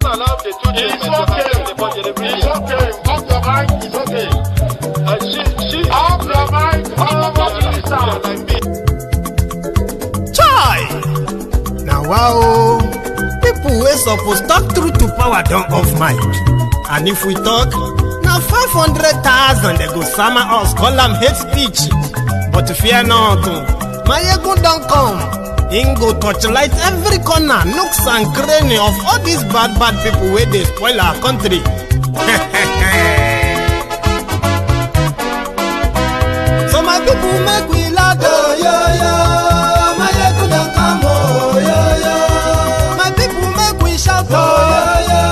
allow the two children to have the budget every year. It's okay. Off your mind. It's okay. She off your mind. Chai! Now wow, people wey suppose talk truth to power don't off mic. And if we talk, now 500,000 they go summer us, call them hate speech. But fear not, my ego don't come. Ingo torchlight every corner, nooks and cranny of all these bad people where they spoil our country. So my people make we loud, oh yo yo. My ego don't come, oh yo yo. My people make we shout, oh yo yo.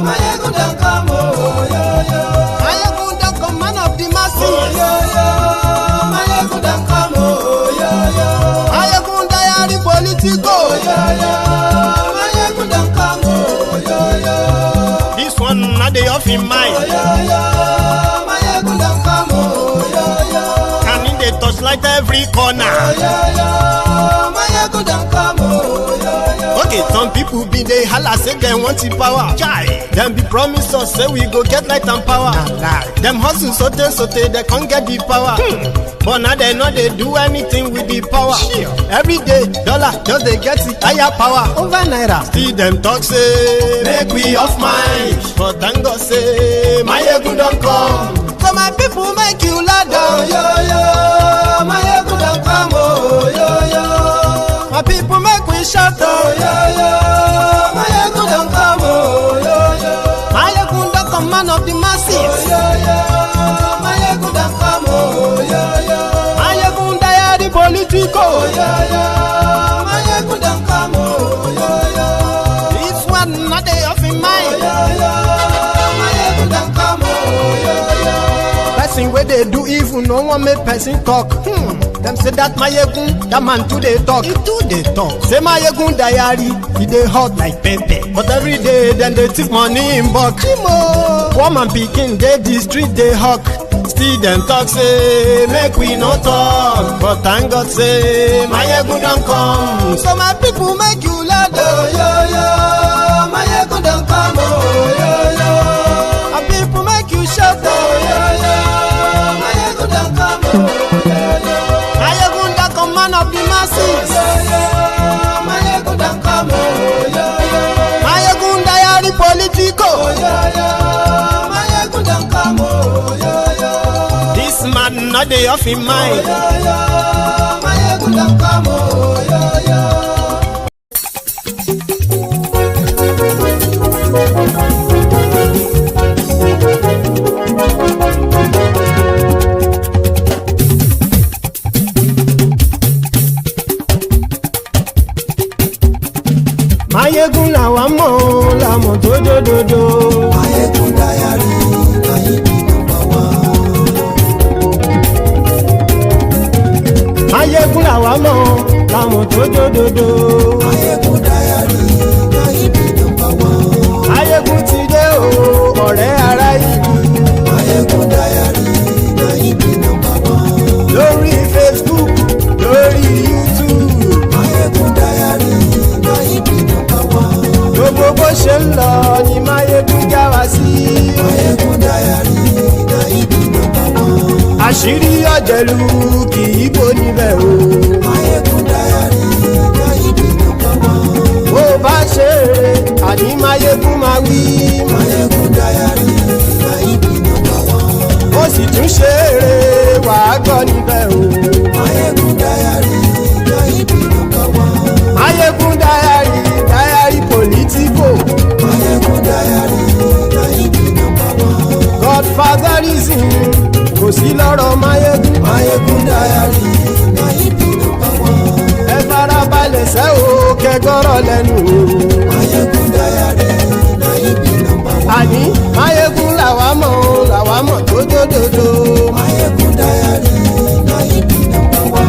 My ego don't come, oh yo yo. My ego don't come, man of the masses, oh yo yo. My ego don't come, oh yo yo. My ego diary politico, oh yo yo. My ego don't come, oh yo yo. This one not the off in mind, oh yo yo. My ego don't come, oh yo yo. And in the touchlight every corner, oh yo yo. My ego don't come, oh yo yo. Okay, some people be they holla say they want the power. Chai, them be promise us say we go get light and power. Them hustle sote they can't get the power. But now they know they do anything with the power. Every day, dollar just they get the higher power over naira. Still them talk say make we off mind. But thank God say my ego don't come. So my people make you loud, oh yo yo. My ego don't come, oh yo yo. My people make we shout, oh yo yo. My ego don't come, oh yo yo. My ego don't come, man of the masses, oh yo yo. My ego don't come, oh yo yo. My ego diary politico, oh yo yo. My ego don't come, oh yo yo. This one not they off in mind, oh yo yo. My ego don't come, oh yo yo. Person where they do evil, no one make person talk. Them say that my yegun, that man too they talk. He too they talk. Say my yegun diary, he they hot like pepper. But every day then they take money in bulk. Woman picking they the street they hawk. Still them talk say make we no talk. But thank God say my yegun don't come. So my people make you loud, oh yo yo. My yegun don't come, oh yo yo. My people make you shout, oh yo yo. My yegun don't come, oh yo yo. Man of the masses, my ego don't come, oh yo yo. My ego diary politico, oh yo yo. My ego don't come, oh yo yo. This man not the off in mind, oh yo yo. My ego don't come, oh yo yo. Mayegun làwa mọ̀ làmọ̀ tó dòdòdò. Mayegun diary láyé bí nọ́mbà wá. Mayegun làwa mọ̀ làmọ̀ tó dòdòdò. Mayegun diary láyé bí nọ́mbà wá. Mayegun ti dé o ọ̀rẹ́ ara ìlú. Mayegun diary láyé bí nọ́mbà wá. Lórí Facebook lórí YouTube. Mayegun diary láyé bí nọ́mbà wá. Gbogbo bó ṣe ń lọ ni Mayegun já wa sí. Mayegun diary láyé bí nọ́mbà wá. Àṣírí ọ̀jẹ̀lú kì í bò níbẹ̀ o. Mayegun diary láyé bí nọ́mbà wá. Bó bá ṣe eré àní Mayegun máa wí. Mayegun diary láyé bí nọ́mbà wá. Ó sì tún ṣe eré wàá gbọ́ níbẹ̀ o. Mayegun diary láyé bí nọ́mbà wá. Mayegun diary politico. Mayegun diary láyé bí nọ́mbà wá. Godfatherism kò sí lọ́rọ̀ Mayegun. Mayegun diary láyé bí nọ́mbà wá. Ẹ farabalẹ̀ sẹ́ o kẹgọ́rọ̀ lẹ́nu o. Mayegun diary láyé bí nọ́mbà wá. Àní Mayegun làwa mọ̀ tó dòdòdò. Mayegun diary láyé bí nọ́mbà wá.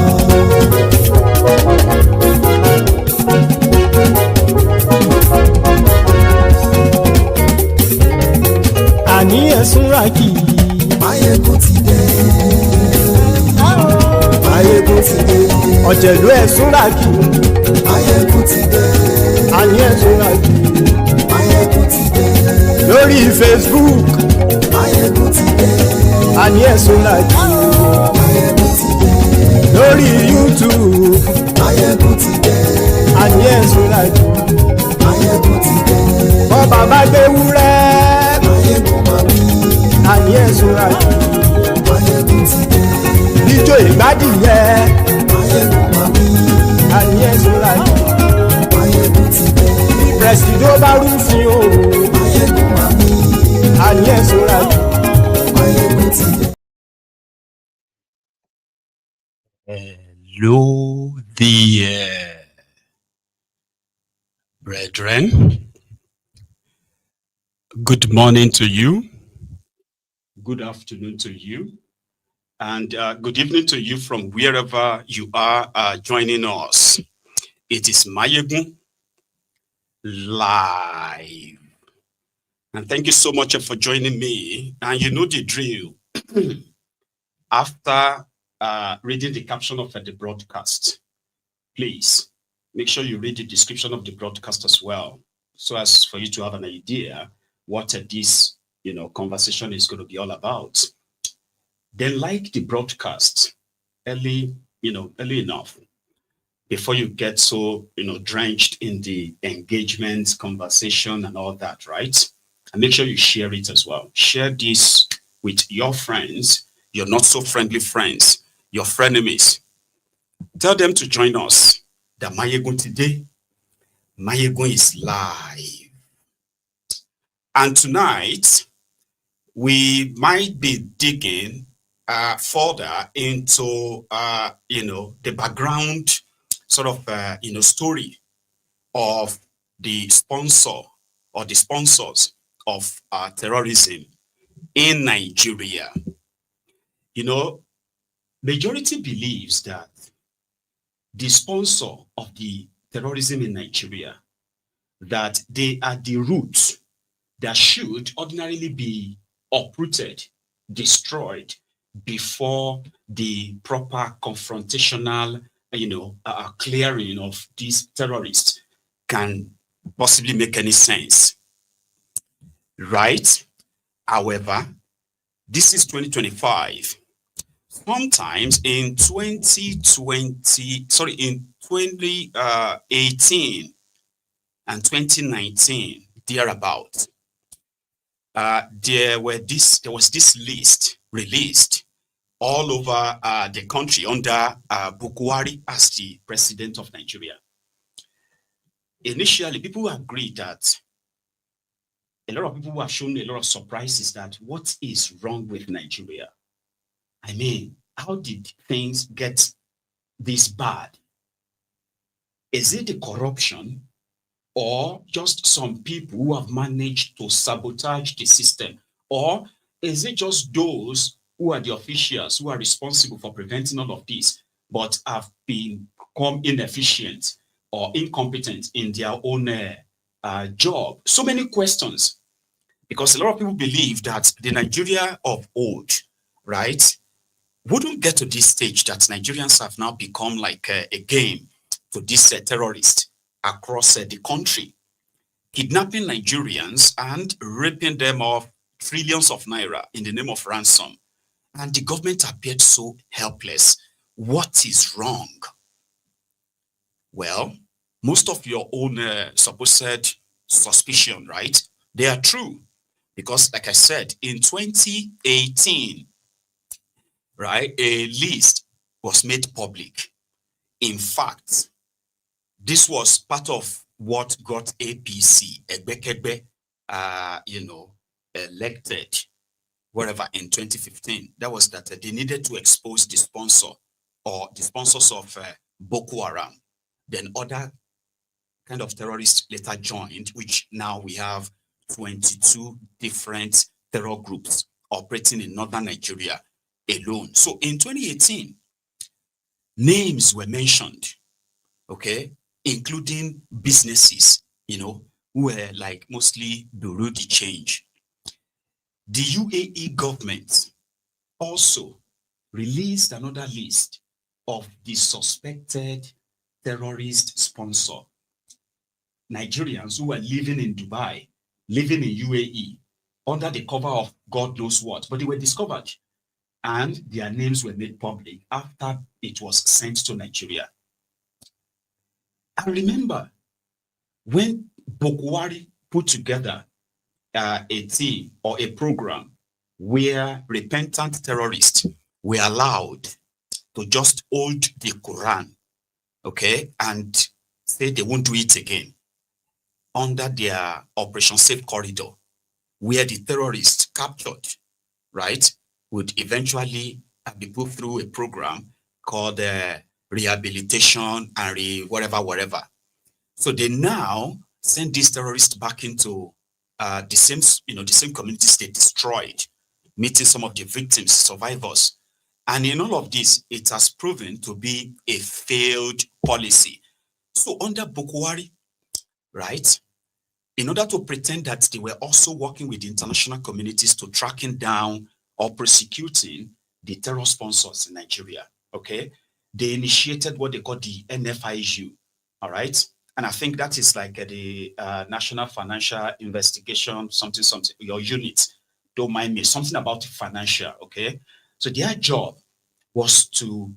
Àní ẹ̀sùn rákì. Mayegun ti dé. Mayegun ti dé. Ọ̀jẹ̀lú ẹ̀sùn rákì. Mayegun ti dé. Àní ẹ̀sùn rákì. lórí Facebook àní ẹ̀sùn làjú lórí YouTube àní ẹ̀sùn làjú bọ́ bàbá gbé wúrẹ́ àní ẹ̀sùn làjú ijó ìgbádìyẹ àní ẹ̀sùn làjú pẹ̀sìdó bá rúfin o àní ẹ̀sùn làjú. Hello there, brethren. Good morning to you. Good afternoon to you. And good evening to you from wherever you are joining us. It is Mayegun live. And thank you so much for joining me. And you know the drill. After reading the caption of the broadcast, please make sure you read the description of the broadcast as well, so as for you to have an idea what this conversation is going to be all about. Then like the broadcast early enough before you get so drenched in the engagement, conversation, and all that, right? And make sure you share it as well. Share this with your friends, your not so friendly friends, your frenemies. Tell them to join us. The Mayegun today, Mayegun is live. And tonight, we might be digging further into, the background sort of, story of the sponsor or the sponsors of terrorism in Nigeria. Majority believes that the sponsor of the terrorism in Nigeria, that they are the roots that should ordinarily be uprooted, destroyed before the proper confrontational, clearing of these terrorists can possibly make any sense, right? However, this is 2025. Sometimes in 2018 and 2019, thereabout, there was this list released all over the country under Buhari as the president of Nigeria. Initially, people agreed that a lot of people were shown a lot of surprises that what is wrong with Nigeria? I mean, how did things get this bad? Is it the corruption or just some people who have managed to sabotage the system? Or is it just those who are the officials who are responsible for preventing all of this, but have become inefficient or incompetent in their own job? So many questions, because a lot of people believe that the Nigeria of old, right, wouldn't get to this stage that Nigerians have now become like a game to these terrorists across the country, kidnapping Nigerians and ripping them of trillions of naira in the name of ransom. And the government appeared so helpless. What is wrong? Well, most of your own supposed suspicion, right? They are true. Because like I said, in 2018, right, a list was made public. In fact, this was part of what got APC, elected, wherever in 2015. That was that they needed to expose the sponsor or the sponsors of Boko Haram. Then other kind of terrorists later joined, which now we have 22 different terror groups operating in northern Nigeria alone. So in 2018, names were mentioned, okay, including businesses, who were like mostly bureau de change. The UAE government also released another list of the suspected terrorist sponsor, Nigerians who were living in Dubai living in UAE under the cover of God knows what, but they were discovered and their names were made public after it was sent to Nigeria. I remember when Buhari put together a team or a program where repentant terrorists were allowed to just hold the Quran, okay, and say they won't do it again under their Operation Safe Corridor, where the terrorists captured, right, would eventually be put through a program called rehabilitation and whatever. So they now send these terrorists back into the same communities they destroyed, meeting some of the victims, survivors. And in all of this, it has proven to be a failed policy. So under Buhari, right, in order to pretend that they were also working with the international communities to tracking down or prosecuting the terror sponsors in Nigeria, okay, they initiated what they call the NFIU, all right? And I think that is like the National Financial Investigation, something, your unit, don't mind me, something about financial, okay? So their job was to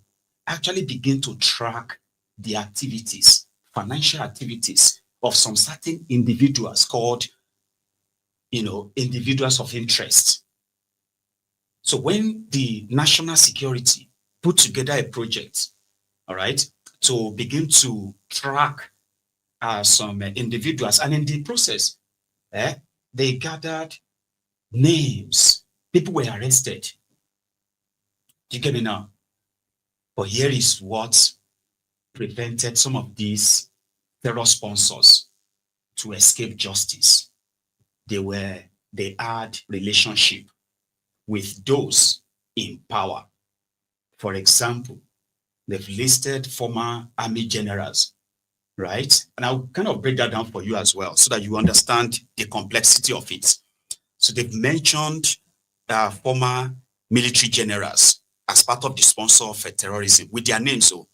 actually begin to track the activities, financial activities of some certain individuals called, individuals of interest. So when the national security put together a project, all right, to begin to track some individuals, and in the process, they gathered names. People were arrested. Do you get me now? But here is what prevented some of these terror sponsors to escape justice. They had relationship with those in power. For example, they've listed former army generals, right? And I'll kind of break that down for you as well so that you understand the complexity of it. So they've mentioned former military generals as part of the sponsor of terrorism with their names. So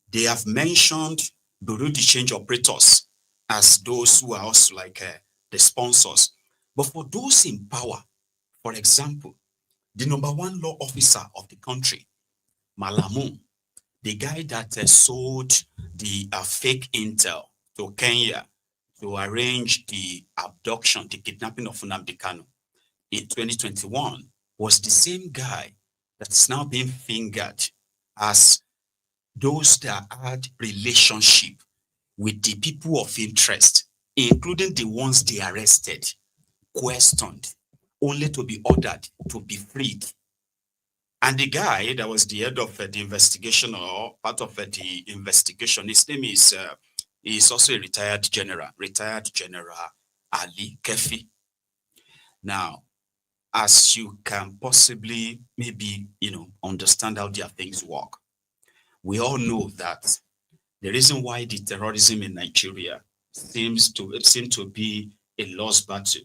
they have mentioned Bureau de Change operators as those who are also like the sponsors. But for those in power, for example, the #1 law officer of the country, Malami, the guy that sold the fake intel to Kenya to arrange the abduction, the kidnapping of Nnamdi Kanu in 2021, was the same guy that's now being fingered as those that had relationship with the people of interest, including the ones they arrested, questioned, only to be ordered to be freed. And the guy that was the head of the investigation or part of the investigation, his name is also a retired General Ali Keffi. Now, as you can possibly maybe, understand how their things work, we all know that the reason why the terrorism in Nigeria seems to be a lost battle,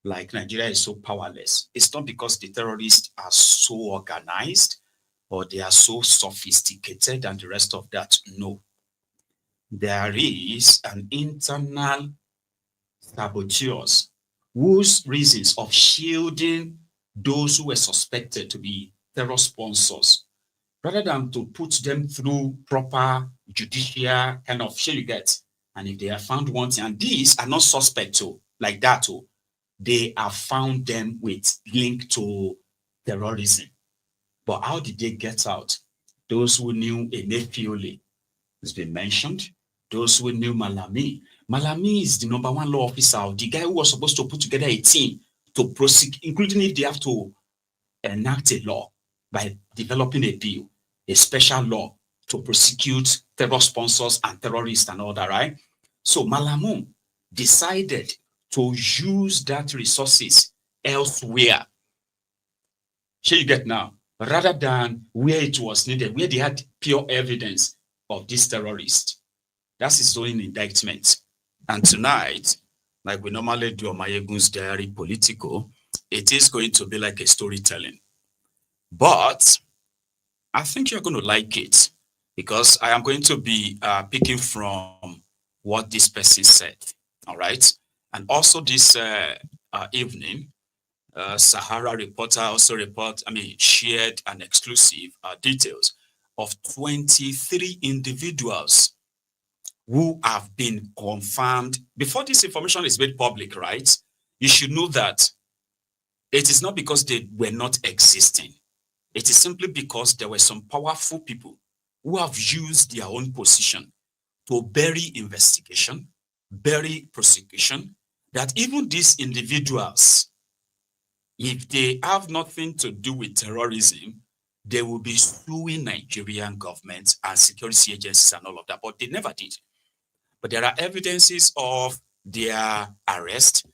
like Nigeria is so powerless, it's not because the terrorists are so organized or they are so sophisticated and the rest of that. No. There is an internal saboteurs whose reasons of shielding those who were suspected to be terror sponsors, rather than to put them through proper judicial kind of share you get. And if they are found wanting, and these are not suspect like that, they have found them with link to terrorism. But how did they get out? Those who knew Emefiele has been mentioned. Those who knew Malami. Malami is the #1 law officer, the guy who was supposed to put together a team to prosecute, including if they have to enact a law by developing a bill, a special law to prosecute terror sponsors and terrorists and all that, right? So Malami decided to use that resources elsewhere. Here you get now, rather than where it was needed, where they had pure evidence of this terrorist. That's his own indictment. And tonight, like we normally do on Mayegun's Diary Politico, it is going to be like a storytelling. But I think you're going to like it because I am going to be picking from what this person said. All right. And also this evening, Sahara reporter also shared an exclusive details of 23 individuals who have been confirmed. Before this information is made public, right? You should know that it is not because they were not existing. It is simply because there were some powerful people who have used their own position to bury investigation, bury prosecution, that even these individuals, if they have nothing to do with terrorism, they will be suing Nigerian government and security agencies and all of that, but they never did. But there are evidences of their arrest,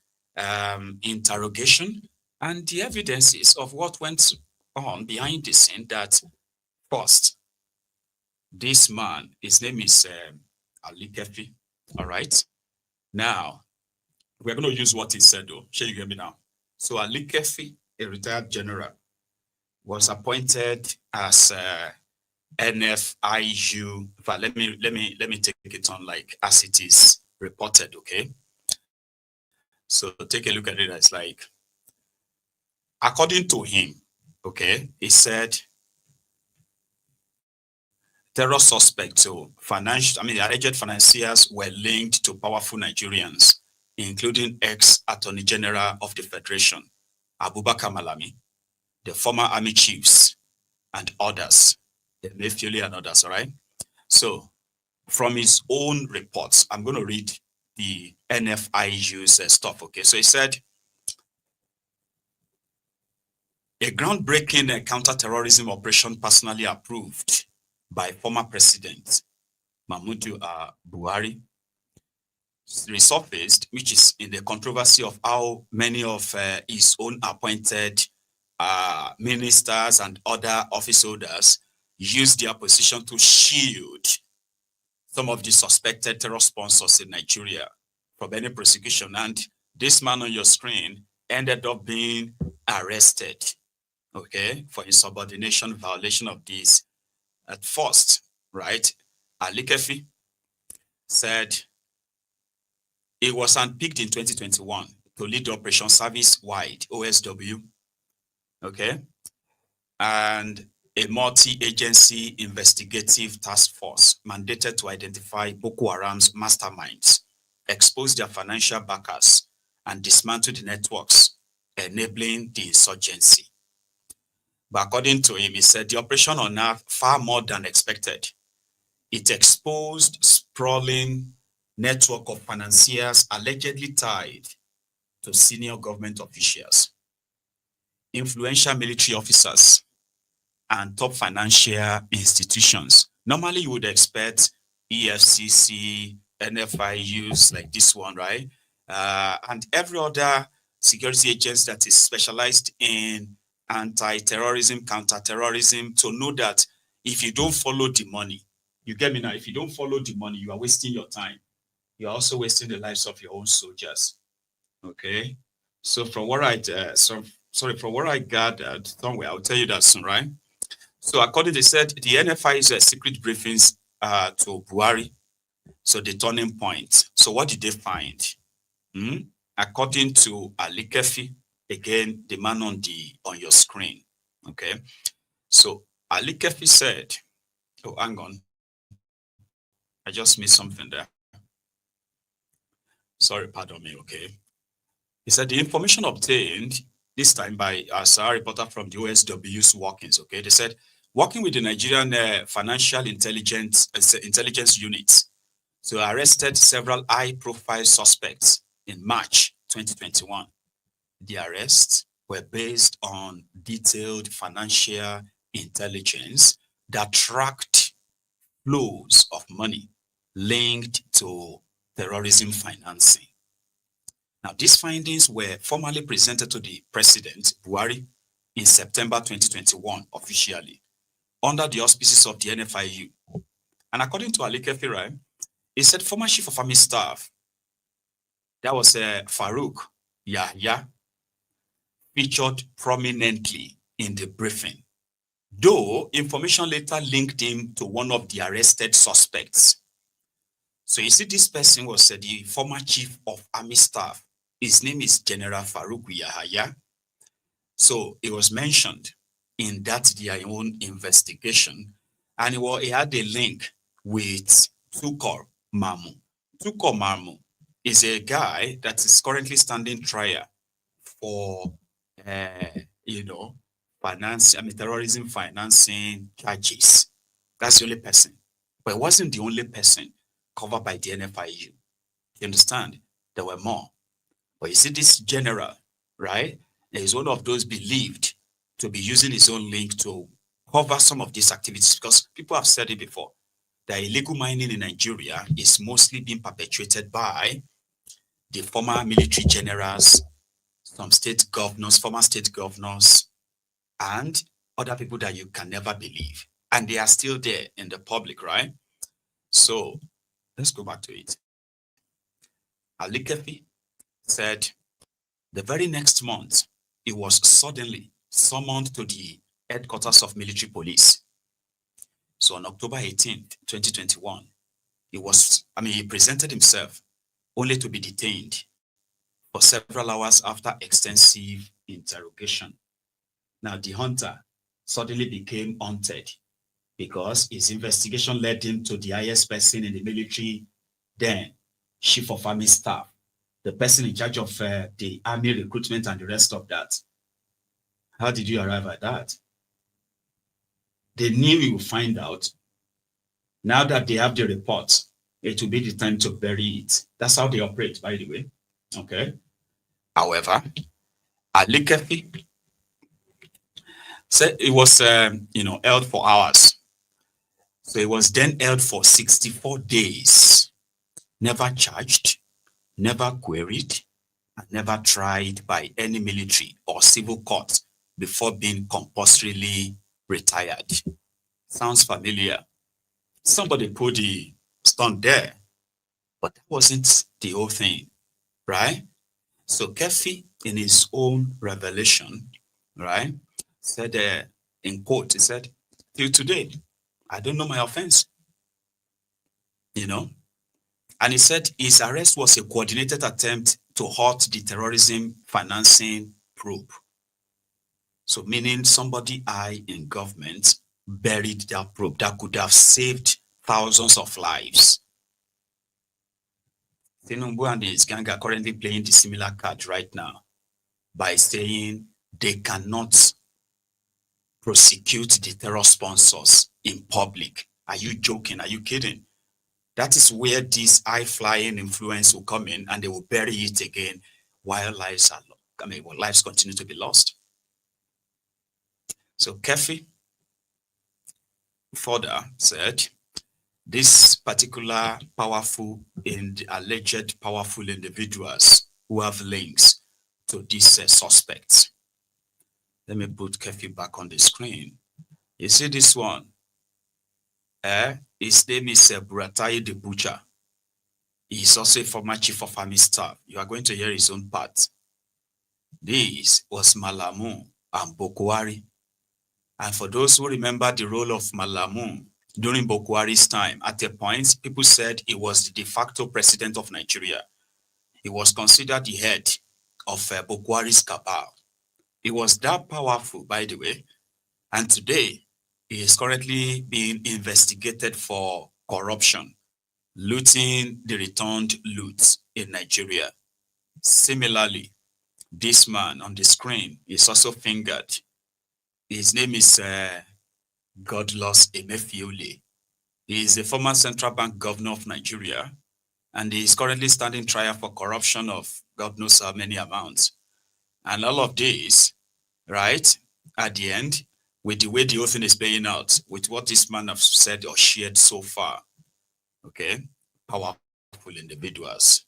interrogation, and the evidences of what went on behind the scene. That first, this man, his name is Ali Keffi, all right? Now, we're going to use what he said though. Shall you hear me now? So Ali Keffi, a retired general, was appointed as NFIU. Let me take it on like as it is reported, okay? So take a look at it. It's like, according to him, okay, he said terror suspects, so alleged financiers were linked to powerful Nigerians, including ex-Attorney General of the Federation, Abubakar Malami, the former army chiefs, and others, the Emefiele and others, all right? So from his own reports, I'm going to read the NFIU's stuff, okay? So he said, a groundbreaking counter-terrorism operation personally approved by former President Muhammadu Buhari resurfaced, which is in the controversy of how many of his own appointed ministers and other office holders used their position to shield some of the suspected terror sponsors in Nigeria from any prosecution. And this man on your screen ended up being arrested, okay, for insubordination violation of this. At first, right, Ali Keffi said it was unpicked in 2021 to lead the Operation Service-Wide, OSW, okay, and a multi-agency investigative task force mandated to identify Boko Haram's masterminds, expose their financial backers, and dismantle the networks enabling the insurgency. But according to him, he said the operation unearthed far more than expected. It exposed sprawling network of financiers allegedly tied to senior government officials, influential military officers, and top financial institutions. Normally, you would expect EFCC, NFIUs like this one, right? And every other security agency that is specialized in anti-terrorism, counter-terrorism, to know that if you don't follow the money, you get me now, if you don't follow the money, you are wasting your time. You're also wasting the lives of your own soldiers. Okay? So from what from what I gathered somewhere, I'll tell you that soon, right? So according to said, the NFI's secret briefings to Buhari, so the turning point. So what did they find? According to Ali Keffi, again, the man on your screen, okay? So Ali Keffi said, oh, hang on. I just missed something there. Sorry, pardon me, okay? He said the information obtained, this time by a Sahara reporter from the OSW's workings, okay? They said, working with the Nigerian Financial Intelligence Units, so arrested several high-profile suspects in March 2021. The arrests were based on detailed financial intelligence that tracked flows of money linked to terrorism financing. Now, these findings were formally presented to the President, Buhari, in September 2021, officially, under the auspices of the NFIU. And according to Ali Keffi, he said former Chief of Army Staff, that was Farouk Yahya, featured prominently in the briefing, though information later linked him to one of the arrested suspects. So you see, this person was the former Chief of Army Staff His name is General Farouk Yahaya. So it was mentioned in that their own investigation, and he had a link with Tukur Mamu. Tukur Mamu is a guy that is currently standing trial for, terrorism financing charges. That's the only person. But it wasn't the only person covered by the NFIU. You understand? There were more. But you see, this general, right, is one of those believed to be using his own link to cover some of these activities, because people have said it before, that illegal mining in Nigeria is mostly being perpetuated by the former military generals, some state governors, former state governors, and other people that you can never believe. And they are still there in the public, right? So let's go back to it. Ali Keffi said the very next month, he was suddenly summoned to the headquarters of military police. So on October 18th, 2021, he presented himself only to be detained for several hours after extensive interrogation. Now, the hunter suddenly became haunted because his investigation led him to the highest person in the military, then Chief of Army Staff, the person in charge of the army recruitment and the rest of that. How did you arrive at that? They knew you would find out. Now that they have the report, it will be the time to bury it. That's how they operate, by the way. Okay. However, Ali Keffi said it was, held for hours. So it was then held for 64 days, never charged, never queried, and never tried by any military or civil court before being compulsorily retired. Sounds familiar. Somebody put the stunt there, but that wasn't the whole thing, right? So Keffi, in his own revelation, right, said, in quote, he said, "Till today, I don't know my offense." And he said his arrest was a coordinated attempt to halt the terrorism financing probe. So meaning somebody high in government buried that probe that could have saved thousands of lives. Tinubu and his gang are currently playing the similar card right now by saying they cannot prosecute the terror sponsors in public. Are you joking? Are you kidding? That is where this high-flying influence will come in, and they will bury it again while lives continue to be lost. So Keffi further said, this particular alleged powerful individuals who have links to these suspects. Let me put Keffi back on the screen. You see this one? His name is Buratai the Butcher. He is also a former chief of army staff. You are going to hear his own part. This was Malamu and Buhari. And for those who remember the role of Malamu during Buhari's time, at a point, people said he was the de facto president of Nigeria. He was considered the head of Buhari's cabal. He was that powerful, by the way. And today, he is currently being investigated for corruption, looting the returned loot in Nigeria. Similarly, this man on the screen is also fingered. His name is Godwin Emefiele. He is a former central bank governor of Nigeria, and he is currently standing trial for corruption of God knows how many amounts. And all of this, right, at the end, with the way the whole thing is playing out, with what this man has said or shared so far, okay, powerful individuals.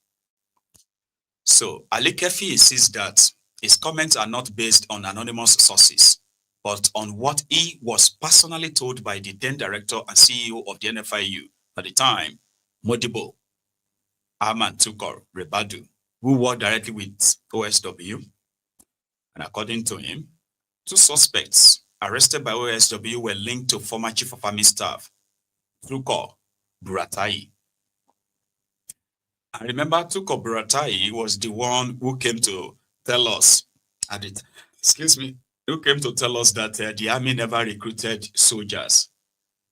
So Ali Keffi insists that his comments are not based on anonymous sources, but on what he was personally told by the then director and CEO of the NFIU at the time, Modibo Ahmad Tukur Ribadu, who worked directly with OSW. And according to him, 2 suspects arrested by OSW were linked to former Chief of Army Staff, Tukur Buratai. I remember Tukur Buratai was the one who came to tell us, who came to tell us that the army never recruited soldiers,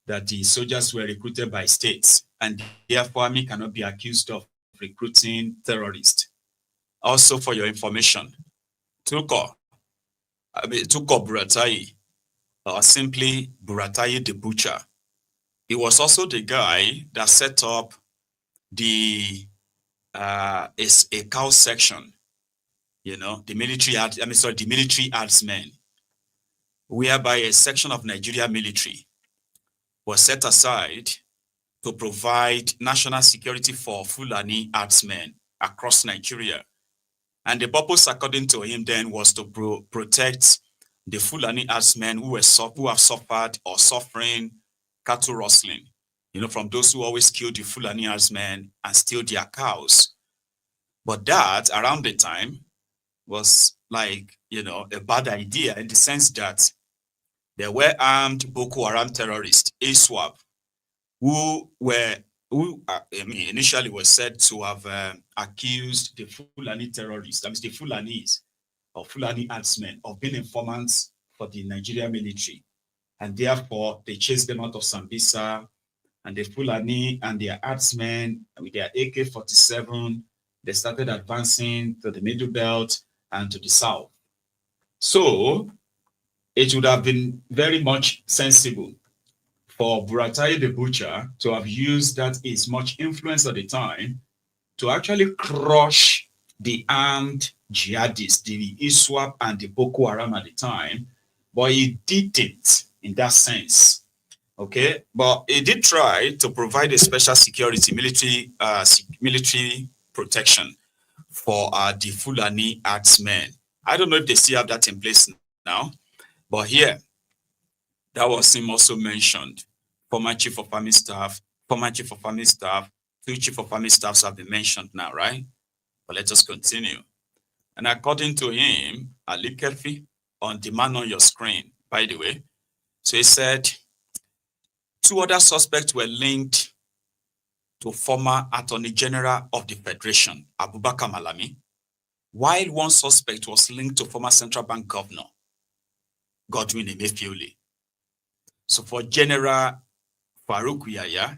that the soldiers were recruited by states, and therefore army cannot be accused of recruiting terrorists. Also, for your information, Tukur Buratai, or simply Buratai the Butcher, he was also the guy that set up the a cow section, the military artsmen, whereby a section of Nigeria military was set aside to provide national security for Fulani artsmen across Nigeria. And the purpose, according to him then, was to protect the Fulani artsmen who have suffered or suffering cattle rustling, from those who always kill the Fulani herdsmen and steal their cows. But that, around the time, was like, a bad idea in the sense that there were armed Boko Haram terrorists, ISWAP, who initially were said to have accused the Fulani terrorists, that means the Fulanis, or Fulani herdsmen, of being informants for the Nigerian military. And therefore, they chased them out of Sambisa, and the Fulani and their herdsmen with their AK-47, they started advancing to the Middle Belt and to the south. So it would have been very much sensible for Buratai the Butcher to have used that his much influence at the time to actually crush the armed jihadists, the ISWAP and the Boko Haram at the time, but he didn't in that sense. Okay, but he did try to provide a special security, military protection for the Fulani herdsmen. I don't know if they still have that in place now, but here, that was him also mentioned. Former chief of army staff, two chief of army staffs have been mentioned now, right? But let us continue. And according to him, Ali Keffi, on the man on your screen, by the way, so he said, 2 other suspects were linked to former Attorney General of the Federation, Abubakar Malami, while 1 suspect was linked to former Central Bank Governor, Godwin Emefiele. So for General Farouk Yahya,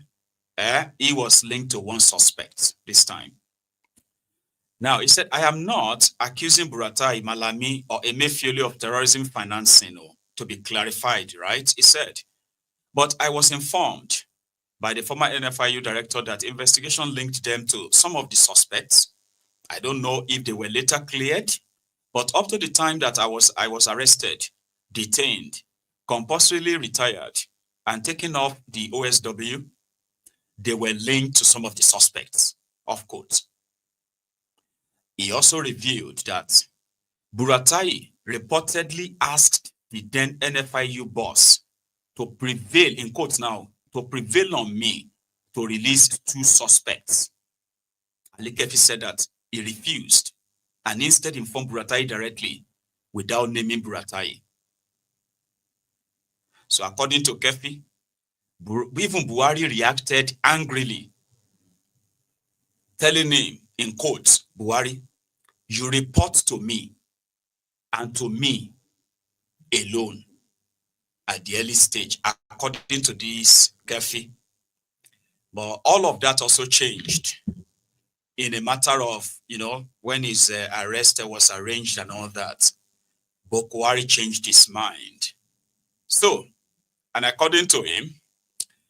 he was linked to 1 suspect this time. Now, he said, I am not accusing Buratai, Malami, or Emefiele of terrorism financing, to be clarified, right? He said, but I was informed by the former NFIU director that investigation linked them to some of the suspects. I don't know if they were later cleared, but up to the time that I was arrested, detained, compulsorily retired, and taken off the OSW, they were linked to some of the suspects, of course. He also revealed that Buratai reportedly asked the then NFIU boss to prevail, in quotes now, to prevail on me to release 2 suspects. Ali Keffi said that he refused and instead informed Buratai directly without naming Buratai. So according to Keffi, even Buhari reacted angrily, telling him, in quotes, Buhari, you report to me and to me alone at the early stage, according to this Keffi. But all of that also changed in a matter of, when his arrest was arranged and all that. But Buhari changed his mind. So, and according to him,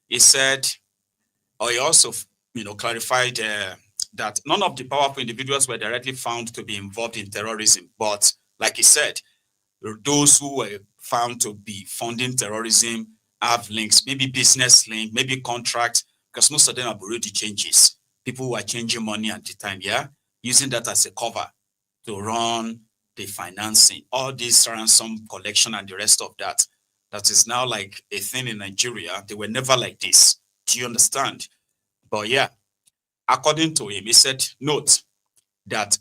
he said, or he also, clarified that none of the powerful individuals were directly found to be involved in terrorism. But like he said, those who were found to be funding terrorism have links, maybe business link, maybe contracts, because most of them are already changes. People who are changing money at the time, using that as a cover to run the financing, all this ransom collection and the rest of that. That is now like a thing in Nigeria. They were never like this. Do you understand? But according to him, he said, note that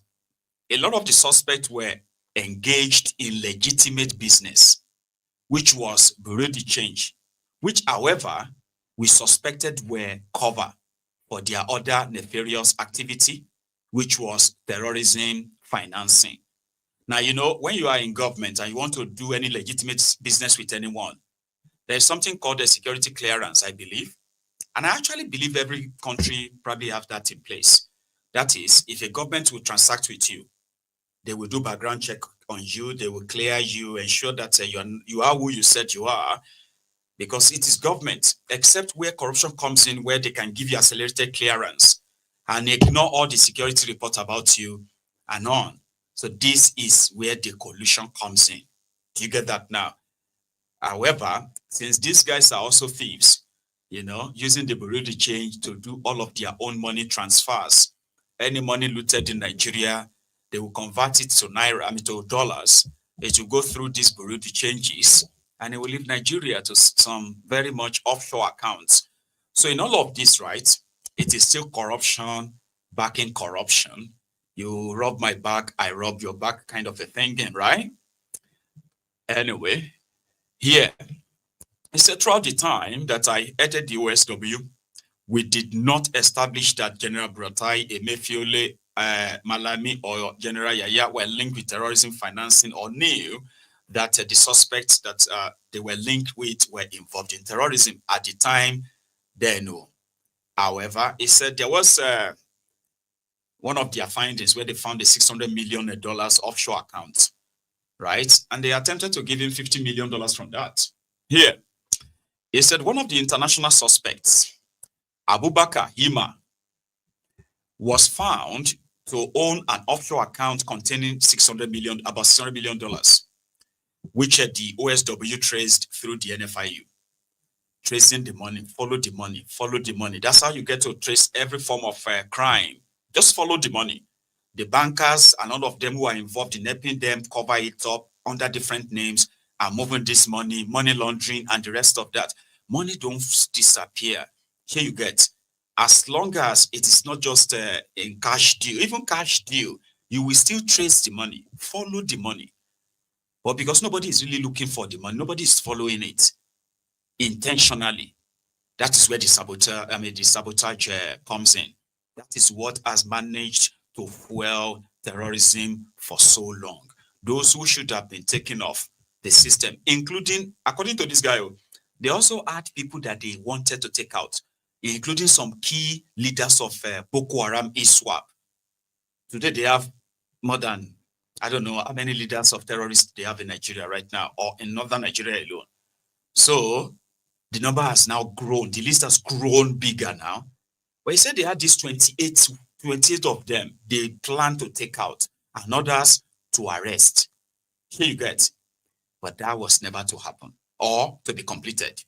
a lot of the suspects were engaged in legitimate business, which was Bureau de Change, which, however, we suspected were cover for their other nefarious activity, which was terrorism financing. Now, you know, when you are in government and you want to do any legitimate business with anyone, there's something called a security clearance, I believe. And I actually believe every country probably have that in place. That is, if a government will transact with you, they will do background check on you, they will clear you, ensure that you are who you said you are, because it is government, except where corruption comes in, where they can give you accelerated clearance and ignore all the security reports about you and on. So this is where the collusion comes in. Do you get that now? However, since these guys are also thieves, you know, using the Bureau de Change to do all of their own money transfers, any money looted in Nigeria, they will convert it to naira, to dollars. It will go through these Bureau de Changes, and it will leave Nigeria to some very much offshore accounts. So in all of this, right, it is still corruption backing corruption. You rob my back, I rob your back kind of a thing, right? Anyway, here, I said throughout the time that I headed the OSW, we did not establish that General Buratai, Emefiele, Malami, or General Yaya were linked with terrorism financing, or knew that the suspects that they were linked with were involved in terrorism. At the time, they knew. However, he said there was one of their findings where they found a $600 million offshore account, right? And they attempted to give him $50 million from that. Here, he said one of the international suspects, Abubakar Hima, was found to own an offshore account containing about $600 million, which the OSW traced through the NFIU. Tracing the money, follow the money, follow the money. That's how you get to trace every form of crime. Just follow the money. The bankers and all of them who are involved in helping them cover it up under different names are moving this money, money laundering, and the rest of that. Money don't disappear. Here you get. As long as it is not just in cash deal, even cash deal, you will still trace the money, follow the money. But because nobody is really looking for the money, nobody is following it intentionally. That is where the sabotage comes in. That is what has managed to fuel terrorism for so long. Those who should have been taken off the system, including, according to this guy, they also had people that they wanted to take out, including some key leaders of Boko Haram ISWAP. Today they have more than, I don't know how many leaders of terrorists they have in Nigeria right now, or in northern Nigeria alone. So the number has now grown. The list has grown bigger now. But he said they had these 28 of them they plan to take out and others to arrest. Here you get. But that was never to happen or to be completed,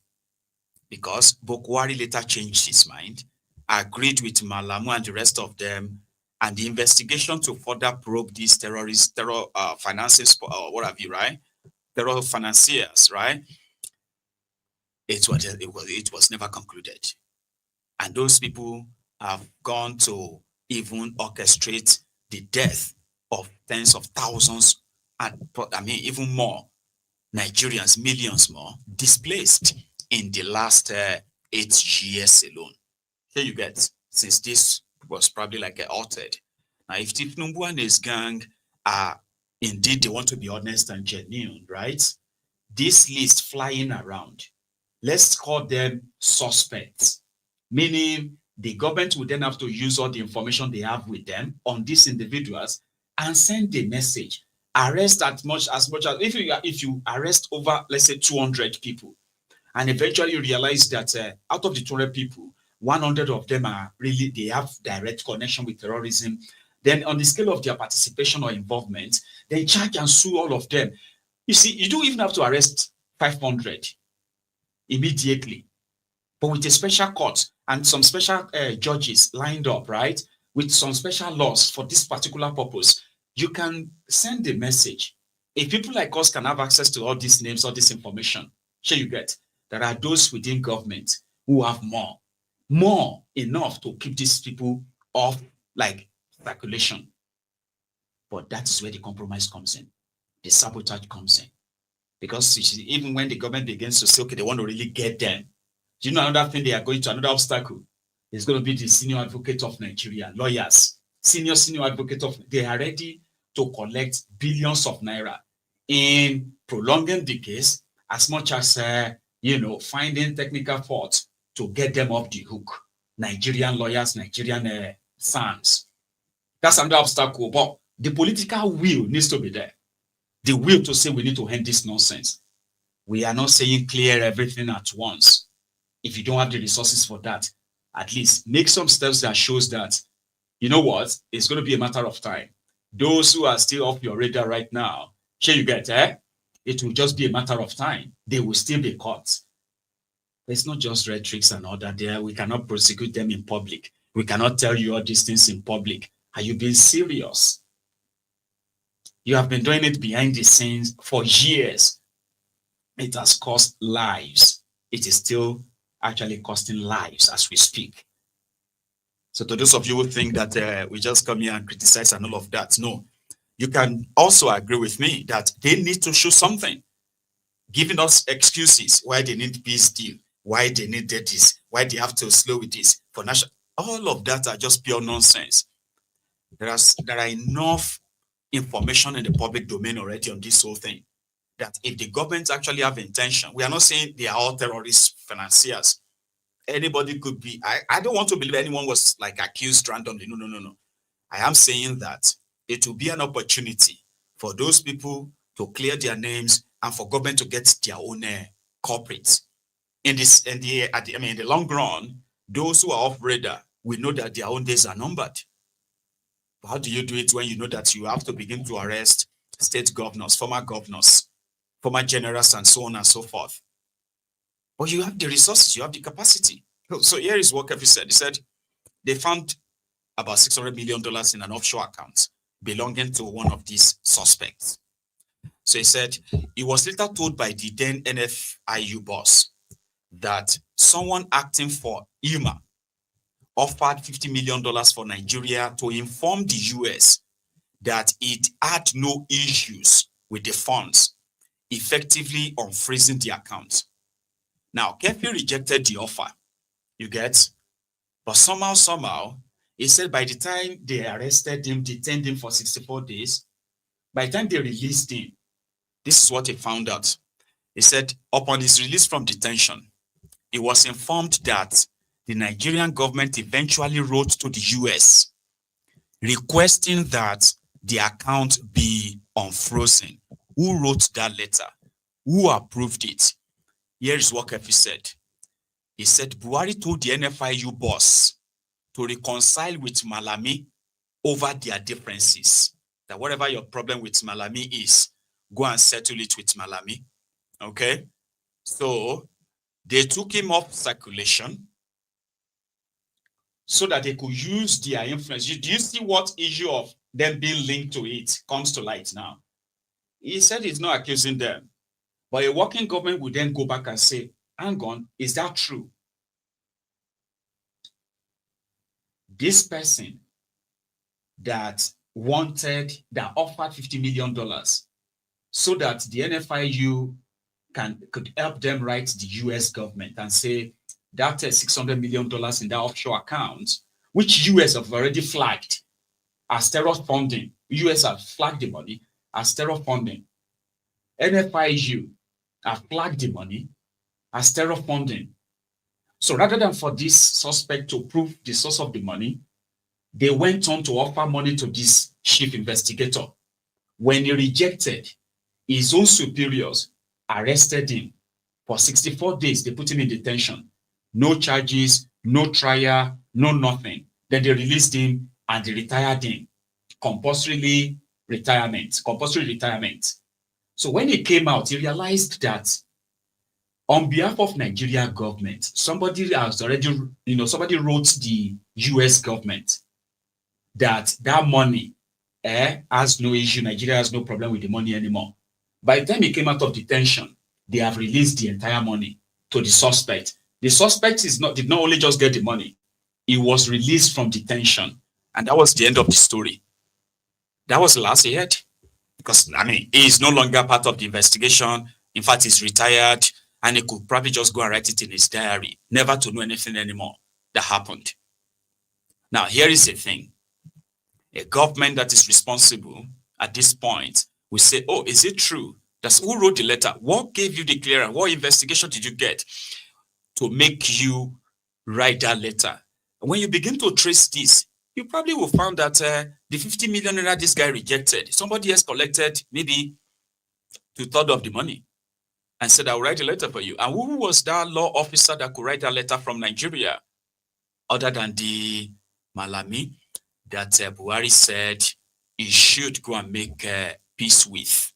because Buhari later changed his mind, agreed with Malamu and the rest of them, and the investigation to further probe these terror financiers, what have you, right? Terror financiers, right? It was never concluded. And those people have gone to even orchestrate the death of tens of thousands, and even more Nigerians, millions more, displaced in the last 8 years alone. Here you get, since this was probably like altered. Now, if Tinubu and his gang are indeed, they want to be honest and genuine, right? This list flying around, let's call them suspects, meaning the government will then have to use all the information they have with them on these individuals and send a message. Arrest as much as if you arrest over, let's say, 200 people, and eventually you realize that out of the 200 people, 100 of them are really, they have direct connection with terrorism. Then on the scale of their participation or involvement, they charge and sue all of them. You see, you don't even have to arrest 500 immediately, but with a special court and some special judges lined up, right, with some special laws for this particular purpose, you can send a message. If people like us can have access to all these names, all this information, sure you get, there are those within government who have more enough to keep these people off like circulation. But that's where the compromise comes in, the sabotage comes in. Because even when the government begins to say, okay, they want to really get them, you know, another thing, they are going to another obstacle. is going to be the senior advocate of Nigeria, lawyers, senior advocate of, they are ready to collect billions of naira in prolonging the case as much as, finding technical faults to get them off the hook. Nigerian lawyers, Nigerian SANs. That's another obstacle, but the political will needs to be there. The will to say we need to end this nonsense. We are not saying clear everything at once. If you don't have the resources for that, at least make some steps that shows that, you know what, it's going to be a matter of time. Those who are still off your radar right now, sure you get, it will just be a matter of time. They will still be caught. It's not just rhetorics and all that there. We cannot prosecute them in public. We cannot tell you all these things in public. Are you being serious? You have been doing it behind the scenes for years. It has cost lives. It is still actually costing lives as we speak. So to those of you who think that we just come here and criticize and all of that, no. You can also agree with me that they need to show something, giving us excuses why they need peace deal, why they need this, why they have to slow with this for national. All of that are just pure nonsense. There are enough information in the public domain already on this whole thing, that if the government actually have intention, we are not saying they are all terrorist financiers. Anybody could be. I don't want to believe anyone was like accused randomly. No. I am saying that it will be an opportunity for those people to clear their names and for government to get their own corporates. In the long run, those who are off radar, we know that their own days are numbered. How do you do it when you know that you have to begin to arrest state governors, former generals, and so on and so forth? But you have the resources, you have the capacity. So here is what Keffi said. He said they found about $600 million in an offshore account belonging to one of these suspects. So he said he was later told by the then NFIU boss that someone acting for IMA offered $50 million for Nigeria to inform the US that it had no issues with the funds, effectively unfreezing the account. Now, Keffi rejected the offer, you get? But somehow, he said by the time they arrested him, detained him for 64 days, by the time they released him, this is what he found out. He said upon his release from detention, he was informed that the Nigerian government eventually wrote to the US requesting that the account be unfrozen. Who wrote that letter? Who approved it? Here is what Keffi said. He said Buhari told the NFIU boss to reconcile with Malami over their differences. That whatever your problem with Malami is, go and settle it with Malami. Okay? So they took him off circulation so that they could use their influence. Do you see what issue of them being linked to it comes to light now? He said he's not accusing them. But a working government would then go back and say, hang on, is that true? This person that offered $50 million so that the NFIU could help them write the US government and say that $600 million in that offshore account, which US have already flagged as terror funding. US have flagged the money as terror funding. NFIU have flagged the money as terror funding. So rather than for this suspect to prove the source of the money, they went on to offer money to this chief investigator. When he rejected, his own superiors arrested him for 64 days. They put him in detention. No charges, no trial, no nothing. Then they released him and they retired him. Compulsory retirement. So when he came out, he realized that on behalf of Nigeria government, somebody wrote the US government that money has no issue. Nigeria has no problem with the money anymore. By the time he came out of detention, they have released the entire money to the suspect. The suspect did not only just get the money, he was released from detention. And that was the end of the story. That was the last he heard. Because, he is no longer part of the investigation. In fact, he's retired, and he could probably just go and write it in his diary, never to know anything anymore that happened. Now, here is the thing. A government that is responsible at this point will say, oh, is it true? That's who wrote the letter? What gave you the clearance? What investigation did you get to make you write that letter? And when you begin to trace this, you probably will find that the 50 million naira this guy rejected, somebody else collected maybe 2/3 of the money and said, I'll write a letter for you. And who was that law officer that could write that letter from Nigeria other than the Malami that Buhari said he should go and make peace with?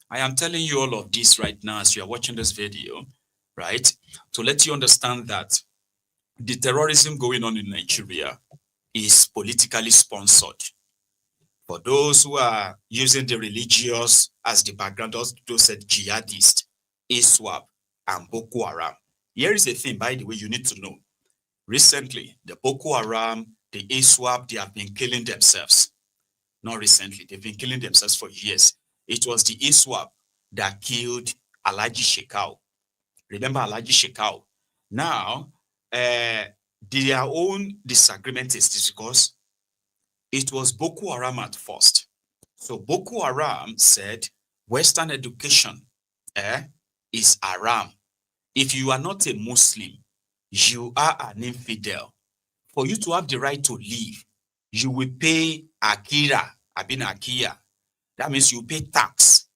I am telling you all of this right now as you are watching this video, right? To let you understand that the terrorism going on in Nigeria is politically sponsored. For those who are using the religious as the background, those said jihadist, ISWAP, and Boko Haram. Here is the thing, by the way, you need to know. Recently, the Boko Haram, the ISWAP, they have been killing themselves. Not recently, they've been killing themselves for years. It was the ISWAP that killed Alhaji Shekau. Remember Alhaji Shekau? Now, their own disagreement is this because it was Boko Haram at first. So Boko Haram said Western education is haram. If you are not a Muslim, you are an infidel. For you to have the right to live, you will pay Akira, Akia. That means you pay tax,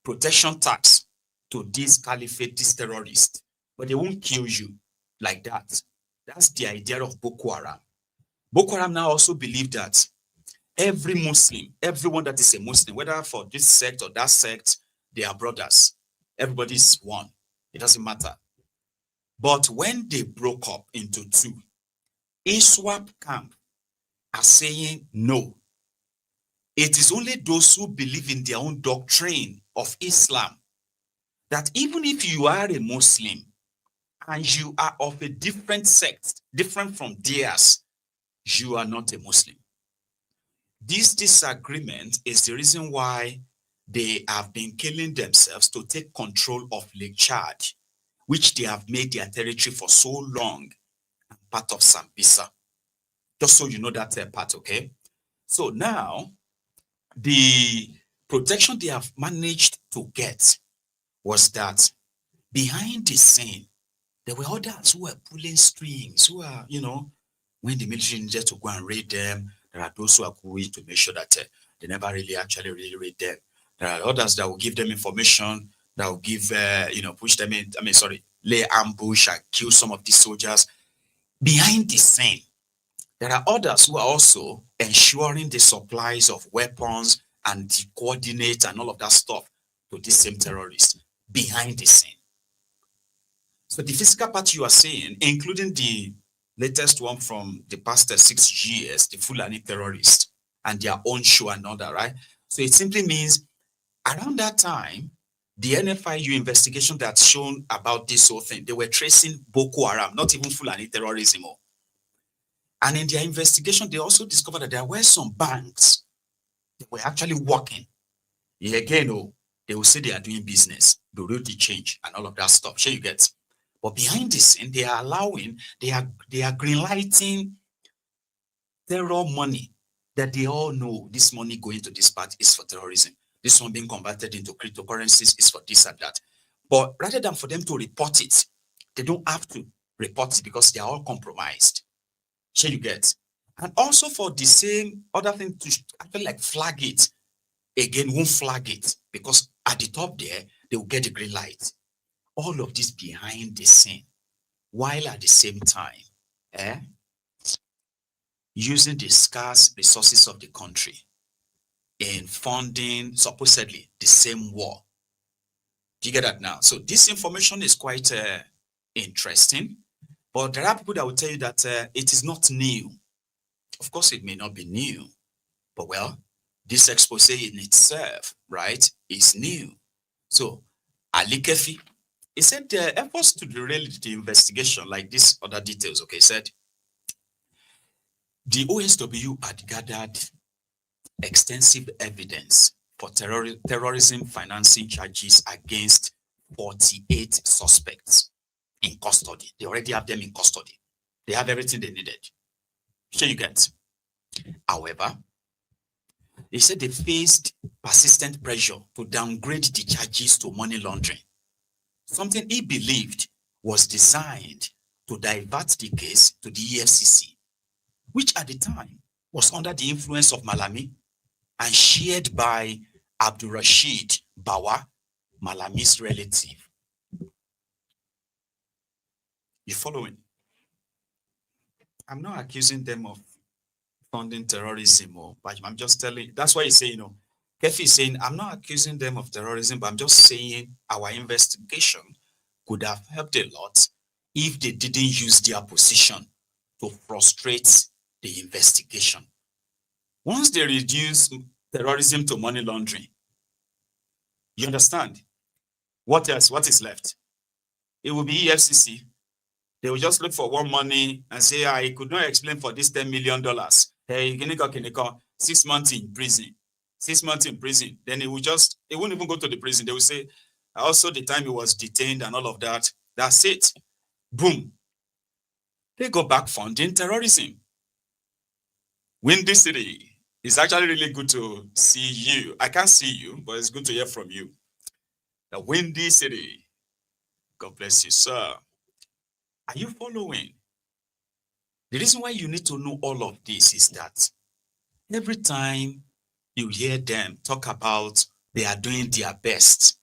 protection tax to this caliphate, this terrorist. But they won't kill you like that. That's the idea of Boko Haram. Boko Haram now also believe that every Muslim, everyone that is a Muslim, whether for this sect or that sect, they are brothers. Everybody is one. It doesn't matter. But when they broke up into two, ISWAP camp are saying no. It is only those who believe in their own doctrine of Islam that even if you are a Muslim and you are of a different sect, different from theirs, you are not a Muslim. This disagreement is the reason why they have been killing themselves to take control of Lake Chad, which they have made their territory for so long, and part of Sambisa. Just so you know that part, okay? So now, the protection they have managed to get was that behind the scene, there were others who were pulling strings, who are, when the military needed to go and raid them, there are those who are going to make sure that they never really raid them. There are others that will give them information, that will give, push them in, lay ambush and kill some of these soldiers. Behind the scene, there are others who are also ensuring the supplies of weapons and the coordinates and all of that stuff to these same terrorists behind the scene. So the physical part you are seeing, including the latest one from the past 6 years, the Fulani terrorists and their own show and all that, right? So it simply means around that time, the NFIU investigation that's shown about this whole thing, they were tracing Boko Haram, not even Fulani terrorism. And in their investigation, they also discovered that there were some banks that were actually working. Again, they will say they are doing business, the royalty change and all of that stuff. Sure you get. But behind the scene, they are greenlighting terror money that they all know this money going to this part is for terrorism. This one being converted into cryptocurrencies is for this and that. But rather than for them to report it, they don't have to report it because they are all compromised. Sure you get. And also for the same other thing to actually like flag it, again, won't flag it because at the top there, they will get the green light. All of this behind the scene, while at the same time, using the scarce resources of the country in funding supposedly the same war. Do you get that now? So this information is quite interesting, but there are people that will tell you that it is not new. Of course, it may not be new, but well, this expose in itself, right, is new. So Ali Keffi, he said the efforts to derail the investigation, like these other details, okay, said the OSW had gathered extensive evidence for terrorism financing charges against 48 suspects in custody. They already have them in custody. They have everything they needed. Sure you get. However, they said they faced persistent pressure to downgrade the charges to money laundering, something he believed was designed to divert the case to the EFCC, which at the time was under the influence of Malami and shared by Abdulrashid Bawa, Malami's relative. You following? I'm not accusing them of funding terrorism, but I'm just telling, that's why you say, Keffi is saying, I'm not accusing them of terrorism, but I'm just saying our investigation could have helped a lot if they didn't use their position to frustrate the investigation. Once they reduce terrorism to money laundering, you understand? What else? What is left? It will be EFCC. They will just look for one money and say, I could not explain for this $10 million. Hey, 6 months in prison. 6 months in prison. Then it won't even go to the prison. They will say, also the time he was detained and all of that. That's it. Boom. They go back funding terrorism. Windy City. It's actually really good to see you. I can't see you, but it's good to hear from you. The Windy City. God bless you, sir. Are you following? The reason why you need to know all of this is that every time you hear them talk about they are doing their best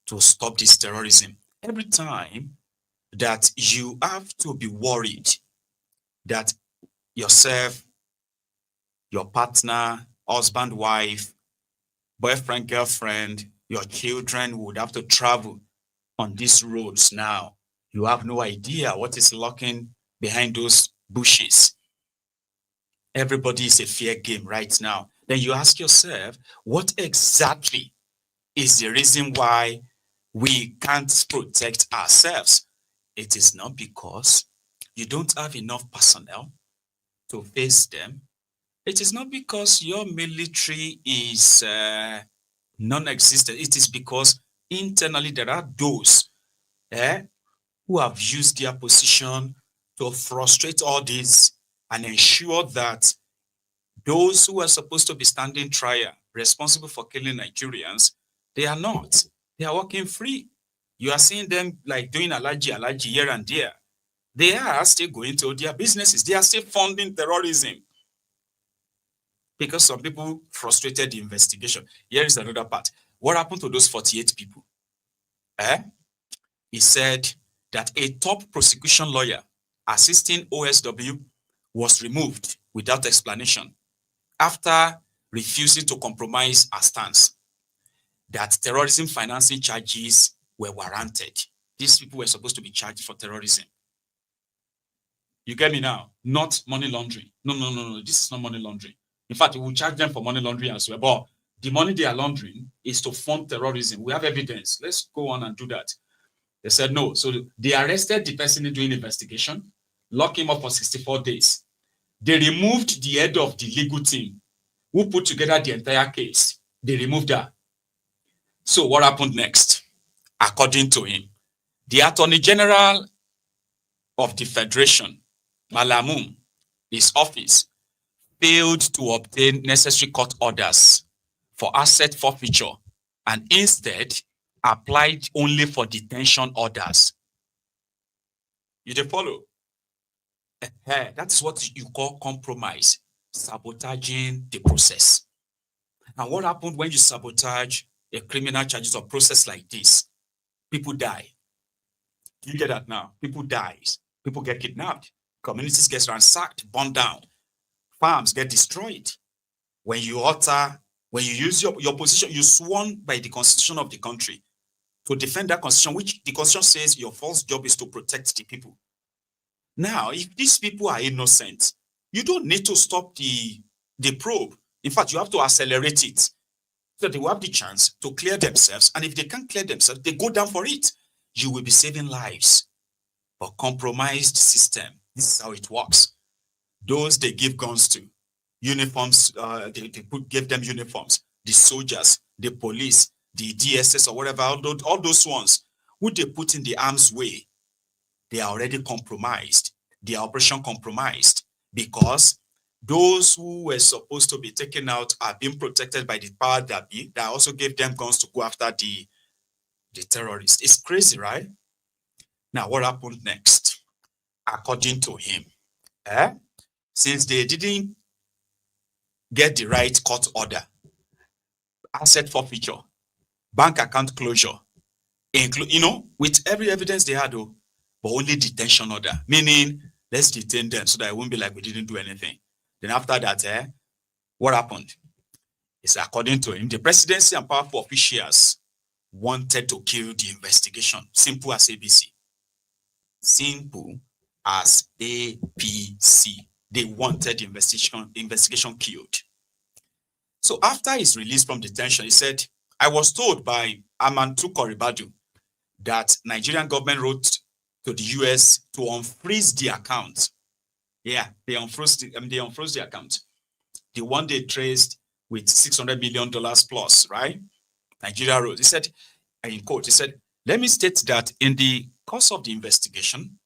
to stop this terrorism, every time that you have to be worried that yourself, your partner, husband, wife, boyfriend, girlfriend, your children would have to travel on these roads now. You have no idea what is lurking behind those bushes. Everybody is a fair game right now. Then you ask yourself, what exactly is the reason why we can't protect ourselves? It is not because you don't have enough personnel to face them. It is not because your military is non-existent. It is because internally there are those who have used their position to frustrate all this and ensure that those who are supposed to be standing trial, responsible for killing Nigerians, they are not. They are walking free. You are seeing them like doing allergy here and there. They are still going to their businesses. They are still funding terrorism. Because some people frustrated the investigation. Here is another part. What happened to those 48 people? He said that a top prosecution lawyer assisting OSW was removed without explanation after refusing to compromise her stance that terrorism financing charges were warranted. These people were supposed to be charged for terrorism. You get me now? Not money laundering. No. This is not money laundering. In fact, we will charge them for money laundering as well. But the money they are laundering is to fund terrorism. We have evidence. Let's go on and do that. They said no. So they arrested the person doing the investigation, locked him up for 64 days. They removed the head of the legal team who put together the entire case. They removed her. So what happened next? According to him, the Attorney General of the Federation, Malami, his office, failed to obtain necessary court orders for asset forfeiture and instead applied only for detention orders. You dey follow? That is what you call compromise, sabotaging the process. And what happened when you sabotage a criminal charges or process like this? People die. You get that now? People die. People get kidnapped. Communities get ransacked, burned down. Farms get destroyed. When you use your position, you sworn by the constitution of the country to defend that constitution, which the constitution says your first job is to protect the people. Now, if these people are innocent, you don't need to stop the probe. In fact, you have to accelerate it so they will have the chance to clear themselves. And if they can't clear themselves, they go down for it. You will be saving lives. But compromised system, this is how it works. Those they give guns to, uniforms, they give them uniforms. The soldiers, the police, the DSS or whatever, all those ones who they put in the arm's way, they are already compromised. Their operation compromised. because those who were supposed to be taken out are being protected by the power that be, that also gave them guns to go after the terrorists. It's crazy, right? Now, what happened next? According to him, since they didn't get the right court order, asset forfeiture, bank account closure, with every evidence they had, but only detention order, meaning let's detain them so that it won't be like we didn't do anything. Then after that, what happened? It's according to him, the presidency and powerful officials wanted to kill the investigation. Simple as ABC. Simple as APC. They wanted the investigation killed. So after his release from detention, he said, I was told by Tukur Ribadu that Nigerian government wrote to the US to unfreeze the account. Yeah, they unfroze the account. The one they traced with $600 million plus, right? Nigeria wrote. He said, in quote, he said, let me state that in the course of the investigation,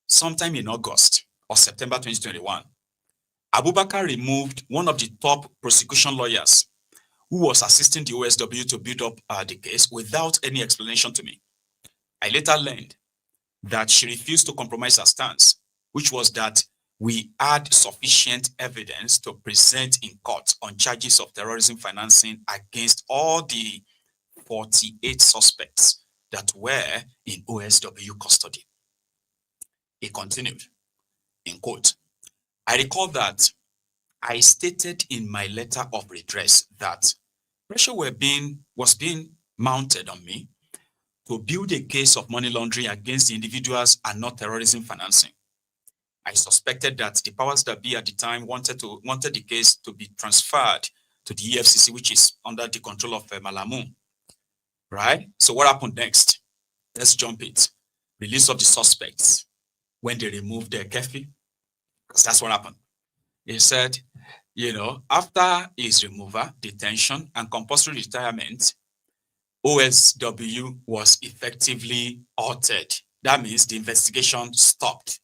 sometime in August or September 2021, Abubakar removed one of the top prosecution lawyers who was assisting the OSW to build up the case without any explanation to me. I later learned that she refused to compromise her stance, which was that we had sufficient evidence to present in court on charges of terrorism financing against all the 48 suspects that were in OSW custody. He continued, in quote, I recall that I stated in my letter of redress that pressure was being mounted on me to build a case of money laundering against the individuals and not terrorism financing. I suspected that the powers that be at the time wanted the case to be transferred to the EFCC, which is under the control of Malami. Right? So what happened next? Let's jump it. Release of the suspects when they removed Keffi, because that's what happened. He said, after his removal, detention, and compulsory retirement, OSW was effectively altered. That means the investigation stopped.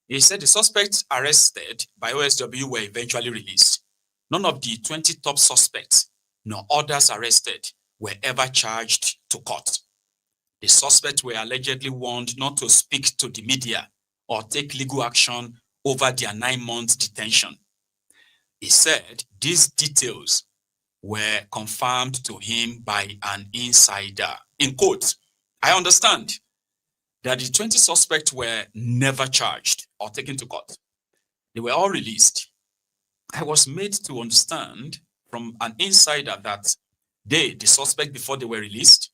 He said the suspects arrested by OSW were eventually released. None of the 20 top suspects, nor others arrested, were ever charged to court. The suspects were allegedly warned not to speak to the media or take legal action over their 9-month detention. He said these details were confirmed to him by an insider. In quote, I understand that the 20 suspects were never charged or taken to court. They were all released. I was made to understand from an insider that the suspects, before they were released,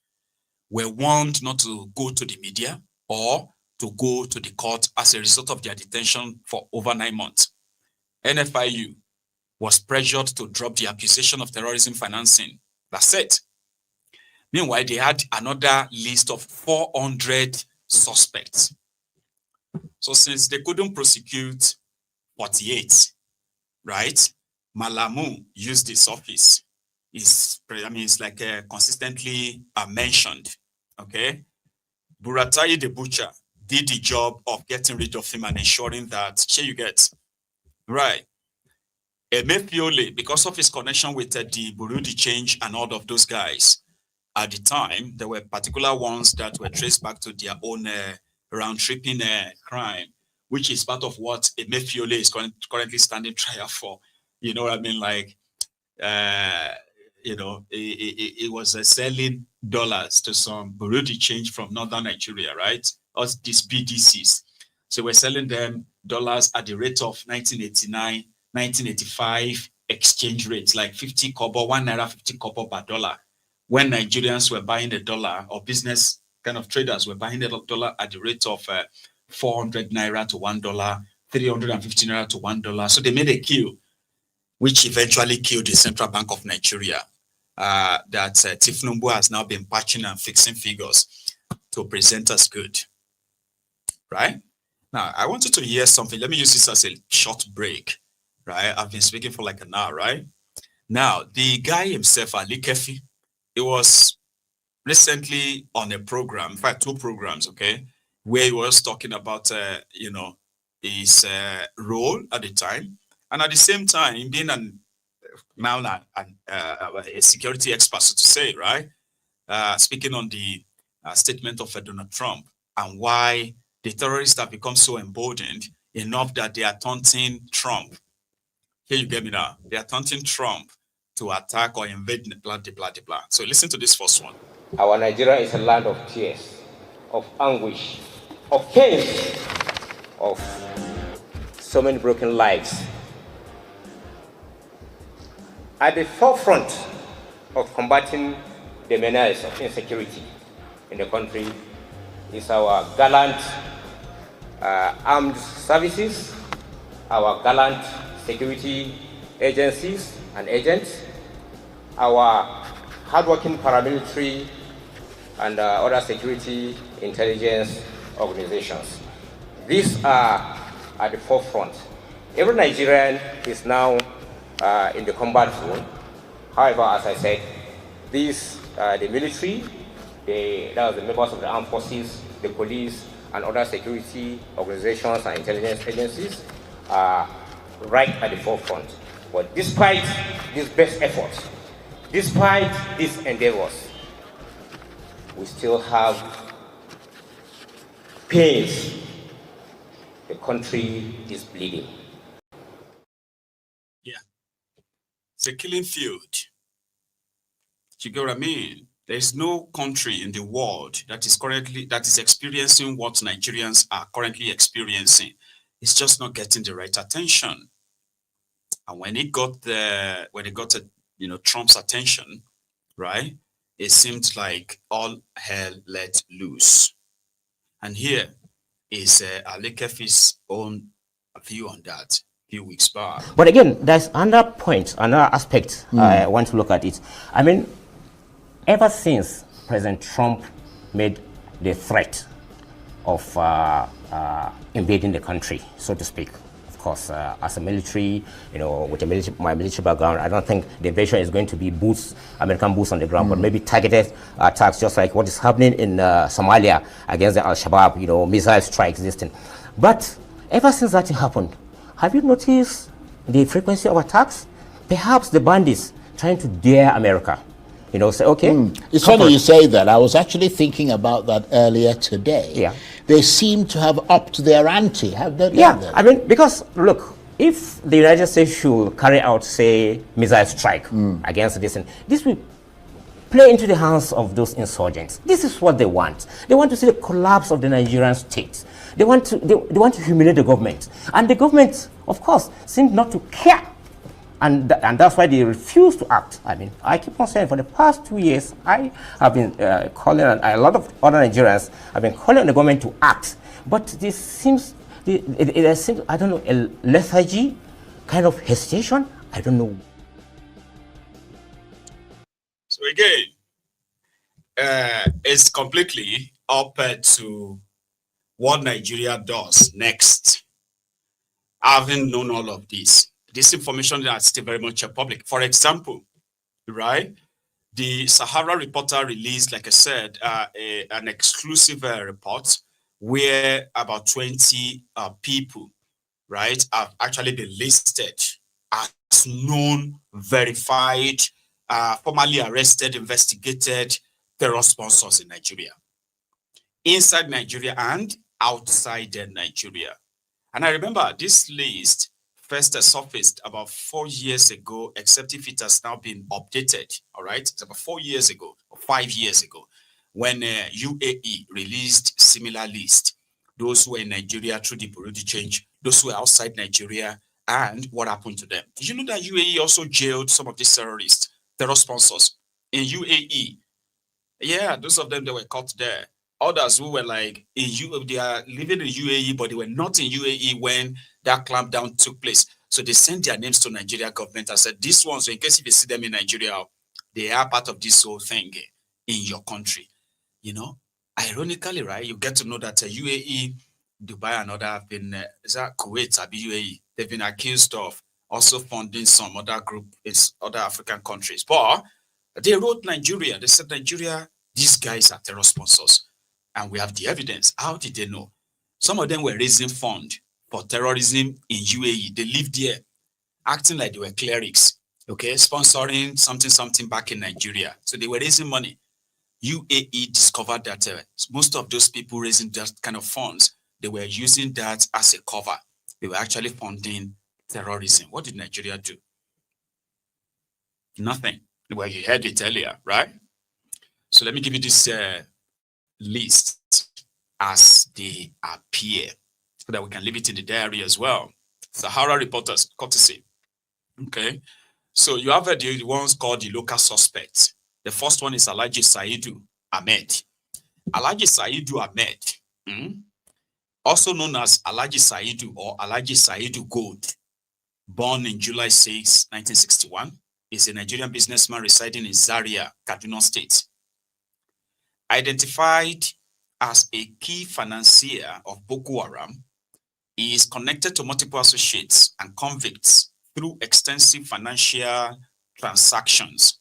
were warned not to go to the media or to go to the court as a result of their detention for over 9 months. NFIU was pressured to drop the accusation of terrorism financing. That's it. Meanwhile, they had another list of 400 suspects. So since they couldn't prosecute 48, right? Malami used this office. It's like consistently mentioned, okay? Buratai the butcher did the job of getting rid of him and ensuring that, you get, right? Emefiele, because of his connection with the Burundi change and all of those guys, at the time, there were particular ones that were traced back to their own round-tripping crime, which is part of what Emefiele is currently standing trial for. You know what I mean? Like, it was selling dollars to some Burundi change from northern Nigeria, right? Or these BDCs. So we're selling them dollars at the rate of 1989, 1985 exchange rates, like 50 kobo, 1 naira, 50 kobo per dollar. When Nigerians were buying the dollar, or business kind of traders were buying the dollar at the rate of 400 naira to $1, 350 naira to $1. So they made a kill, which eventually killed the Central Bank of Nigeria. That Tifnumbu has now been patching and fixing figures to present as good. Right? Now, I wanted to hear something. Let me use this as a short break. Right? I've been speaking for like an hour, right? Now, the guy himself, Ali Keffi, he was recently on a program, in fact, 2 programs, okay, where he was talking about, his role at the time, and at the same time being a security expert, so to say, right? Speaking on the statement of Donald Trump and why the terrorists have become so emboldened enough that they are taunting Trump. Here you get me now. They are taunting Trump to attack or invade, blah, blah, blah, blah. So listen to this first one. Our Nigeria is a land of tears, of anguish, of pain, of so many broken lives. At the forefront of combating the menace of insecurity in the country is our gallant armed services, our gallant security agencies and agents, our hardworking paramilitary and other security intelligence organizations. These are at the forefront. Every Nigerian is now in the combat zone. However, as I said, the military, the members of the armed forces, the police, and other security organizations and intelligence agencies are right at the forefront. But despite these best efforts, despite these endeavors, we still have pains. The country is bleeding. Yeah. It's a killing field. You get what I mean? There is no country in the world that is experiencing what Nigerians are currently experiencing. It's just not getting the right attention. And when it got Trump's attention, right, it seemed like all hell let loose. And here is Ali Keffi's own view on that a few weeks back. But again, there's another point, another aspect I want to look at it. I mean, ever since President Trump made the threat of invading the country, so to speak, of course, as a military, with my military background, I don't think the invasion is going to be American boots on the ground, but maybe targeted attacks, just like what is happening in Somalia against the Al-Shabaab, missile strikes, this thing. But ever since that happened, have you noticed the frequency of attacks? Perhaps the bandits trying to dare America. Say, okay. It's funny you say that. I was actually thinking about that earlier today. Yeah. They seem to have upped their ante, have they? Yeah, I mean, because, look, if the United States should carry out, say, missile strike against this will play into the hands of those insurgents. This is what they want. They want to see the collapse of the Nigerian state. They want to humiliate the government. And the government, of course, seems not to care. And that's why they refuse to act. I mean, I keep on saying for the past 2 years, I have been calling, a lot of other Nigerians have been calling on the government to act. But this seems, it seems, I don't know, a lethargy, kind of hesitation. I don't know. So again, it's completely up to what Nigeria does next. Having known all of this information is still very much public. For example, right, the Sahara Reporter released, like I said, an exclusive report where about 20 people, right, have actually been listed as known, verified, formally arrested, investigated terror sponsors in Nigeria, inside Nigeria and outside Nigeria. And I remember this list first surfaced about 4 years ago, except if it has now been updated. All right, it's about 4 years ago or 5 years ago when UAE released similar list. Those who were in Nigeria through the Burundi change, those who were outside Nigeria, and what happened to them. Did you know that UAE also jailed some of these terror sponsors in UAE? Yeah, those of them that were caught there. Others who were like they are living in UAE, but they were not in UAE when that clampdown took place. So they sent their names to Nigeria government and said, these ones, so in case if you see them in Nigeria, they are part of this whole thing in your country. Ironically, right, you get to know that UAE, Dubai, and other have been, is that Kuwait, UAE, they've been accused of also funding some other group, other African countries. But they wrote Nigeria. They said, Nigeria, these guys are terror sponsors. And we have the evidence. How did they know? Some of them were raising funds for terrorism in UAE. They lived there, acting like they were clerics, okay, sponsoring something back in Nigeria. So they were raising money. UAE discovered that most of those people raising that kind of funds, they were using that as a cover. They were actually funding terrorism. What did Nigeria do? Nothing. Well, you heard it earlier, right? So let me give you this list as they appear so that we can leave it in the diary as well. Sahara Reporters, courtesy. Okay. So you have the ones called the local suspects. The first one is Alhaji Saidu Ahmed. Alhaji Saidu Ahmed, also known as Alhaji Saidu or Alhaji Saidu Gold, born in July 6, 1961, is a Nigerian businessman residing in Zaria, Kaduna State. Identified as a key financier of Boko Haram, he is connected to multiple associates and convicts through extensive financial transactions.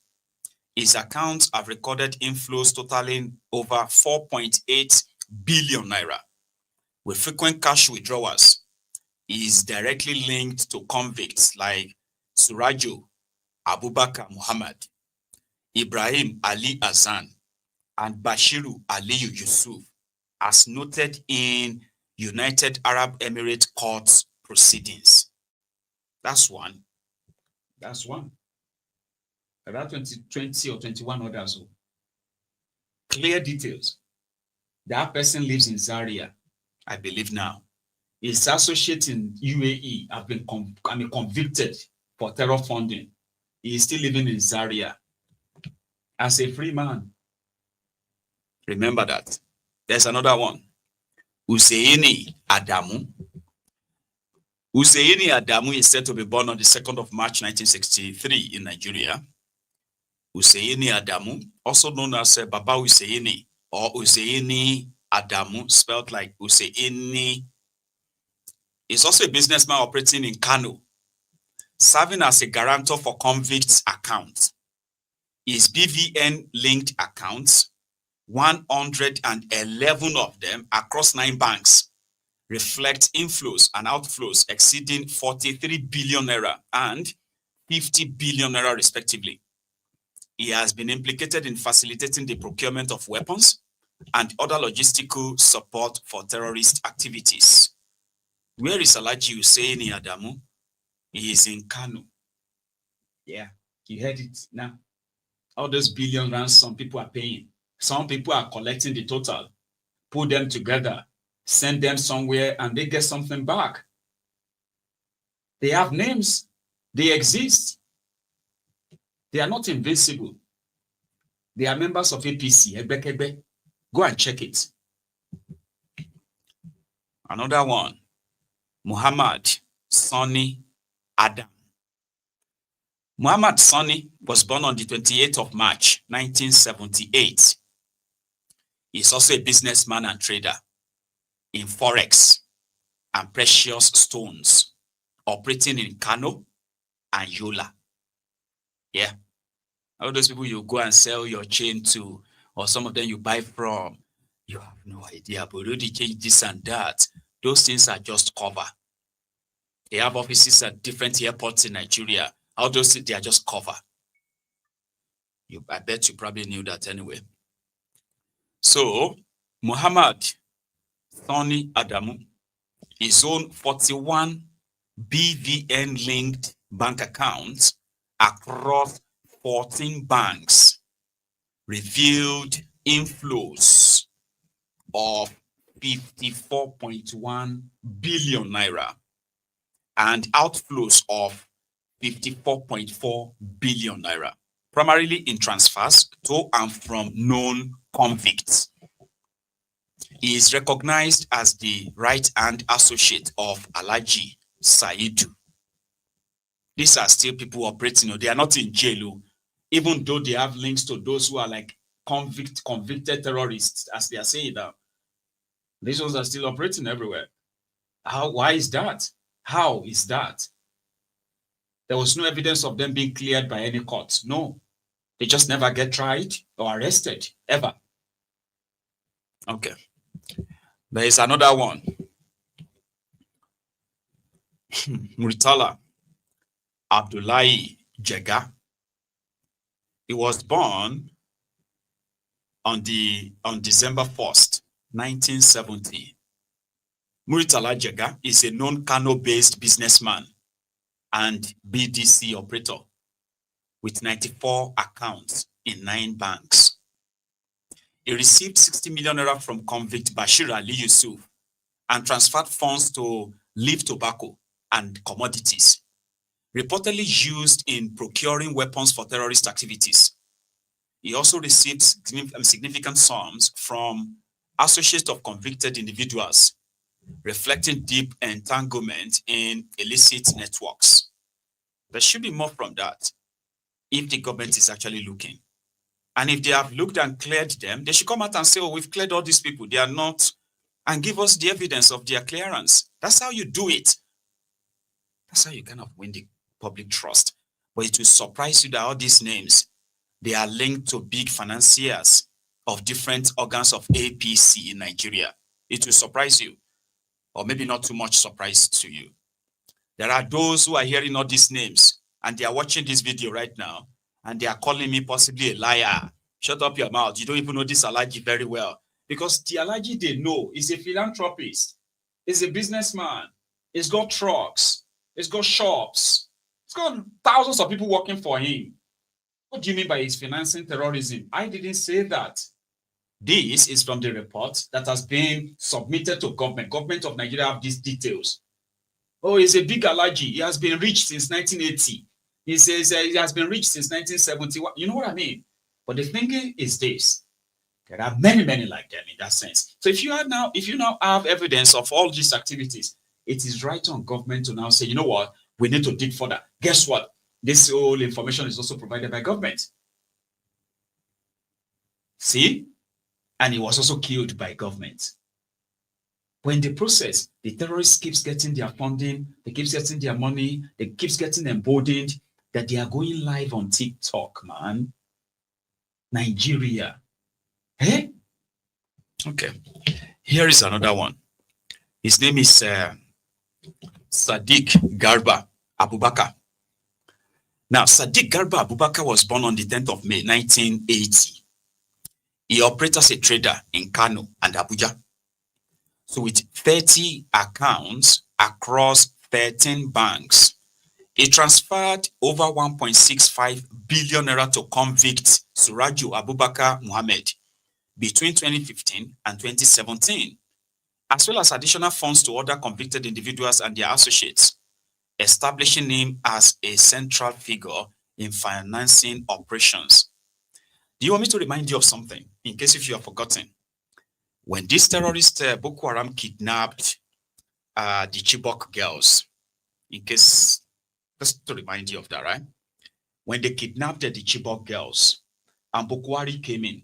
His accounts have recorded inflows totaling over 4.8 billion naira. With frequent cash withdrawals, he is directly linked to convicts like Surajo Abubakar Muhammad, Ibrahim Ali Azan, and Bashiru Aliyu Yusuf, as noted in United Arab Emirates court proceedings. That's one. That's one. About 20 or 21 others. Clear details. That person lives in Zaria, I believe now. His associates in UAE have been convicted for terror funding. He is still living in Zaria as a free man. Remember that. There's another one. Husseini Adamu. Husseini Adamu is said to be born on the 2nd of March 1963 in Nigeria. Husseini Adamu, also known as Baba Husseini or Husseini Adamu, spelled like Husseini, is also a businessman operating in Kano, serving as a guarantor for convicts' accounts. His BVN-linked accounts, 111 of them across 9 banks, reflect inflows and outflows exceeding 43 billion naira and 50 billion naira respectively. He has been implicated in facilitating the procurement of weapons and other logistical support for terrorist activities. Where is Alhaji Husseini Adamu? He is in Kano. Yeah, you heard it now. All those billion rands some people are paying. Some people are collecting the total, put them together, send them somewhere, and they get something back. They have names. They exist. They are not invincible. They are members of APC. Go and check it. Another one, Muhammad Sani Adam. Muhammad Sani was born on the 28th of March, 1978. He is also a businessman and trader in Forex and precious stones, operating in Kano and Yola. Yeah. All those people you go and sell your chain to, or some of them you buy from, you have no idea, but already change this and that. Those things are just cover. They have offices at different airports in Nigeria. All those things, they are just cover. I bet you probably knew that anyway. So, Muhammad Sani Adamu, his own 41 BVN-linked bank accounts across 14 banks revealed inflows of 54.1 billion naira and outflows of 54.4 billion naira, primarily in transfers to and from known convicts. He is recognized as the right-hand associate of Alhaji Saidu. These are still people operating. They are not in jail, even though they have links to those who are like convicted terrorists, as they are saying now. These ones are still operating everywhere. Why is that? How is that? There was no evidence of them being cleared by any court. No. They just never get tried or arrested, ever. Okay. There is another one. Muritala Abdullahi Jega. He was born on December 1st, 1970. Muritala Jega is a known Kano-based businessman and BDC operator with 94 accounts in 9 banks. He received 60 million naira from convict Bashir Ali Yusuf and transferred funds to Live Tobacco and commodities, reportedly used in procuring weapons for terrorist activities. He also received significant sums from associates of convicted individuals, reflecting deep entanglement in illicit networks. There should be more from that if the government is actually looking. And if they have looked and cleared them, they should come out and say, oh, we've cleared all these people. They are not, and give us the evidence of their clearance. That's how you do it. That's how you kind of win the public trust. But it will surprise you that all these names, they are linked to big financiers of different organs of APC in Nigeria. It will surprise you, or maybe not too much surprise to you. There are those who are hearing all these names, and they are watching this video right now, and they are calling me possibly a liar. Shut up your mouth. You don't even know this Alaji very well. Because the Alaji they know is a philanthropist, is a businessman, he's got trucks, he's got shops, he's got thousands of people working for him. What do you mean by his financing terrorism? I didn't say that. This is from the report that has been submitted to government. Government of Nigeria have these details. Oh, he's a big Alaji. He has been rich since 1980. He says he has been rich since 1971. You know what I mean? But the thinking is this. There are many, many like them in that sense. So if you now have evidence of all these activities, it is right on government to now say, you know what, we need to dig further. Guess what? This whole information is also provided by government. See? And he was also killed by government. When the process, the terrorists keeps getting their funding, they keep getting their money, they keep getting emboldened, that they are going live on TikTok, man. Nigeria. Eh? Okay. Here is another one. His name is Sadiq Garba Abubakar. Now, Sadiq Garba Abubakar was born on the 10th of May, 1980. He operates as a trader in Kano and Abuja. So with 30 accounts across 13 banks, he transferred over 1.65 billion naira to convict Suraju Abubakar Muhammad between 2015 and 2017, as well as additional funds to other convicted individuals and their associates, establishing him as a central figure in financing operations. Do you want me to remind you of something, in case if you have forgotten? When this terrorist Boko Haram kidnapped the Chibok girls, in case, just to remind you of that, right? When they kidnapped the Chibok girls, and Buhari came in,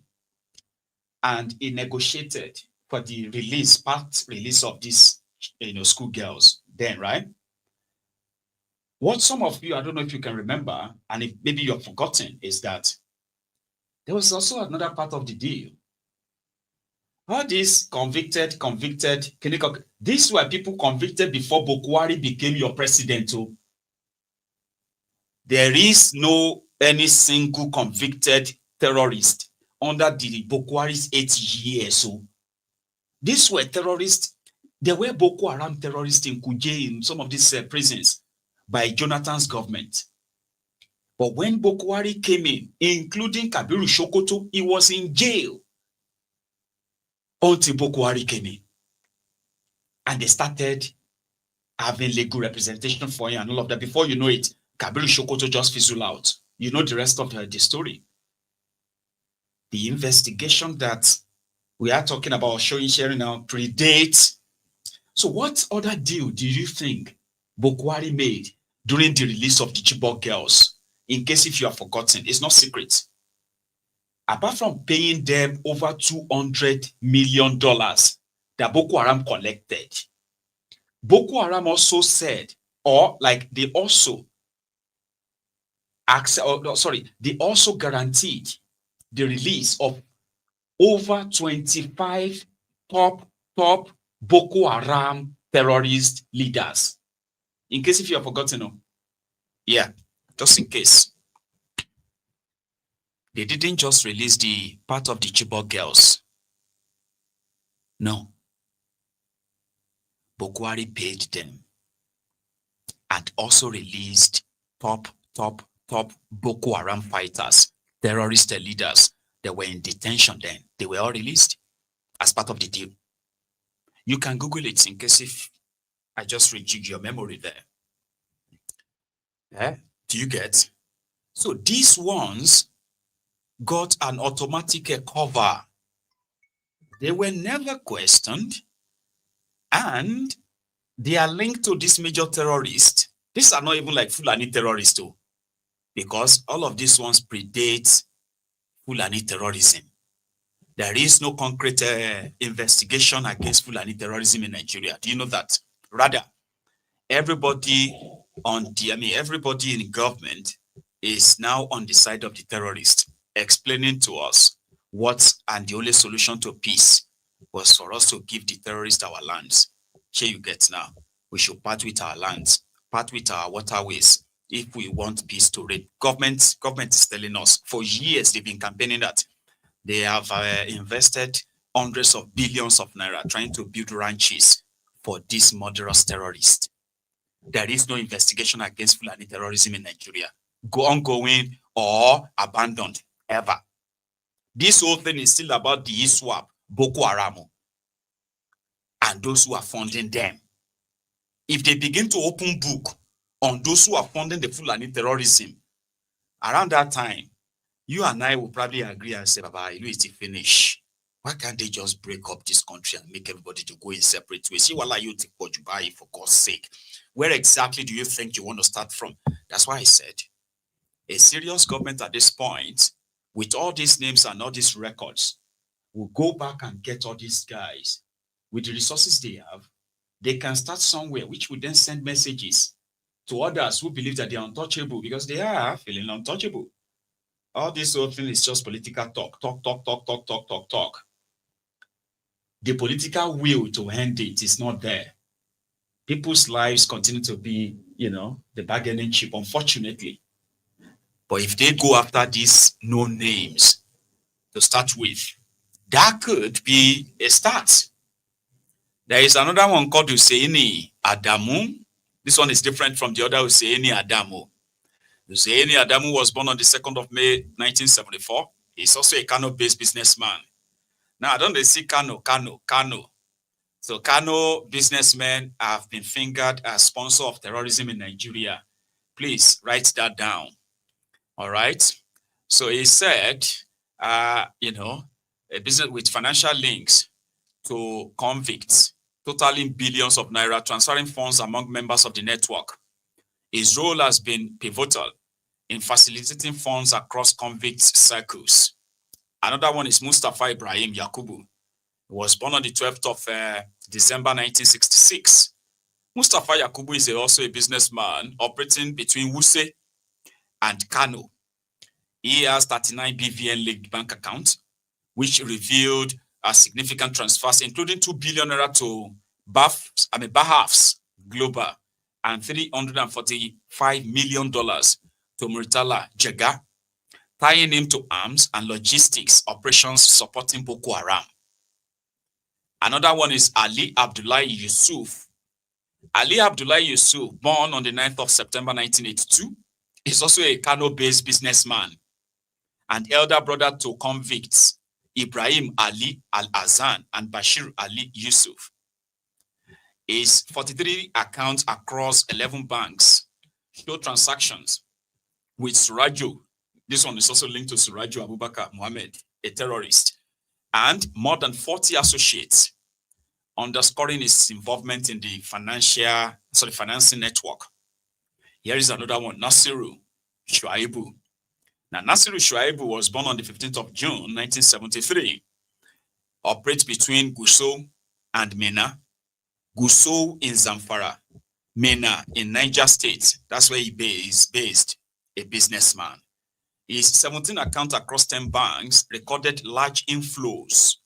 and he negotiated for the release, part release of these, school girls then, right? What some of you, I don't know if you can remember, and if maybe you've forgotten, is that there was also another part of the deal. All these convicted, these were people convicted before Buhari became your president. Oh. There is no any single convicted terrorist under the Buhari's 8 years. So these were terrorists. There were Boko Haram terrorists in Kuje, in some of these prisons by Jonathan's government. But when Buhari came in, including Kabiru Sokoto, he was in jail until Buhari came in. And they started having legal representation for him and all of that. Before you know it, Kabiru Sokoto just fizzled out. You know the rest of the story. The investigation that we are talking about, sharing now, predates. So what other deal do you think Buhari made during the release of the Chibok girls? In case if you have forgotten, it's not secret. Apart from paying them over $200 million that Boko Haram collected, Boko Haram also said, or like they also they also guaranteed the release of over 25 top Boko Haram terrorist leaders. In case if you have forgotten, yeah, just in case. They didn't just release the part of the Chibok girls. No. Buhari paid them and also released top Boko Haram fighters, terrorist leaders that were in detention then. They were all released as part of the deal. You can Google it in case if I just rejig your memory there. Do you get? So these ones got an automatic cover. They were never questioned, and they are linked to this major terrorist. These are not even like Fulani terrorists too, because all of these ones predate Fulani terrorism. There is no concrete investigation against Fulani terrorism in Nigeria. Do you know that? Rather, everybody everybody in government is now on the side of the terrorist, explaining to us what and the only solution to peace was for us to give the terrorists our lands. Here you get now. We should part with our lands, part with our waterways if we want peace to reign. Government is telling us for years they've been campaigning that. They have invested hundreds of billions of naira trying to build ranches for these murderous terrorists. There is no investigation against Fulani terrorism in Nigeria, ongoing or abandoned ever. This whole thing is still about the ISWAP, Boko Haram, and those who are funding them. If they begin to open book on those who are funding the Fulani terrorism, around that time, you and I will probably agree and say, Baba, you is to finish. Why can't they just break up this country and make everybody to go in separate ways? You are you take what you buy, for God's sake. Where exactly do you think you want to start from? That's why I said a serious government at this point, with all these names and all these records, will go back and get all these guys with the resources they have. They can start somewhere, which would then send messages to others who believe that they are untouchable because they are feeling untouchable. All this whole thing is just political talk. The political will to end it is not there. People's lives continue to be, the bargaining chip, unfortunately. But if they go after these no names to start with, that could be a start. There is another one called Husseini Adamu. This one is different from the other Husseini Adamu. Husseini Adamu was born on the 2nd of May, 1974. He's also a Kano-based businessman. Now, I don't see Kano. So Kano businessmen have been fingered as sponsor of terrorism in Nigeria. Please write that down. All right. So he said, a business with financial links to convicts, totaling billions of naira, transferring funds among members of the network. His role has been pivotal in facilitating funds across convict circles. Another one is Mustafa Ibrahim Yakubu. He was born on the 12th of December 1966. Mustafa Yakubu is also a businessman operating between Wuse and Kano. He has 39 BVN linked bank accounts, which revealed a significant transfers, including 2 billion naira to Bahafs Global and $345 million to Murtala Jega, tying him to arms and logistics operations supporting Boko Haram. Another one is Ali Abdullahi Yusuf. Ali Abdullahi Yusuf, born on the 9th of September 1982, is also a Kano-based businessman and elder brother to convicts Ibrahim Ali Al-Azan and Bashir Ali Yusuf. His 43 accounts across 11 banks show transactions with Surajo. This one is also linked to Surajo Abubakar Mohammed, a terrorist, and more than 40 associates, underscoring his involvement in the financing network. Here is another one, Nasiru Shuaibu. Now, Nasiru Shuaibu was born on the 15th of June, 1973, operates between Gusau and Mena. Gusau in Zamfara, Mena in Niger State. That's where he is based, a businessman. His 17 accounts across 10 banks recorded large inflows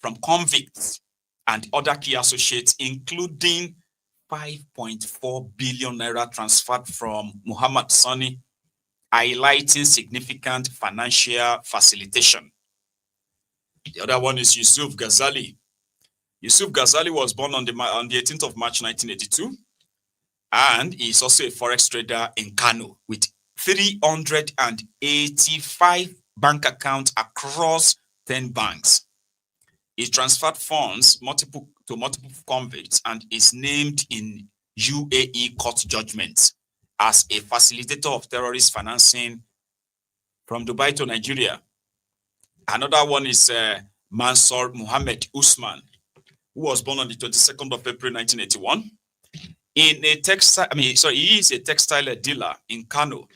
from convicts and other key associates, including 5.4 billion naira transferred from Muhammad Sani, highlighting significant financial facilitation. The other one is Yusuf Ghazali. Yusuf Ghazali was born on the 18th of March 1982, and he is also a forex trader in Kano with 385 bank accounts across 10 banks. He transferred funds to multiple convicts and is named in UAE court judgments as a facilitator of terrorist financing from Dubai to Nigeria. Another one is Mansour Muhammad Usman, who was born on the 22nd of April 1981. He is a textile dealer in Kano.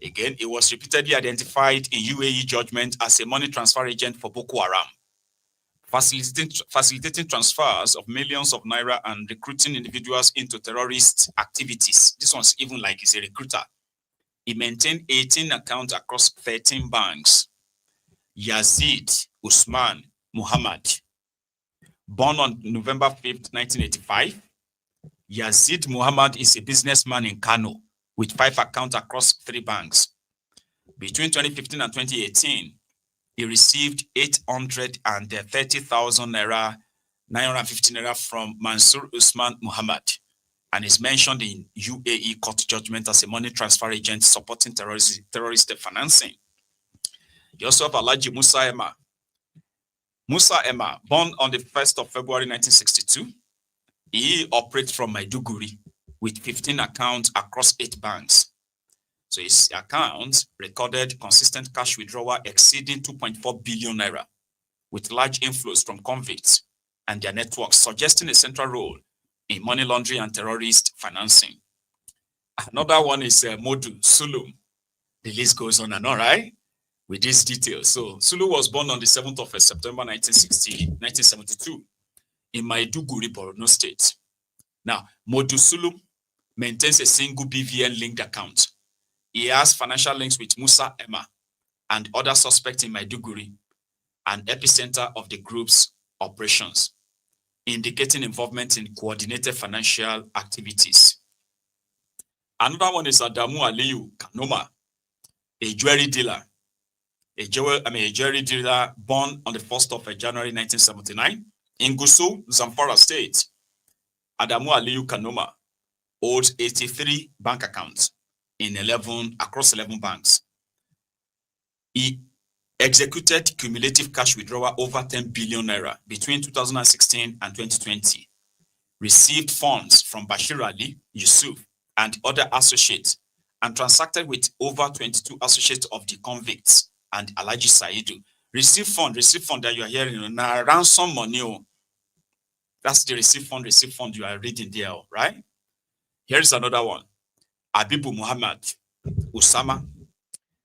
Again, he was repeatedly identified in UAE judgment as a money transfer agent for Boko Haram, facilitating transfers of millions of naira and recruiting individuals into terrorist activities. This one's even like he's a recruiter. He maintained 18 accounts across 13 banks. Yazid Usman Muhammad, born on November 5th, 1985. Yazid Muhammad is a businessman in Kano with 5 accounts across 3 banks. Between 2015 and 2018, he received 830,000 naira, 950 naira from Mansour Usman Muhammad, and is mentioned in UAE court judgment as a money transfer agent supporting terrorist financing. You also have Alhaji Musa Emma. Musa Emma, born on the 1st of February 1962, he operates from Maiduguri with 15 accounts across 8 banks. So his accounts recorded consistent cash withdrawal exceeding 2.4 billion naira, with large inflows from convicts and their networks, suggesting a central role in money laundering and terrorist financing. Another one is Modu Sulu. The list goes on and on, right? With these details. So Sulu was born on the 7th of September 1972 in Maiduguri, Borno State. Now, Modu Sulu maintains a single BVN linked account. He has financial links with Musa Emma and other suspects in Maiduguri, an epicenter of the group's operations, indicating involvement in coordinated financial activities. Another one is Adamu Aliyu Kanoma, a jewelry dealer. A jewelry dealer born on the 1st of January 1979 in Gusau, Zamfara State. Adamu Aliyu Kanoma holds 83 bank accounts across 11 banks. He executed cumulative cash withdrawal over 10 billion naira between 2016 and 2020. Received funds from Bashir Ali, Yusuf, and other associates, and transacted with over 22 associates of the convicts and Alhaji Saidu. Receive fund that you are hearing now, ransom money. That's the receive fund you are reading there, right? Here's another one. Abibu Muhammad Usama.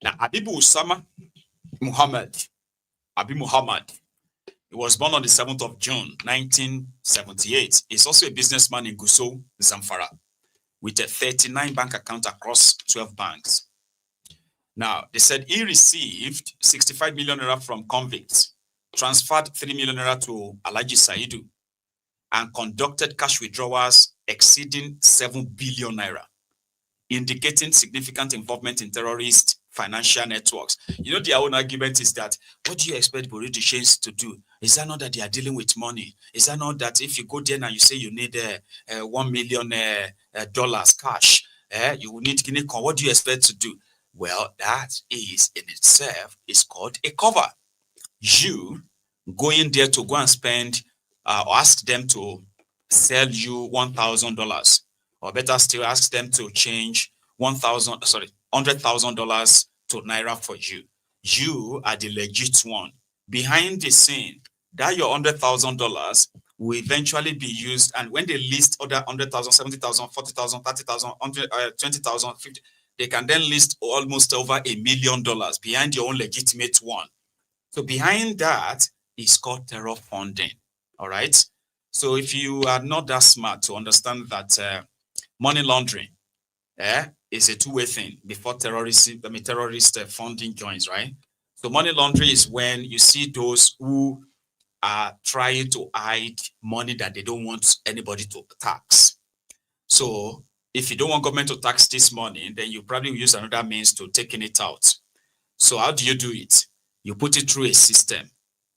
Now, Abibu Usama Muhammad, he was born on the 7th of June, 1978. He's also a businessman in Gusau, Zamfara, with a 39 bank account across 12 banks. Now, they said he received 65 million naira from convicts, transferred 3 million naira to Alhaji Saidu, and conducted cash withdrawals exceeding 7 billion naira, indicating significant involvement in terrorist financial networks. You know, their own argument is that, what do you expect Buhari to do? Is that not that they are dealing with money? Is that not that if you go there and you say you need $1 million cash, you will need Guinea corn? What do you expect to do? Well, that is in itself is called a cover. You going there to go and spend or ask them to sell you $1,000, or better still, ask them to change $100,000 to naira for you. You are the legit one. Behind the scene, that your $100,000 will eventually be used, and when they list other 100,000, 70,000, 40,000, 30,000, 20,000, 50, they can then list almost over $1 million behind your own legitimate one. So behind that is called terror funding. All right. So if you are not that smart to understand that money laundering is a two-way thing before terrorist funding joins, right? So money laundering is when you see those who are trying to hide money that they don't want anybody to tax. So if you don't want government to tax this money, then you probably will use another means to taking it out. So how do you do it? You put it through a system.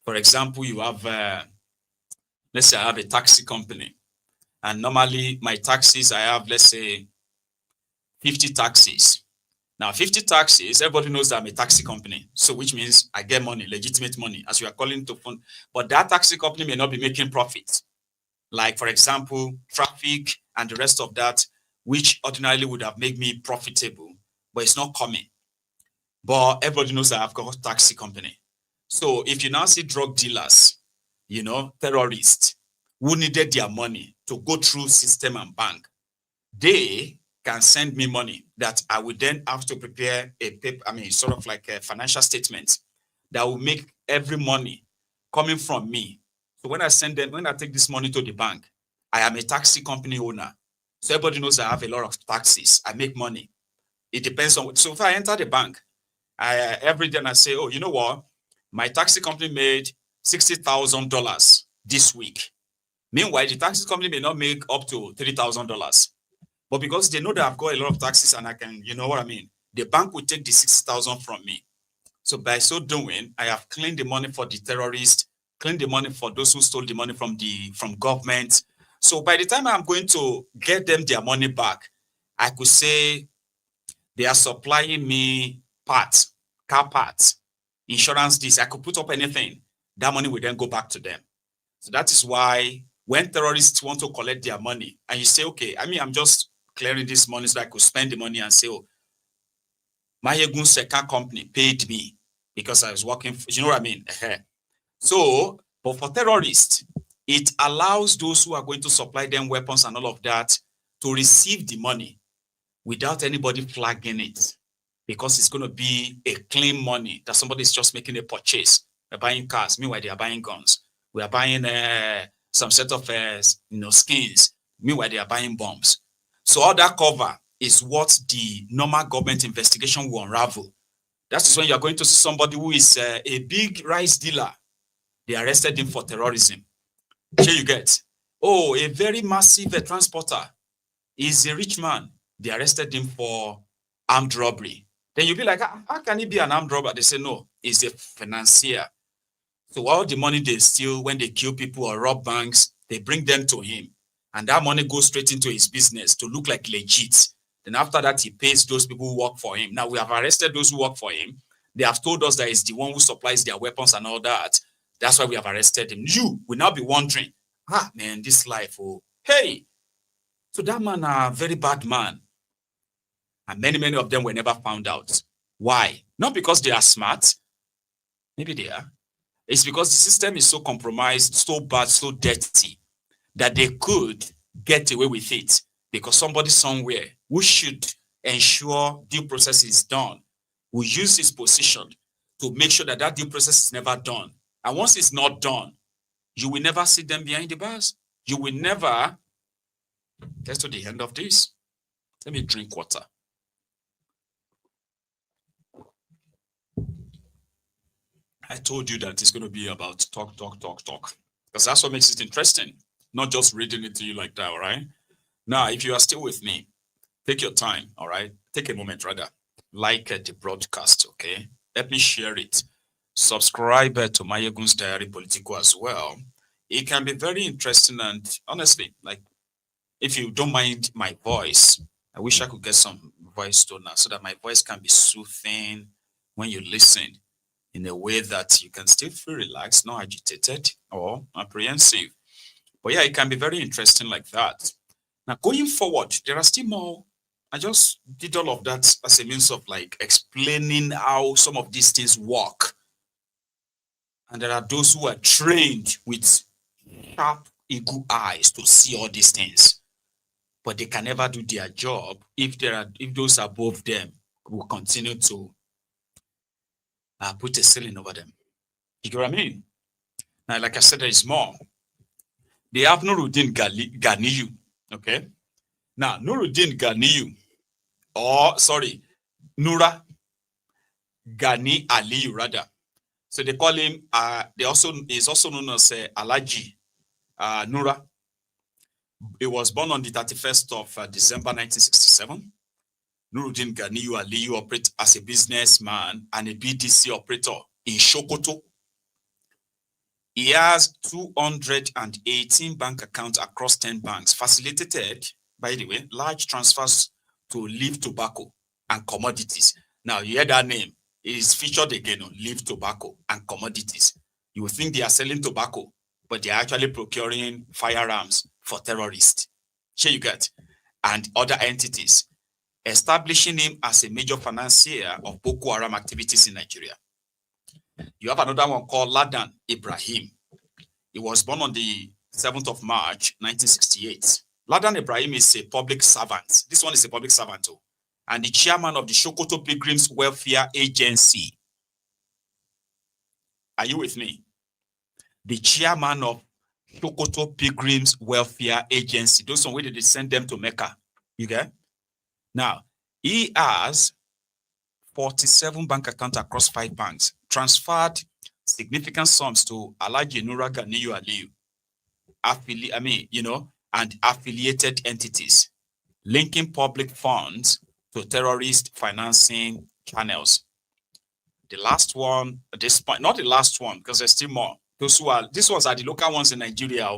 For example, you have, let's say I have a taxi company. And normally my taxis, I have, let's say, 50 taxis. Now, 50 taxis, everybody knows that I'm a taxi company. So which means I get money, legitimate money, as you are calling to fund. But that taxi company may not be making profit. Like, for example, traffic and the rest of that, which ordinarily would have made me profitable, but it's not coming. But everybody knows that I've got a taxi company. So if you now see drug dealers, you know, terrorists who needed their money to go through system and bank, they can send me money that I would then have to prepare a paper, sort of like a financial statement that will make every money coming from me. So when I send them, when I take this money to the bank, I am a taxi company owner. So everybody knows I have a lot of taxis. I make money. It depends on, so if I enter the bank, every day I say, oh, you know what? My taxi company made $60,000 this week. Meanwhile, the taxi company may not make up to $3,000. But because they know that I've got a lot of taxes and I can, you know what I mean? The bank will take the 60,000 from me. So by so doing, I have cleaned the money for the terrorists, cleaned the money for those who stole the money from government. So by the time I'm going to get them their money back, I could say they are supplying me parts, car parts, insurance, this. I could put up anything. That money will then go back to them. So that is why when terrorists want to collect their money and you say, okay, I'm just clearing this money so I could spend the money and say, oh, Mayegun second company paid me because I was working, you know what I mean? So, but for terrorists, it allows those who are going to supply them weapons and all of that to receive the money without anybody flagging it, because it's going to be a clean money that somebody is just making a purchase. They're buying cars, meanwhile they are buying guns. We are buying some set of skins, meanwhile they are buying bombs. So all that cover is what the normal government investigation will unravel. That is when you are going to see somebody who is a big rice dealer. They arrested him for terrorism. Here you get, oh, a very massive transporter is a rich man. They arrested him for armed robbery. Then you'll be like, how can he be an armed robber? They say, no, he's a financier. So all the money they steal when they kill people or rob banks, they bring them to him. And that money goes straight into his business to look like legit. Then after that, he pays those people who work for him. Now, we have arrested those who work for him. They have told us that he's the one who supplies their weapons and all that. That's why we have arrested him. You will now be wondering, man, this life, oh, hey. So that man, a very bad man. And many of them were never found out. Why? Not because they are smart. Maybe they are. It's because the system is so compromised, so bad, so dirty, that they could get away with it because somebody somewhere who should ensure due process is done will use his position to make sure that due process is never done. And once it's not done, you will never see them behind the bars. You will never get to the end of this. Let me drink water. I told you that it's going to be about talk. Because that's what makes it interesting. Not just reading it to you like that, all right? Now, if you are still with me, take your time, all right? Take a moment, rather. Like the broadcast, okay? Let me share it. Subscribe to Mayegun's Diary Politico as well. It can be very interesting, and honestly, like, if you don't mind my voice, I wish I could get some voice toner so that my voice can be soothing when you listen in a way that you can still feel relaxed, not agitated or apprehensive. But yeah, it can be very interesting like that. Now, going forward, there are still more. I just did all of that as a means of like explaining how some of these things work. And there are those who are trained with sharp eagle eyes to see all these things. But they can never do their job if those above them will continue to put a ceiling over them. You get what I mean? Now, like I said, there is more. They have Nuruddin Ganiyu, okay? Now, Nuruddin Ganiyu, Nura Gani Aliyu, rather. So they call him, is also known as Alaji Nura. He was born on the 31st of December 1967. Nuruddin Ganiyu Aliyu operates as a businessman and a BDC operator in Sokoto. He has 218 bank accounts across 10 banks, facilitated, by the way, large transfers to leaf tobacco and commodities. Now, you hear that name. It is featured again on leaf tobacco and commodities. You would think they are selling tobacco, but they are actually procuring firearms for terrorists. Here you get. And other entities, establishing him as a major financier of Boko Haram activities in Nigeria. You have another one called Ladan Ibrahim. He was born on the 7th of March, 1968. Ladan Ibrahim is a public servant. This one is a public servant too. And the chairman of the Sokoto Pilgrims Welfare Agency. Are you with me? The chairman of Sokoto Pilgrims Welfare Agency. Those on where they send them to Mecca. You get? Now, he has 47 bank accounts across 5 banks, transferred significant sums to Alhaji Nura Ganiyu Aliyu, and affiliated entities, linking public funds to terrorist financing channels. The last one, at this point, not the last one, because there's still more. These ones are the local ones in Nigeria.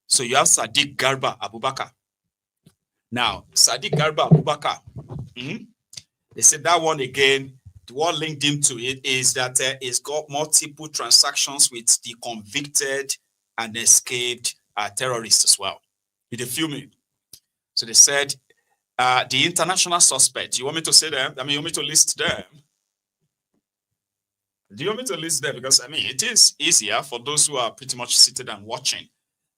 So you have Sadiq Garba Abubakar. Now, Sadiq Garba Abubakar, they said that one again, what linked him to it is that he's got multiple transactions with the convicted and escaped terrorists as well. Did they feel me? So they said, the international suspect, you want me to say them? You want me to list them? Do you want me to list them? Because, it is easier for those who are pretty much seated and watching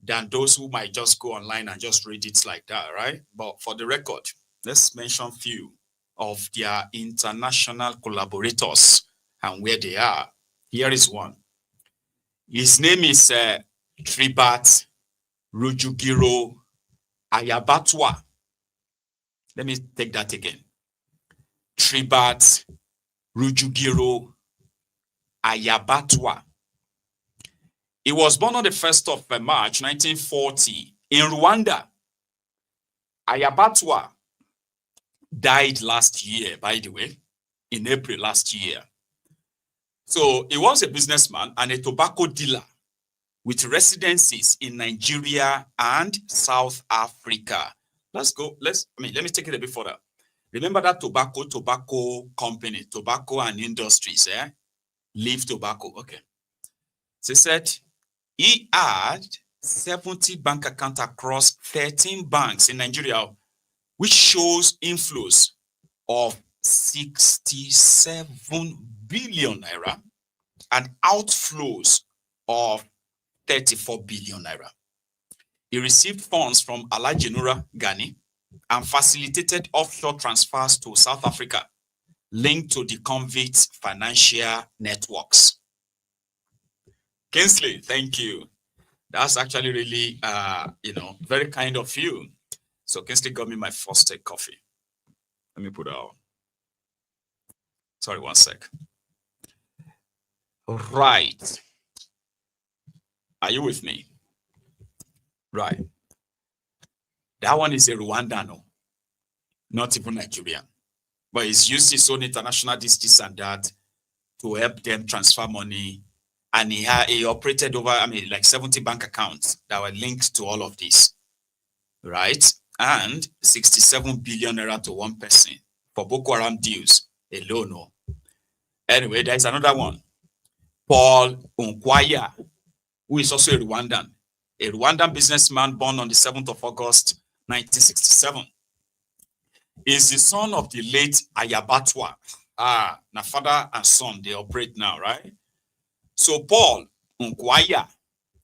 than those who might just go online and just read it like that, right? But for the record, let's mention few of their international collaborators and where they are. Here is one. His name is Tribat Rujugiro Ayabatwa. Let me take that again. Tribat Rujugiro Ayabatwa. He was born on the 1st of March, 1940 in Rwanda. Ayabatwa died last year, by the way, in April last year. So he was a businessman and a tobacco dealer with residencies in Nigeria and South Africa. Let's go. Let me take it a bit further. Remember that tobacco company, tobacco and industries, Leaf tobacco. Okay. So he said he had 70 bank accounts across 13 banks in Nigeria, which shows inflows of 67 billion naira and outflows of 34 billion naira. He received funds from Alhaji Nura Gani and facilitated offshore transfers to South Africa, linked to the convicts' financial networks. Kingsley, thank you. That's actually really, very kind of you. So Kingsley got me my first coffee. Let me put it out. Sorry, one sec. Right. Are you with me? Right. That one is a Rwandan, no? Not even Nigerian. But he's used his own international this and that to help them transfer money. And he operated over, like 70 bank accounts that were linked to all of this. Right? And 67 billion naira to one person for Boko Haram deals alone. No. Anyway, there is another one. Paul Unkwaya, who is also a Rwandan businessman born on the 7th of August, 1967. Is the son of the late Ayabatwa. Now father and son, they operate now, right? So Paul Unkwaya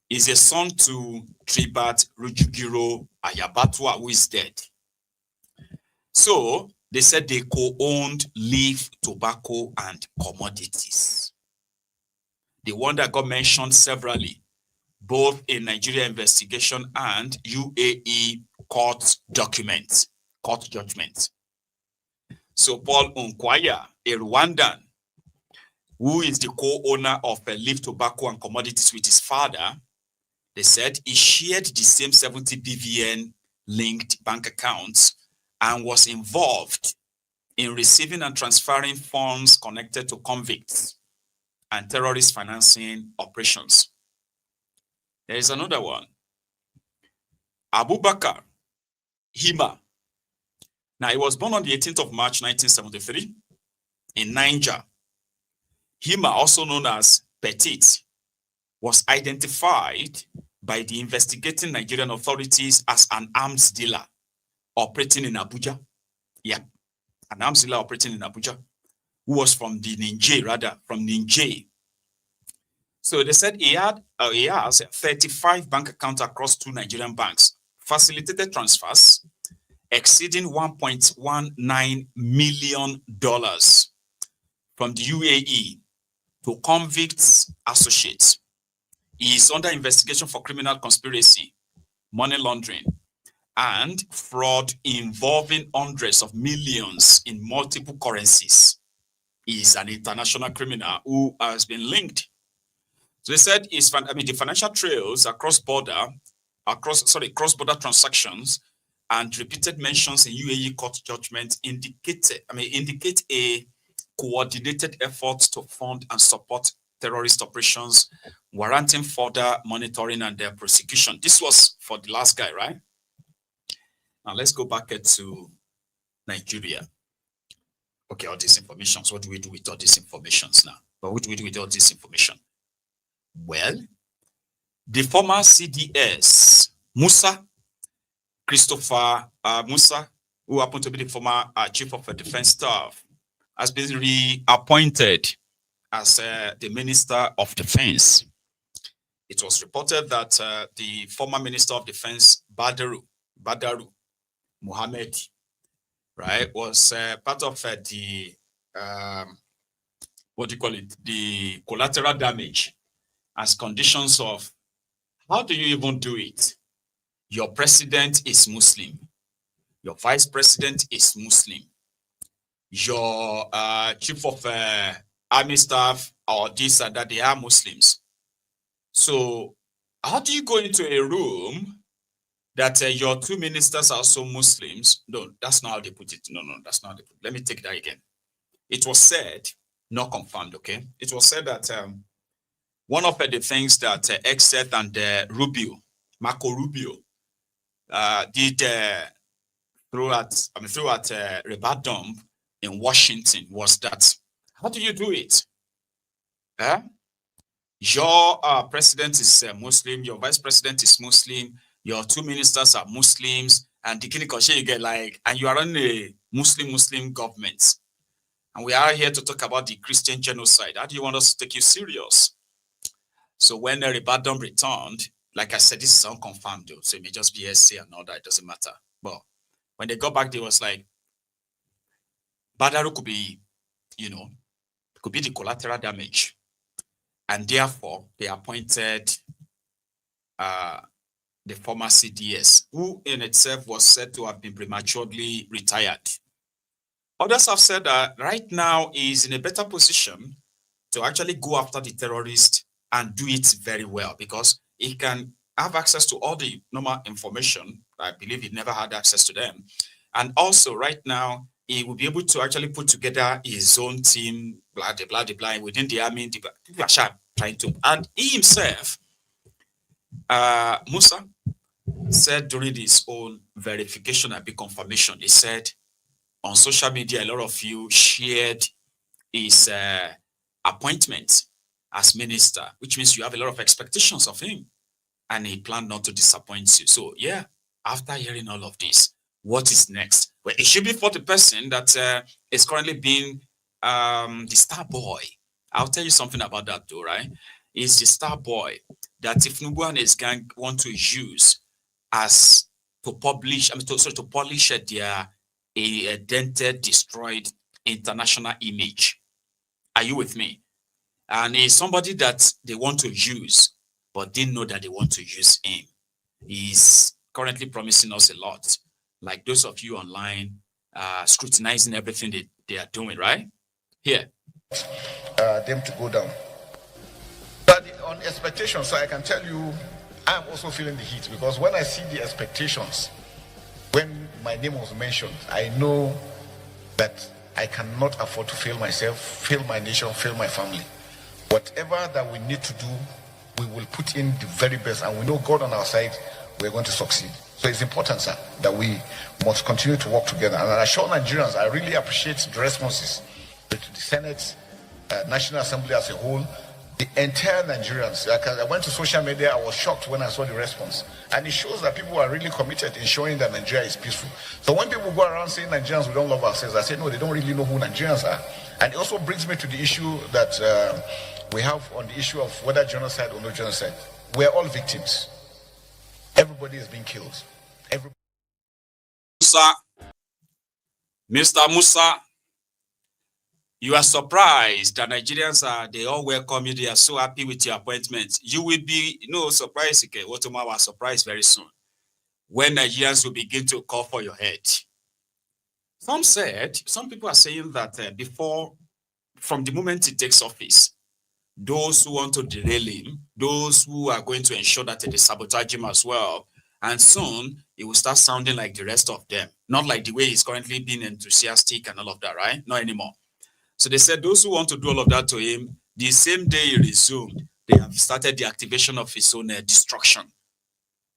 is a son to Tribat Rujugiro Ayabatwa, who is dead. So they said they co-owned leaf, tobacco, and commodities. The one that got mentioned severally, both in Nigeria investigation and UAE court judgment. So Paul Unkwaya, a Rwandan, who is the co-owner of leaf, tobacco, and commodities with his father, They said he shared the same 70 BVN linked bank accounts and was involved in receiving and transferring funds connected to convicts and terrorist financing operations. There is another one. Abubakar Hima. Now, he was born on the 18th of March, 1973 in Niger. Hima, also known as Petit, was identified by the investigating Nigerian authorities as an arms dealer operating in Abuja. Yeah, an arms dealer operating in Abuja, who was from the Niger. So they said he has 35 bank accounts across 2 Nigerian banks, facilitated transfers exceeding $1.19 million from the UAE to convicts associates. He is under investigation for criminal conspiracy, money laundering, and fraud involving hundreds of millions in multiple currencies. He is an international criminal who has been linked. So they said the financial trails cross-border transactions and repeated mentions in UAE court judgments indicate a coordinated effort to fund and support terrorist operations, warranting further monitoring and their prosecution. This was for the last guy, right? Now let's go back to Nigeria. Okay, all these informations. What do we do with all these informations now? But what do we do with all this information? Well, the former CDS, Christopher Musa, who happened to be the former chief of defense staff, has been reappointed as the Minister of Defense. It was reported that the former Minister of Defense, Badaru Muhammad, right, was part of the the collateral damage as conditions of how do you even do it? Your president is Muslim. Your vice president is Muslim. Your chief of army staff or this and that, they are Muslims. So how do you go into a room that your 2 ministers are also Muslims? No, that's not how they put it. No, that's not how they put it. Let me take that again. It was said, not confirmed, okay? It was said that one of the things that Exet and Marco Rubio, did throughout Ribadu in Washington was that, how do you do it? Your president is Muslim, your vice president is Muslim, your 2 ministers are Muslims, and the you get and you are running a Muslim government. And we are here to talk about the Christian genocide. How do you want us to take you serious? So when Ribadu returned, like I said, this is unconfirmed though, so it may just be SC and all that, it doesn't matter. But when they got back, they was like, Badaru could be, could be the collateral damage. And therefore, they appointed the former CDS, who in itself was said to have been prematurely retired. Others have said that right now he is in a better position to actually go after the terrorists and do it very well because he can have access to all the normal information. I believe he never had access to them. And also right now, he will be able to actually put together his own team, blah, blah, blah, blah, within the army. People are trying to. And he himself, Musa, said during his own verification and confirmation, he said on social media, a lot of you shared his appointment as minister, which means you have a lot of expectations of him. And he planned not to disappoint you. So yeah, after hearing all of this, what is next? Well, it should be for the person that is currently being the star boy. I'll tell you something about that though, right? It's the star boy that if Nubu and his gang want to use as to publish, to polish their dented, destroyed international image. Are you with me? And he's somebody that they want to use, but didn't know that they want to use him. He's currently promising us a lot. Like those of you online, scrutinizing everything they are doing, right? Here. Them to go down. But on expectation, so I can tell you I'm also feeling the heat because when I see the expectations, when my name was mentioned, I know that I cannot afford to fail myself, fail my nation, fail my family. Whatever that we need to do, we will put in the very best, and we know God on our side, we're going to succeed. So it's important, sir, that we must continue to work together. And I assure Nigerians, I really appreciate the responses to the Senate, National Assembly as a whole, the entire Nigerians. I went to social media, I was shocked when I saw the response. And it shows that people are really committed in showing that Nigeria is peaceful. So when people go around saying Nigerians, we don't love ourselves, I say, no, they don't really know who Nigerians are. And it also brings me to the issue that we have on the issue of whether genocide or no genocide. We're all victims. Everybody is being killed. Mr. Musa, you are surprised that Nigerians they all welcome you. They are so happy with your appointment. You will be, surprised. Okay, Otoma was surprised very soon when Nigerians will begin to call for your head. Some people are saying that from the moment he takes office, those who want to derail him, those who are going to ensure that they sabotage him as well, and soon he will start sounding like the rest of them. Not like the way he's currently being enthusiastic and all of that, right? Not anymore. So they said those who want to do all of that to him, the same day he resumed, they have started the activation of his own destruction.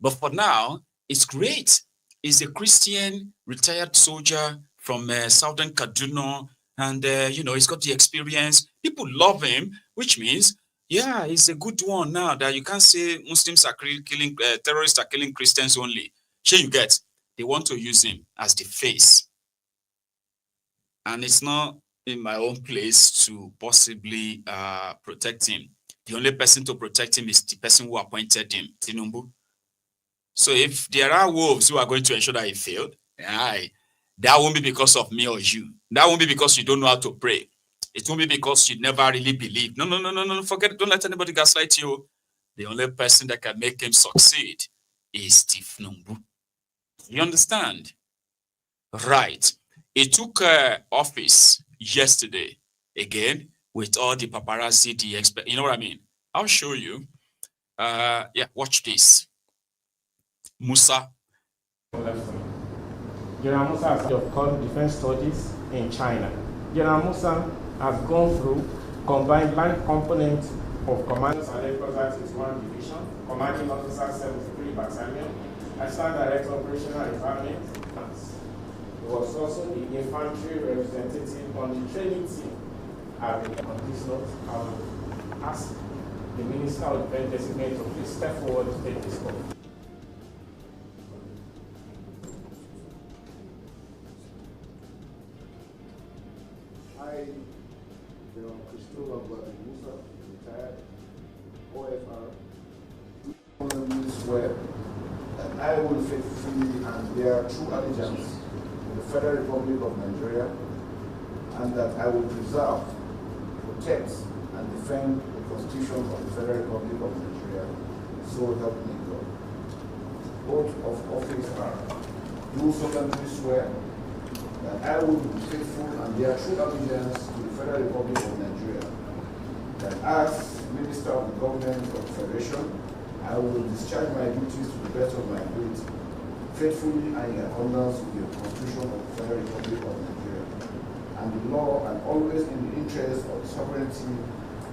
But for now, it's great. He's a Christian retired soldier from southern Kaduna, and he's got the experience. People love him, which means, yeah, he's a good one now that you can't say Muslims are killing, terrorists are killing Christians only. Sure, you get, they want to use him as the face. And it's not in my own place to possibly protect him. The only person to protect him is the person who appointed him, Tinubu. So if there are wolves who are going to ensure that he failed, that won't be because of me or you. That won't be because you don't know how to pray. It won't be because you never really believe. No, forget it. Don't let anybody gaslight you. The only person that can make him succeed is Tinubu. You understand? Right. He took office yesterday, again, with all the paparazzi, you know what I mean? I'll show you. Watch this. Musa. General Musa has called defense studies in China. General Musa has gone through combined line components of commanders and headquarters is 1 division, commanding officer 73 battalion, assistant director operational environment. He was also the infantry representative on the training team. On this note, I will ask the Minister of Defense designate to please step forward to take this call. I, General Abubakar Malami, retired OFR, solemnly swear that I will faithfully and bear true allegiance to the Federal Republic of Nigeria, and that I will preserve, protect, and defend the Constitution of the Federal Republic of Nigeria, so help me God. Oath of office are, do solemnly swear that I will be faithful and bear true allegiance to the Federal Republic of Nigeria, that as Minister of the Government of the Federation, I will discharge my duties to the best of my ability, faithfully and in accordance with the Constitution of the Federal Republic of Nigeria, and the law, and always in the interest of the sovereignty,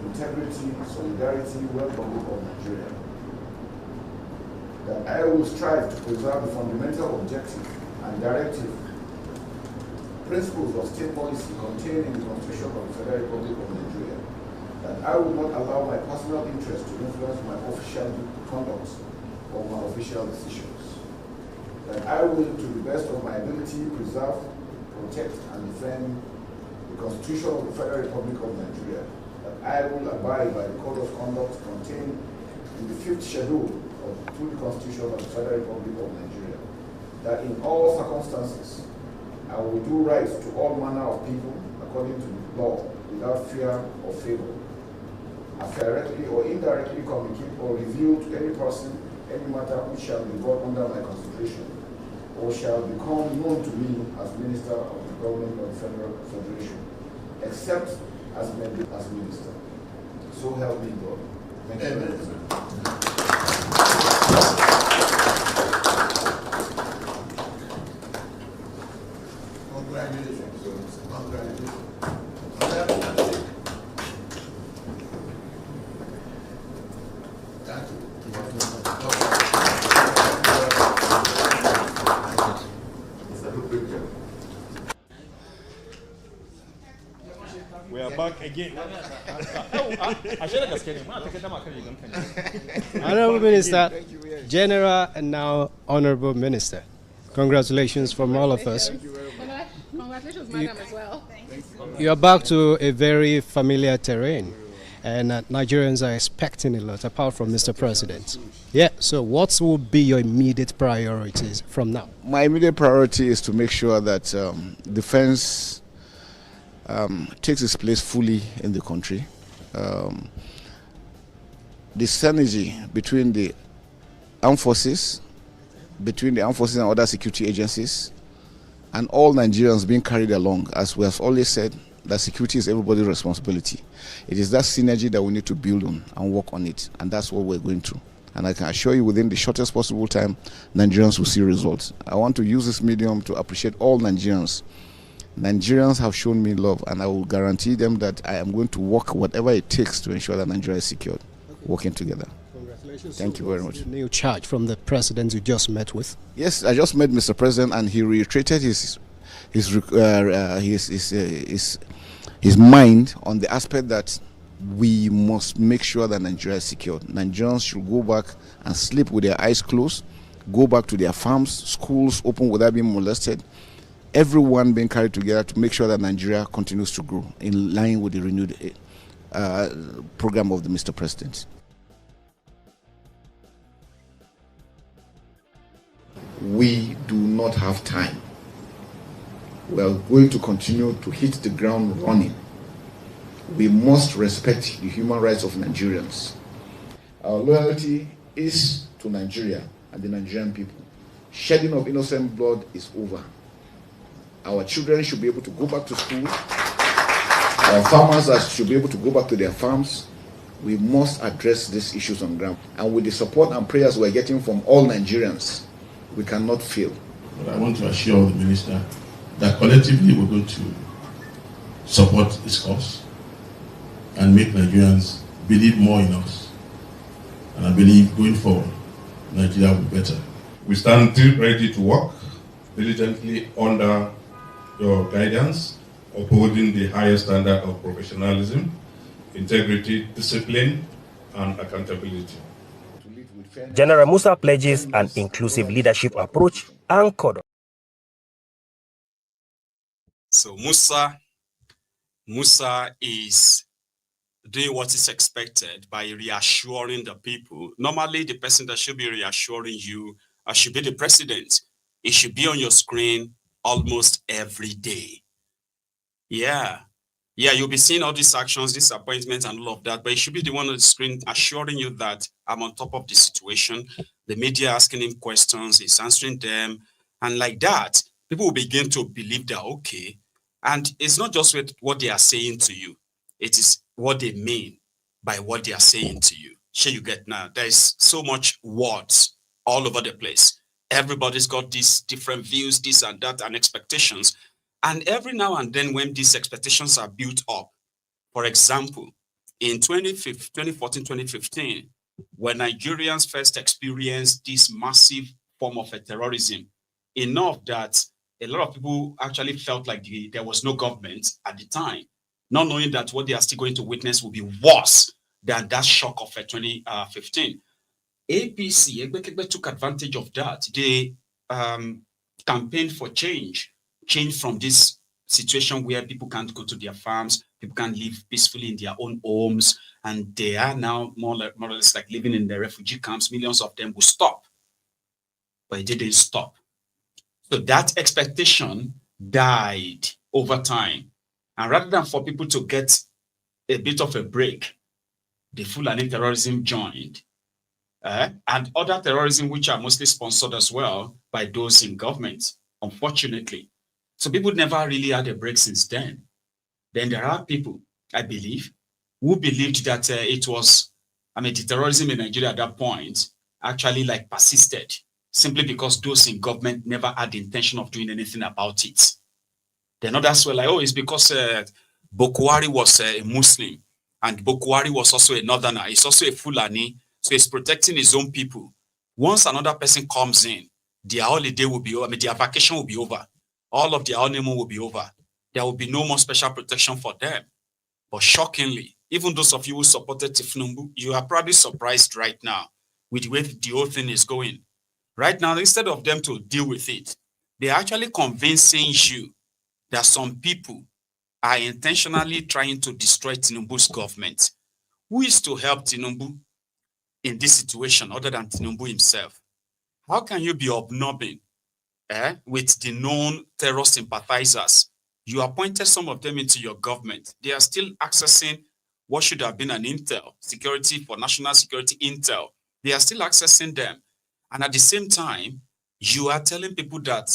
integrity, solidarity, well-being of Nigeria, that I will strive to preserve the fundamental objective and directive principles of state policy contained in the Constitution of the Federal Republic of Nigeria, that I will not allow my personal interest to influence my official conduct or my official decisions, that I will, to the best of my ability, preserve, protect, and defend the Constitution of the Federal Republic of Nigeria, that I will abide by the Code of Conduct contained in the 5th schedule to the Constitution of the Federal Republic of Nigeria, that in all circumstances, I will do right to all manner of people according to the law without fear or favor. I directly or indirectly communicate or reveal to any person any matter which shall be brought under my consideration or shall become known to me as Minister of the Government of the Federal Federation, except as Minister. So help me God. Thank you very much. We are back again. Honorable Minister, General, and now Honorable Minister. Congratulations from all of us. Congratulations, madam, as well. You are back to a very familiar terrain, and Nigerians are expecting a lot, apart from Mr. President. Yeah, so what will be your immediate priorities from now? My immediate priority is to make sure that defense takes its place fully in the country. The synergy between the armed forces, and other security agencies, and all Nigerians being carried along, as we have always said, that security is everybody's responsibility. It is that synergy that we need to build on and work on it, and that's what we're going through. And I can assure you, within the shortest possible time, Nigerians will see results. I want to use this medium to appreciate all Nigerians. Nigerians have shown me love, and I will guarantee them that I am going to work whatever it takes to ensure that Nigeria is secured, working together. Congratulations. Thank you very much. The new charge from the president you just met with? Yes, I just met Mr. President, and he reiterated his mind on the aspect that we must make sure that Nigeria is secured. Nigerians should go back and sleep with their eyes closed, go back to their farms, schools open without being molested, everyone being carried together to make sure that Nigeria continues to grow in line with the renewed program of the Mr. President. We do not have time. We are going to continue to hit the ground running. We must respect the human rights of Nigerians. Our loyalty is to Nigeria and the Nigerian people. Shedding of innocent blood is over. Our children should be able to go back to school. Our farmers should be able to go back to their farms. We must address these issues on ground. And with the support and prayers we're getting from all Nigerians, we cannot fail. But I want to assure the minister that collectively we're going to support this cause and make Nigerians believe more in us. And I believe going forward, Nigeria will be better. We stand ready to work diligently under your guidance, upholding the highest standard of professionalism, integrity, discipline, and accountability. General Musa pledges an inclusive leadership approach anchored. So Musa is doing what is expected by reassuring the people. Normally, the person that should be reassuring you should be the president. It should be on your screen almost every day. Yeah, you'll be seeing all these actions, these appointments and all of that, but it should be the one on the screen assuring you that I'm on top of the situation. The media asking him questions, he's answering them. And like that, people will begin to believe that, okay. And it's not just with what they are saying to you. It is what they mean by what they are saying to you. Sure, you get now. There's so much words all over the place. Everybody's got these different views, this and that, and expectations. And every now and then when these expectations are built up, for example, in 2014, 2015, when Nigerians first experienced this massive form of terrorism, enough that a lot of people actually felt like there was no government at the time, not knowing that what they are still going to witness will be worse than that shock of 2015. APC took advantage of that. They campaigned for change from this situation where people can't go to their farms, people can't live peacefully in their own homes, and they are now more or less like living in the refugee camps. Millions of them will stop, but it didn't stop. So that expectation died over time. And rather than for people to get a bit of a break, the Fulani terrorism joined. And other terrorism, which are mostly sponsored as well by those in government, unfortunately. So people never really had a break since then. Then there are people, I believe, who believed that it was, the terrorism in Nigeria at that point, actually like persisted simply because those in government never had the intention of doing anything about it. Then others were like, oh, it's because Buhari was a Muslim and Buhari was also a northerner. He's also a Fulani, so he's protecting his own people. Once another person comes in, their holiday will be over. I mean, their vacation will be over. All of their honeymoon will be over. There will be no more special protection for them. But shockingly, even those of you who supported Tifnumbu, you are probably surprised right now with the way the whole thing is going. Right now, instead of them to deal with it, they're actually convincing you that some people are intentionally trying to destroy Tinubu's government. Who is to help Tinubu in this situation other than Tinubu himself? How can you be obnobbing with the known terror sympathizers? You appointed some of them into your government. They are still accessing what should have been an intel, security for national security intel. They are still accessing them. And at the same time, you are telling people that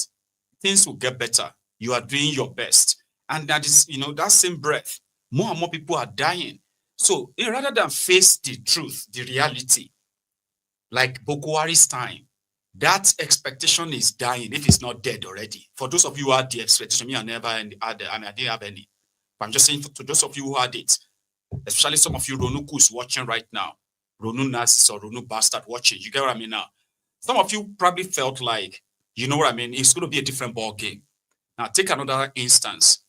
things will get better. You are doing your best. And that is, that same breath, more and more people are dying. So rather than face the truth, the reality, like Buhari's time, that expectation is dying if it's not dead already. For those of you who had the expectation, I never had I didn't have any. But I'm just saying to those of you who had it, especially some of you Ronu who's watching right now, Ronu Nazis or Ronu Bastard watching, you get what I mean now? Some of you probably felt like, you know what I mean, it's going to be a different ball game. Now take another instance.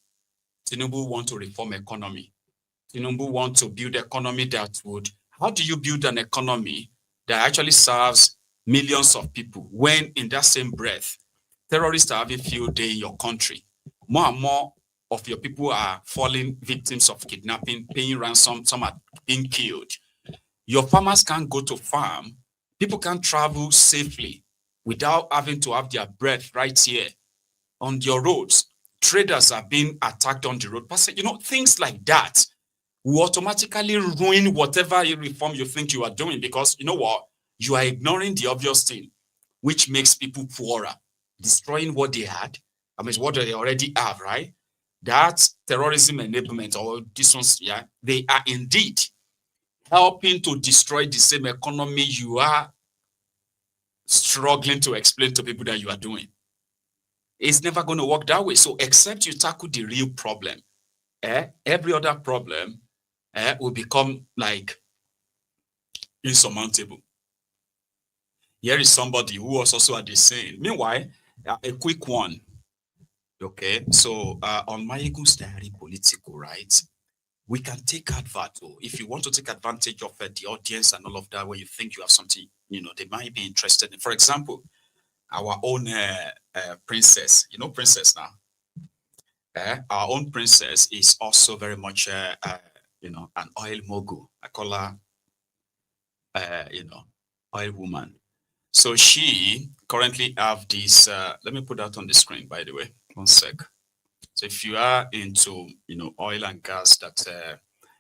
Tinubu want to reform economy. Tinubu want to build economy that would, how do you build an economy that actually serves millions of people when in that same breath, terrorists are having field day in your country? More and more of your people are falling victims of kidnapping, paying ransom, some are being killed. Your farmers can't go to farm. People can't travel safely without having to have their breath right here on your roads. Traders are being attacked on the road. Things like that will automatically ruin whatever reform you think you are doing, because you know what? You are ignoring the obvious thing, which makes people poorer, destroying what they had. I mean, what they already have, right? That terrorism enablement, or this one's, yeah, they are indeed helping to destroy the same economy you are struggling to explain to people that you are doing. It's never going to work that way. So except you tackle the real problem, every other problem will become like insurmountable. Here is somebody who was also at the scene. Meanwhile, a quick one. Okay, so on Mayegun's diary political, right? We can take advantage. If you want to take advantage of the audience and all of that, where you think you have something, they might be interested in. For example, our own princess, princess now. Our own princess is also very much, an oil mogul. I call her, oil woman. So she currently have this, let me put that on the screen, by the way, 1 sec. So if you are into, oil and gas that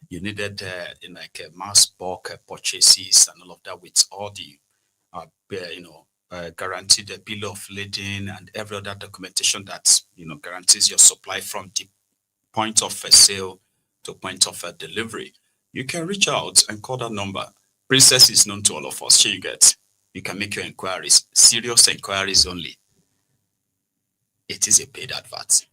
you needed in like mass bulk purchases and all of that, with all the, guaranteed bill of lading and every other documentation that, guarantees your supply from the point of sale to point of delivery, you can reach out and call that number. Princess is known to all of us. Here you get. You can make your inquiries, serious inquiries only. It is a paid advert.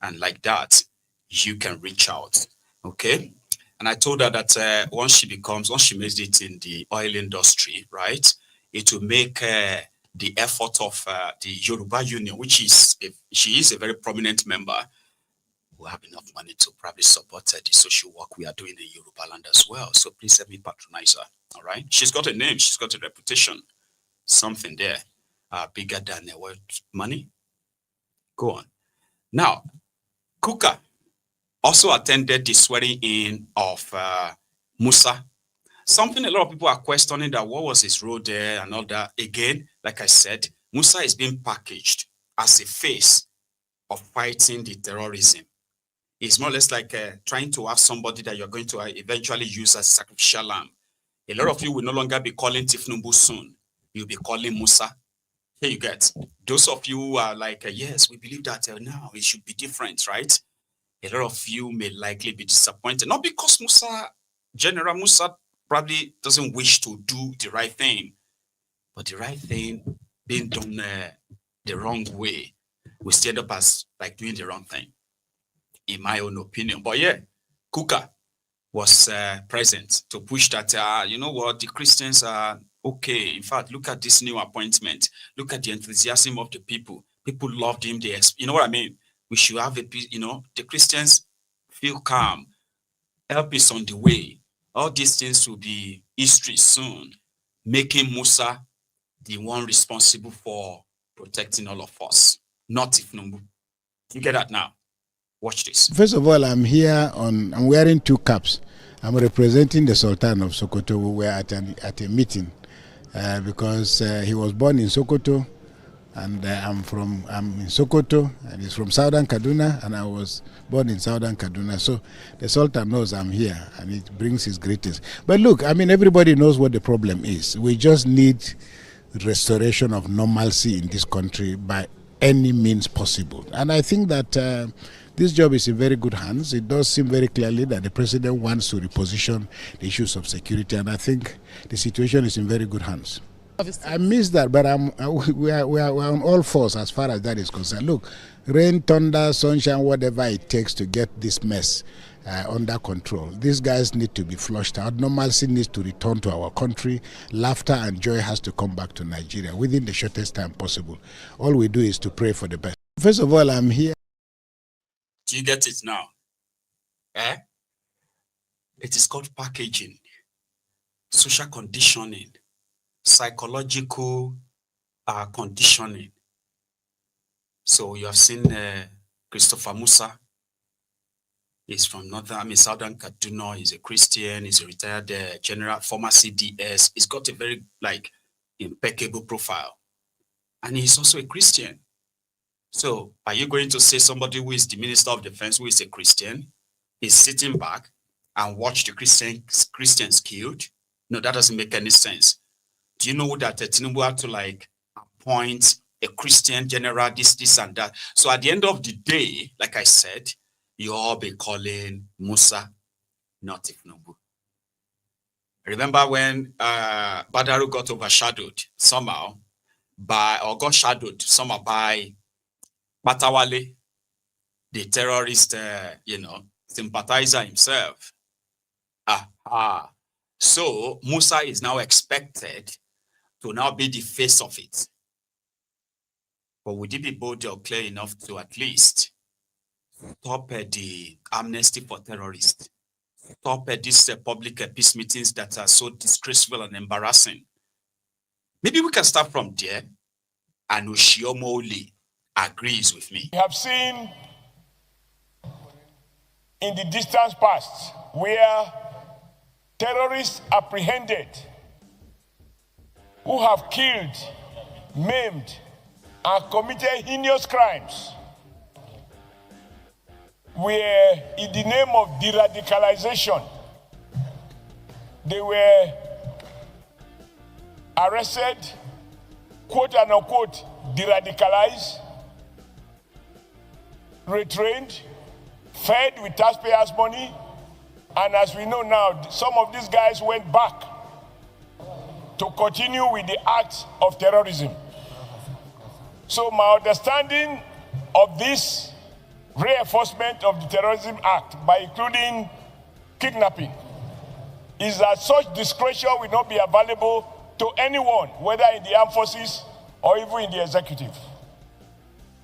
And like that, you can reach out. Okay? And I told her that once she makes it in the oil industry, right, it will make the effort of the Yoruba Union, which is, she is a very prominent member, will have enough money to probably support the social work we are doing in Yoruba land as well. So please help me patronize her. All right? She's got a name. She's got a reputation. Something there bigger than what money. Go on. Now, Kuka also attended the swearing in of Musa. Something a lot of people are questioning, that what was his role there and all that. Again, like I said, Musa is being packaged as a face of fighting the terrorism. It's more or less like trying to have somebody that you're going to eventually use as a sacrificial lamb. A lot of you will no longer be calling Tifnumbu soon. You'll be calling Musa. Here you get. Those of you who are like, yes, we believe that now it should be different, right? A lot of you may likely be disappointed. Not because General Musa probably doesn't wish to do the right thing. But the right thing being done the wrong way, we stand up as like doing the wrong thing, in my own opinion. But yeah, Kuka was present to push that, you know what, the Christians are okay. In fact, look at this new appointment. Look at the enthusiasm of the people. People loved him. You know what I mean? We should have a peace, you know, the Christians feel calm. Help is on the way. All these things will be history soon, making Musa the one responsible for protecting all of us, not Ifnumbu. You get that now? Watch this. First of all, I'm wearing two caps. I'm representing the Sultan of Sokoto. We were at a meeting because he was born in Sokoto, and I'm in Sokoto, and he's from Southern Kaduna, and I was born in Southern Kaduna. So the Sultan knows I'm here, and it brings his greetings. But look, I mean, everybody knows what the problem is. We just need restoration of normalcy in this country by any means possible. And I think that this job is in very good hands. It does seem very clearly that the president wants to reposition the issues of security, and I think the situation is in very good hands. I miss that, but we are on all fours as far as that is concerned. Look, rain, thunder, sunshine, whatever it takes to get this mess under control. These guys need to be flushed out. Normalcy needs to return to our country. Laughter and joy has to come back to Nigeria within the shortest time possible. All we do is to pray for the best. First of all, I'm here. Do you get it now? It is called packaging, social conditioning, psychological conditioning. So you have seen Christopher Musa. He's from Southern Kaduna. He's a Christian. He's a retired general, former CDS. He's got a very impeccable profile, and he's also a Christian. So are you going to say somebody who is the Minister of Defense, who is a Christian, is sitting back and watch the Christians killed? No, that doesn't make any sense. Do you know that Tinubu had to appoint a Christian general, this and that? So at the end of the day, like I said, you all be calling Musa, not Ifnumbu. Remember when Badaru got overshadowed somehow got shadowed somehow by Batawale, the terrorist, sympathizer himself. So Musa is now expected to now be the face of it. But would it be bold or clear enough to at least stop the amnesty for terrorists? Stop these public peace meetings that are so disgraceful and embarrassing? Maybe we can start from there, and Oshiomole agrees with me. We have seen in the distant past where terrorists apprehended who have killed, maimed, and committed heinous crimes were in the name of de-radicalization. They were arrested, quote and unquote, de-radicalized, retrained, fed with taxpayers' money, and as we know now, some of these guys went back to continue with the acts of terrorism. So my understanding of this reinforcement of the Terrorism Act, by including kidnapping, is that such discretion will not be available to anyone, whether in the armed forces or even in the executive.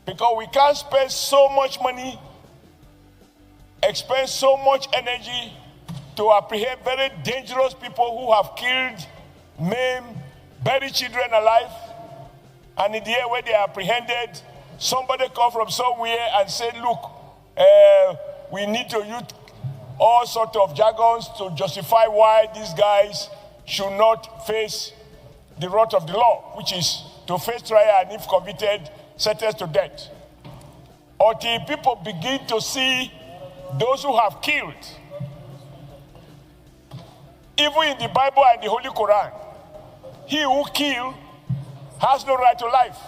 Because we can't spend so much money, expend so much energy to apprehend very dangerous people who have killed, maimed, buried children alive, and in the air where they are apprehended, somebody come from somewhere and say, look, we need to use all sorts of jargons to justify why these guys should not face the wrath of the law, which is to face trial and if convicted, sentenced to death. Until people begin to see those who have killed. Even in the Bible and the Holy Quran, he who kills has no right to life.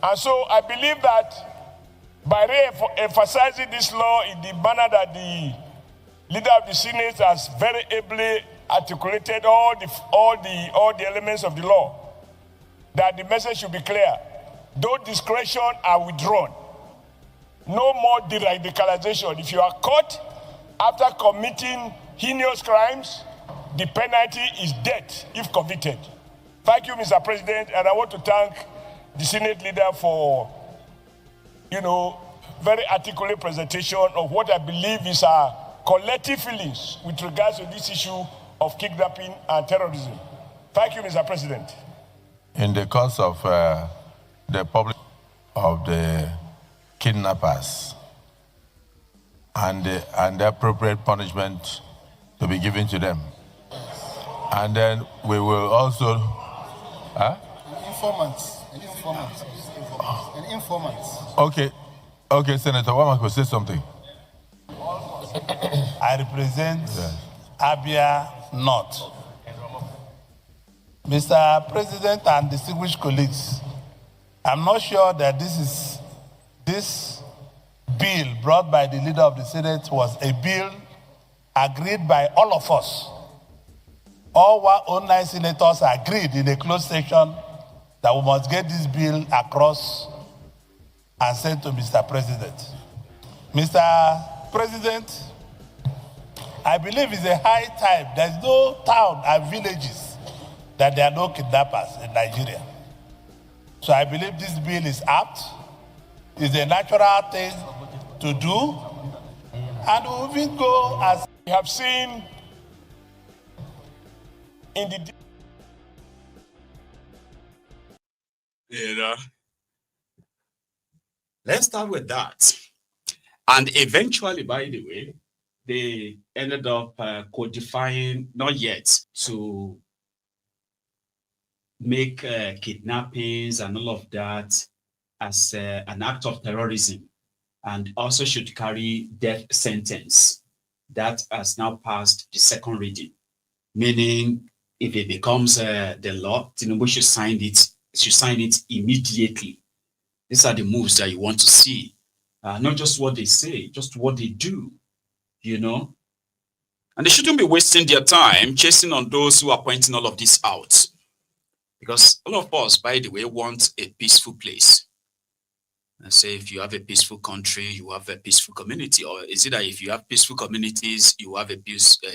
And so I believe that by re-emphasizing this law in the manner that the leader of the Senate has very ably articulated all the elements of the law, that the message should be clear. Those discretion are withdrawn. No more de-radicalization. If you are caught after committing heinous crimes, the penalty is death if convicted. Thank you, Mr. President, and I want to thank the Senate leader for, very articulate presentation of what I believe is our collective feelings with regards to this issue of kidnapping and terrorism. Thank you, Mr. President. In the course of the public of the kidnappers and the appropriate punishment to be given to them. And then we will also... Informants. Okay, Senator Wama could say something. I represent Abia North. Mr. President and distinguished colleagues, I'm not sure that this bill brought by the leader of the Senate was a bill agreed by all of us. All 109 senators agreed in a closed session that we must get this bill across and sent to Mr. President. Mr. President, I believe it's a high time. There's no town and villages that there are no kidnappers in Nigeria. So I believe this bill is apt, is a natural thing to do, and we will go as we have seen in the... Let's start with that. And eventually, by the way, they ended up codifying, not yet, to make kidnappings and all of that as an act of terrorism, and also should carry death sentence. That has now passed the second reading, meaning if it becomes the law, Tinubu should sign it immediately. These are the moves that you want to see, not just what they say, just what they do, And they shouldn't be wasting their time chasing on those who are pointing all of this out. Because all of us, by the way, want a peaceful place. And say if you have a peaceful country, you have a peaceful community. Or is it that if you have peaceful communities, you have a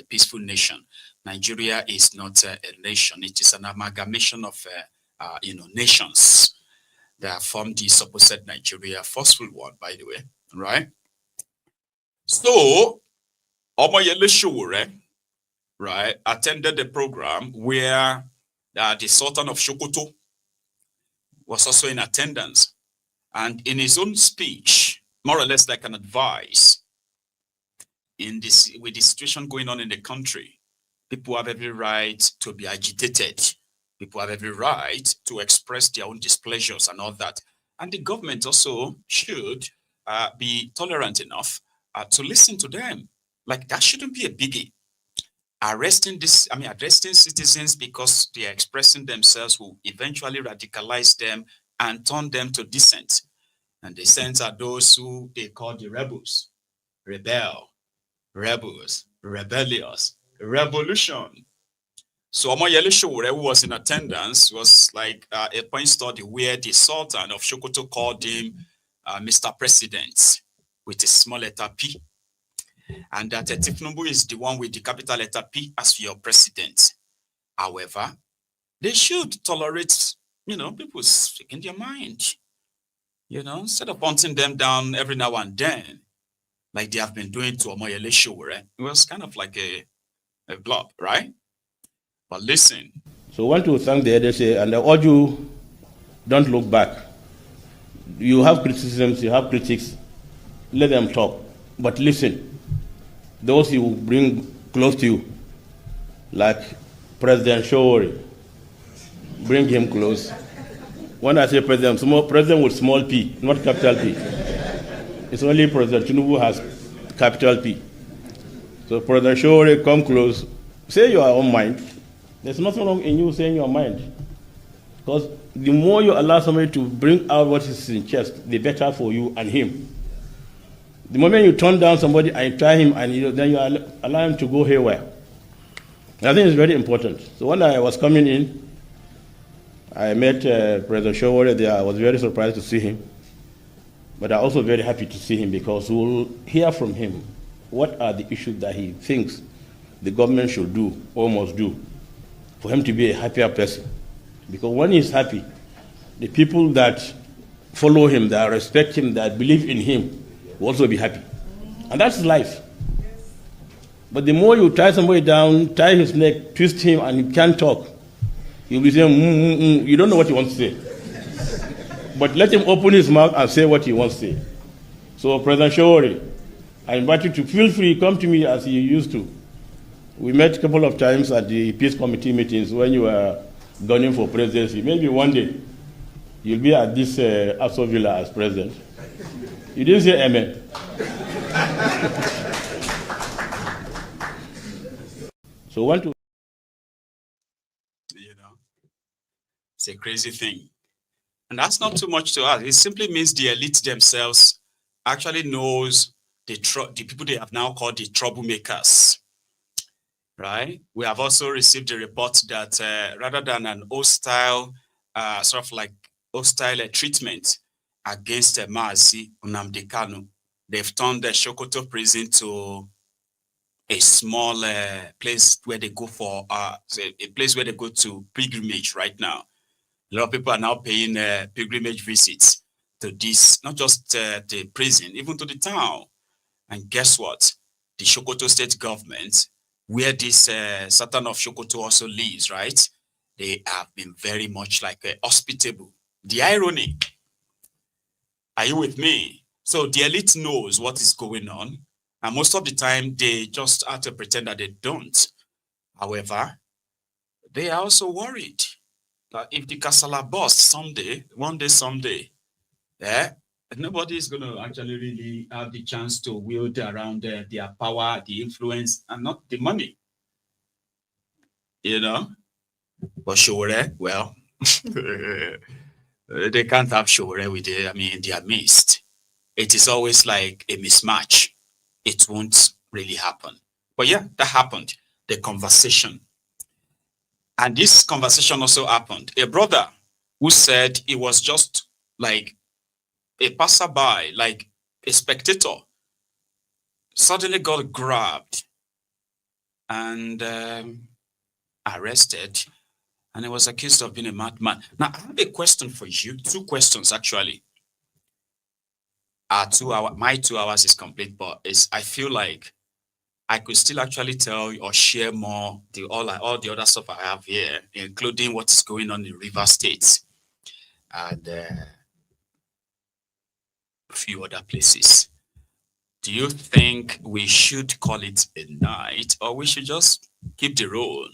peaceful nation? Nigeria is not a nation. It is an amalgamation of nations that form the supposed Nigeria, forceful one, by the way, right? So, Omoyele Sowore, right, attended the program where the Sultan of Sokoto was also in attendance. And in his own speech, more or less like an advice, with the situation going on in the country, people have every right to be agitated. People have every right to express their own displeasures and all that. And the government also should be tolerant enough to listen to them. Like, that shouldn't be a biggie. Addressing citizens because they are expressing themselves will eventually radicalize them and turn them to dissent. And dissent are those who they call the rebels. Rebel, rebels, rebellious, revolution. So Omoyele Sowore, who was in attendance, was like a point study where the Sultan of Sokoto called him Mr. President with a small letter P. And that Tinubu is the one with the capital letter P as your president. However, they should tolerate, people speaking their mind. Instead of hunting them down every now and then, like they have been doing to Omoyele Sowore. It was kind of like a blob, right? But listen. So I want to thank the ADC, and I urge you, don't look back. You have criticisms, you have critics, let them talk. But listen, those you bring close to you, like President Sowore, bring him close. When I say president, president with small p, not capital P. It's only President Tinubu has capital P. So President Sowore, come close, say your own mind. There's nothing wrong in you saying your mind. Because the more you allow somebody to bring out what is in chest, the better for you and him. The moment you turn down somebody and try him, and then you allow him to go haywire. I think it's very important. So when I was coming in, I met President Sowore there. I was very surprised to see him. But I'm also very happy to see him because we'll hear from him what are the issues that he thinks the government should do or must do for him to be a happier person. Because when he's happy, the people that follow him, that respect him, that believe in him, will also be happy. And that's life. But the more you tie somebody down, tie his neck, twist him, and he can't talk, you'll be saying, you don't know what he wants to say. But let him open his mouth and say what he wants to say. So, President Sowore, I invite you to feel free, come to me as you used to. We met a couple of times at the peace committee meetings when you were gunning for presidency. Maybe one day you'll be at this Aso Villa as president. You didn't say amen. So want to, it's a crazy thing. And that's not too much to ask. It simply means the elite themselves actually knows the people they have now called the troublemakers, right? We have also received a report that rather than an hostile, sort of like hostile treatment against Mazi Nnamdi Kanu, they've turned the Sokoto prison to a small place where they go for, a place where they go to pilgrimage right now. A lot of people are now paying pilgrimage visits to this, not just the prison, even to the town. And guess what? The Sokoto state government, where this Sultan of Sokoto also lives, right? They have been very much like hospitable. The irony. Are you with me? So the elite knows what is going on. And most of the time, they just have to pretend that they don't. However, they are also worried that if the Kasala bursts one day, someday, nobody is going to actually really have the chance to wield around their power, the influence, and not the money. You know? But Sowore, well, they can't have Sowore with in their midst. It is always like a mismatch. It won't really happen. But yeah, that happened. The conversation. And this conversation also happened. A brother who said it was just like a passerby, like a spectator, suddenly got grabbed and arrested, and he was accused of being a madman. Now, I have a question for you, two questions actually. My 2 hours is complete, but I feel like I could still actually tell or share more all the other stuff I have here, including what's going on in River State and a few other places. Do you think we should call it a night, or we should just keep the roll?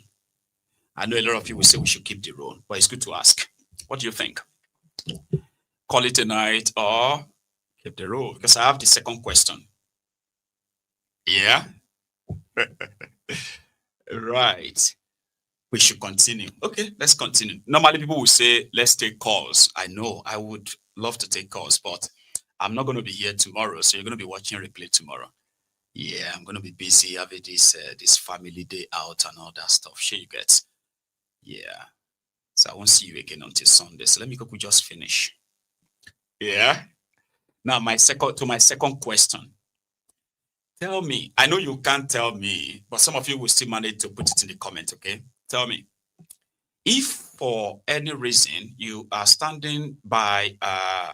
I know a lot of people say we should keep the roll, but it's good to ask. What do you think? Call it a night or keep the roll? Because I have the second question. Yeah? Right. We should continue. Okay, let's continue. Normally people will say, let's take calls. I know I would love to take calls, but I'm not going to be here tomorrow, so you're going to be watching replay tomorrow. Yeah, I'm going to be busy having this family day out and all that stuff. Sure you get. Yeah. So I won't see you again until Sunday. So let me quickly just finish. Yeah. Now my second question. Tell me, I know you can't tell me, but some of you will still manage to put it in the comment, okay? Tell me, if for any reason you are standing by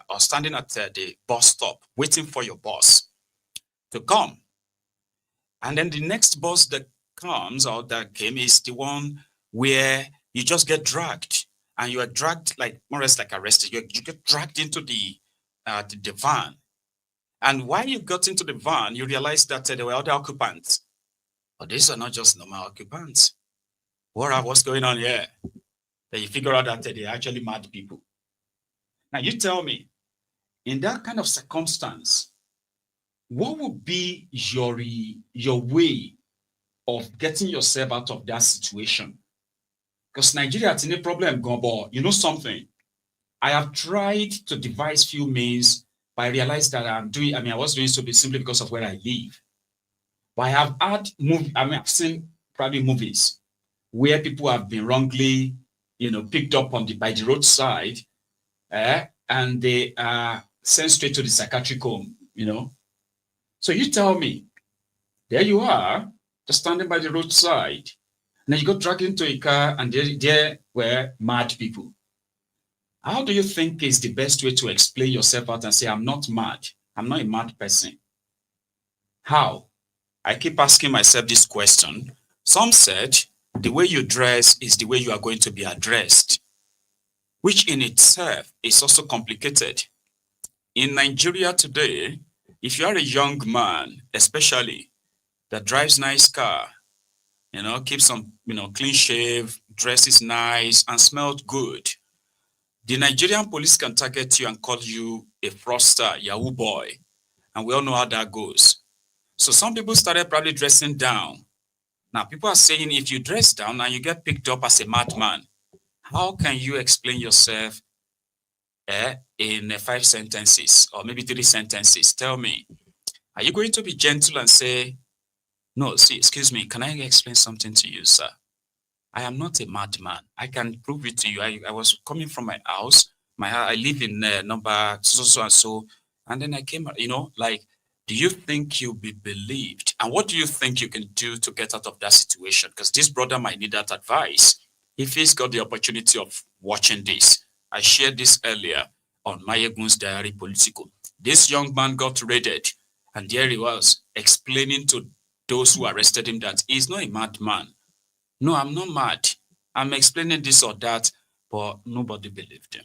or standing at the bus stop waiting for your bus to come, and then the next bus that comes or that came is the one where you just get dragged, and you are dragged like more or less like arrested. You get dragged into the van. And while you got into the van, you realized that there were other occupants. But these are not just normal occupants. What's going on here? Then you figure out that they're actually mad people. Now you tell me, in that kind of circumstance, what would be your way of getting yourself out of that situation? Because Nigeria has a problem, Gombo. You know something? I have tried to devise few means. I realized that I was doing so simply because of where I live. But I have I've seen probably movies where people have been wrongly, picked up by the roadside, and they are sent straight to the psychiatric home, So you tell me, there you are, just standing by the roadside, and then you got dragged into a car, and there were mad people. How do you think is the best way to explain yourself out and say, I'm not mad, I'm not a mad person? How? I keep asking myself this question. Some said, the way you dress is the way you are going to be addressed, which in itself is also complicated. In Nigeria today, if you are a young man, especially, that drives nice car, keeps on, clean shave, dresses nice, and smells good, the Nigerian police can target you and call you a fraudster, Yahoo boy. And we all know how that goes. So some people started probably dressing down. Now, people are saying if you dress down and you get picked up as a madman, how can you explain yourself in 5 sentences or maybe 3 sentences? Tell me, are you going to be gentle and say, no, see, excuse me, can I explain something to you, sir? I am not a madman. I can prove it to you. I was coming from my house. I live in number so and so. And then I came, do you think you'll be believed? And what do you think you can do to get out of that situation? Because this brother might need that advice. If he's got the opportunity of watching this, I shared this earlier on Mayegun's Diary Political. This young man got raided, and there he was explaining to those who arrested him that he's not a madman. No, I'm not mad. I'm explaining this or that, but nobody believed him.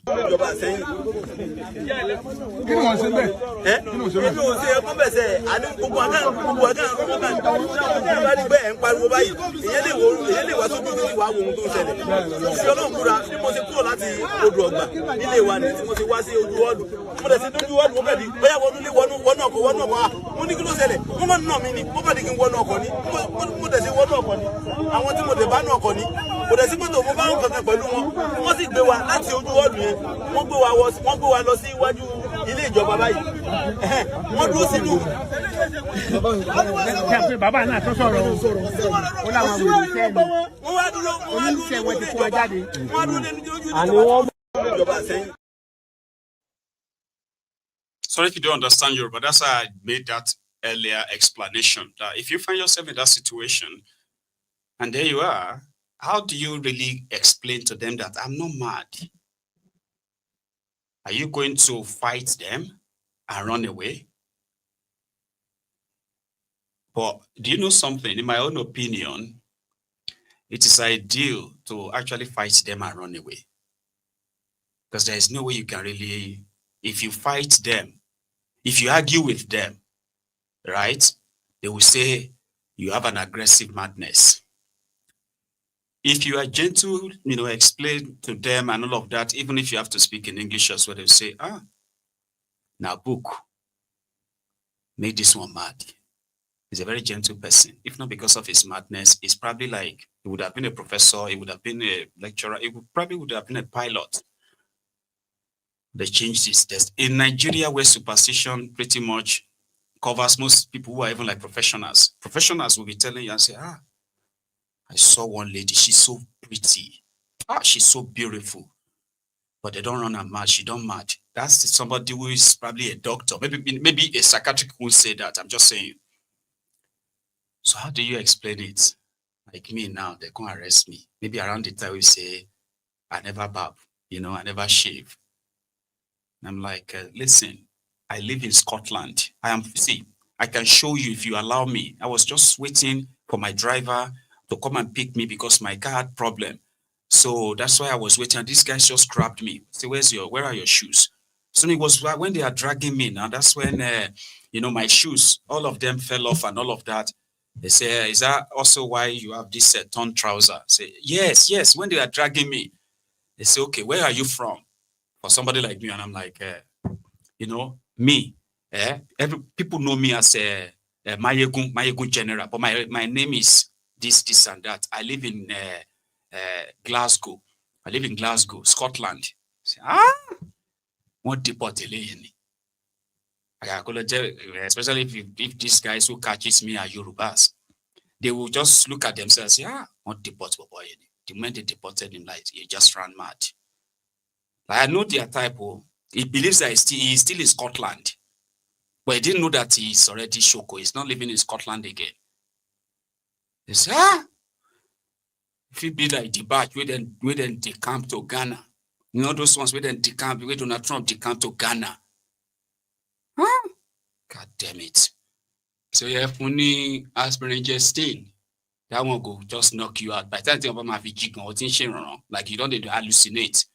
wọ́n sì gbé wa láti ojú ọ̀dùn yẹn wọ́n gbé wa lọ sí iwájú ilé ìjọba báyìí wọ́n dúró sínú. bàbá náà tó sọ̀rọ̀ ó láwọn wò ní sẹ́ẹ̀lì oníṣẹ́ wọn ti kó wa jáde. Sorry if you don't understand Yoruba, that's why I made that earlier explanation. That if you find yourself in that situation, and there you are, how do you really explain to them that I'm not mad? Are you going to fight them and run away? But do you know something? In my own opinion, it is ideal to actually fight them and run away. Because there is no way you can really, if you fight them, if you argue with them, right, they will say you have an aggressive madness. If you are gentle, explain to them and all of that, even if you have to speak in English as well, they'll say, now book, make this one mad. He's a very gentle person. If not because of his madness, it's probably like, he would have been a professor, he would have been a lecturer, he probably would have been a pilot. They changed his test. In Nigeria, where superstition pretty much covers most people who are even like professionals. Professionals will be telling you and say, I saw one lady, she's so pretty. She's so beautiful. But they don't run her mad, she don't mad. That's somebody who is probably a doctor. Maybe a psychiatric won't say that, I'm just saying. So how do you explain it? Like me now, they can't arrest me. Maybe around the time we say, I never barb, I never shave. And I'm like, listen, I live in Scotland. I can show you if you allow me. I was just waiting for my driver to come and pick me because my car had problem. So that's why I was waiting. And these guys just grabbed me. Say, where are your shoes? So it was when they are dragging me now. That's when, my shoes, all of them fell off and all of that. They say, is that also why you have this torn trouser? I say, yes. When they are dragging me, they say, okay, where are you from? For somebody like me. And I'm like, me. People know me as Mayegun General, but my name is this and that. I live in Glasgow. I live in Glasgow, Scotland. Say, what deport especially if these guys who catches me are Yorubas. they will just look at themselves, yeah, not deport boy. The moment they deported him, like he just ran mad. Like, I know their type. He believes that he's still in Scotland, but he didn't know that he's already Shoko. He's not living in Scotland again. He said, if it be like the batch, we then decamp to Ghana. You know those ones we then decamp, we Donald Trump decamp to Ghana. Huh? God damn it. So you have only aspirin Justine. That one go just knock you out. By the time you think about my VG or thing wrong, like you don't need to hallucinate.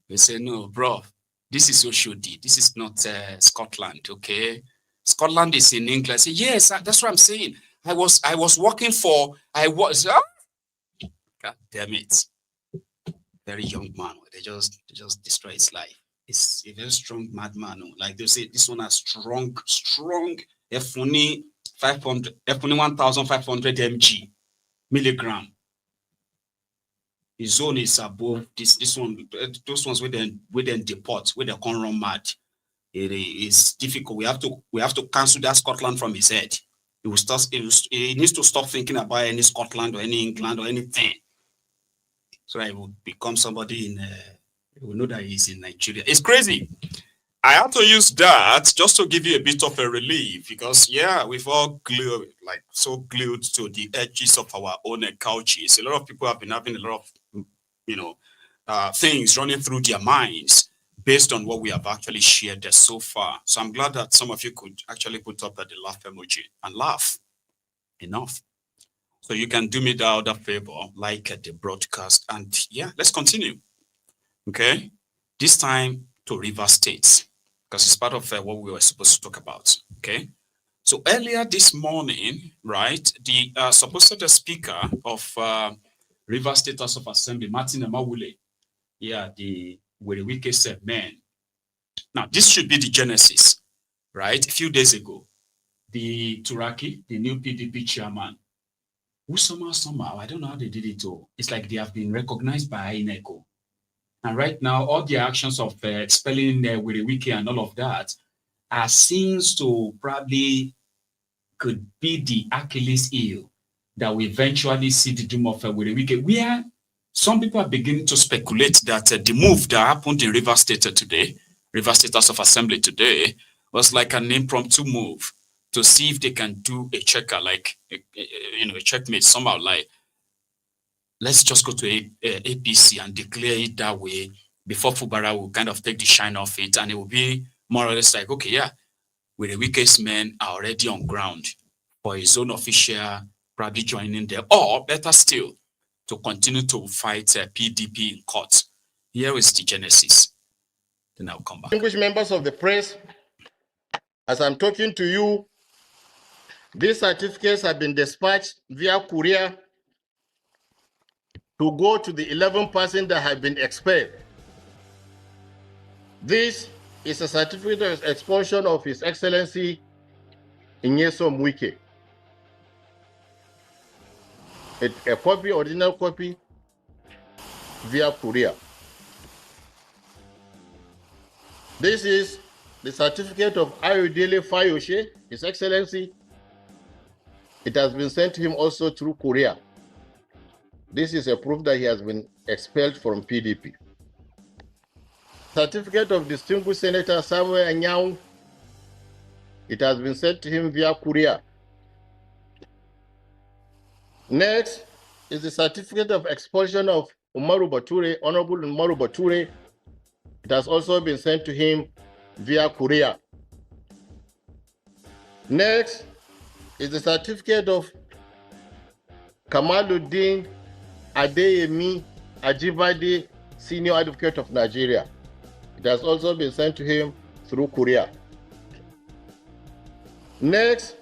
They say, no, bro, this is Oshodi. This is not Scotland, okay? Scotland is in England. I say, yes, that's what I'm saying. I was working for, God damn it. Very young man. They just destroy his life. It's a very strong madman. Like they say, this one has strong, F1 1,500 mg milligram. His zone is above this one. Those ones with then deport, where they can run mad. It is difficult. We have to cancel that Scotland from his head. He needs to stop thinking about any Scotland or any England or anything. So he will become somebody he will know that he's in Nigeria. It's crazy. I have to use that just to give you a bit of a relief because, yeah, we've all so glued to the edges of our own couches. A lot of people have been having a lot of, things running through their minds based on what we have actually shared so far. So I'm glad that some of you could actually put up the laugh emoji and laugh. Enough. So you can do me the other favor, like the broadcast. And yeah, let's continue. Okay. This time to Rivers State, because it's part of what we were supposed to talk about. Okay. So earlier this morning, right, the supposed speaker of Rivers State House of Assembly, Martin Amawule, the Wike said, man. Now, this should be the genesis, right? A few days ago, the Turaki, the new PDP chairman, who somehow, I don't know how they did it all. It's like they have been recognized by INECO. And right now, all the actions of expelling Wike and all of that are seen to probably could be the Achilles heel that we eventually see the doom of Wike, where some people are beginning to speculate that the move that happened in Rivers State today, Rivers State House of Assembly today, was like an impromptu move to see if they can do a checker, like, a checkmate somehow, like, let's just go to APC and declare it that way before Fubara will kind of take the shine off it. And it will be more or less like, okay, yeah, with the weakest men are already on ground for his own official probably joining there, or better still, to continue to fight PDP in court. Here is the genesis. Then I'll come back. Distinguished members of the press, as I'm talking to you, these certificates have been dispatched via courier to go to the 11 persons that have been expelled. This is a certificate of expulsion of His Excellency Nyesom Wike. A copy, original copy, via courier. This is the certificate of Ayodele Fayoshe, His Excellency. It has been sent to him also through courier. This is a proof that he has been expelled from PDP. Certificate of Distinguished Senator Sowore Anyang. It has been sent to him via courier. Next is the certificate of expulsion of Umaru Bature, Honorable Umaru Bature. It has also been sent to him via courier. Next is the certificate of Kamaluddin Adeyemi Ajibade, Senior Advocate of Nigeria. It has also been sent to him through courier. Next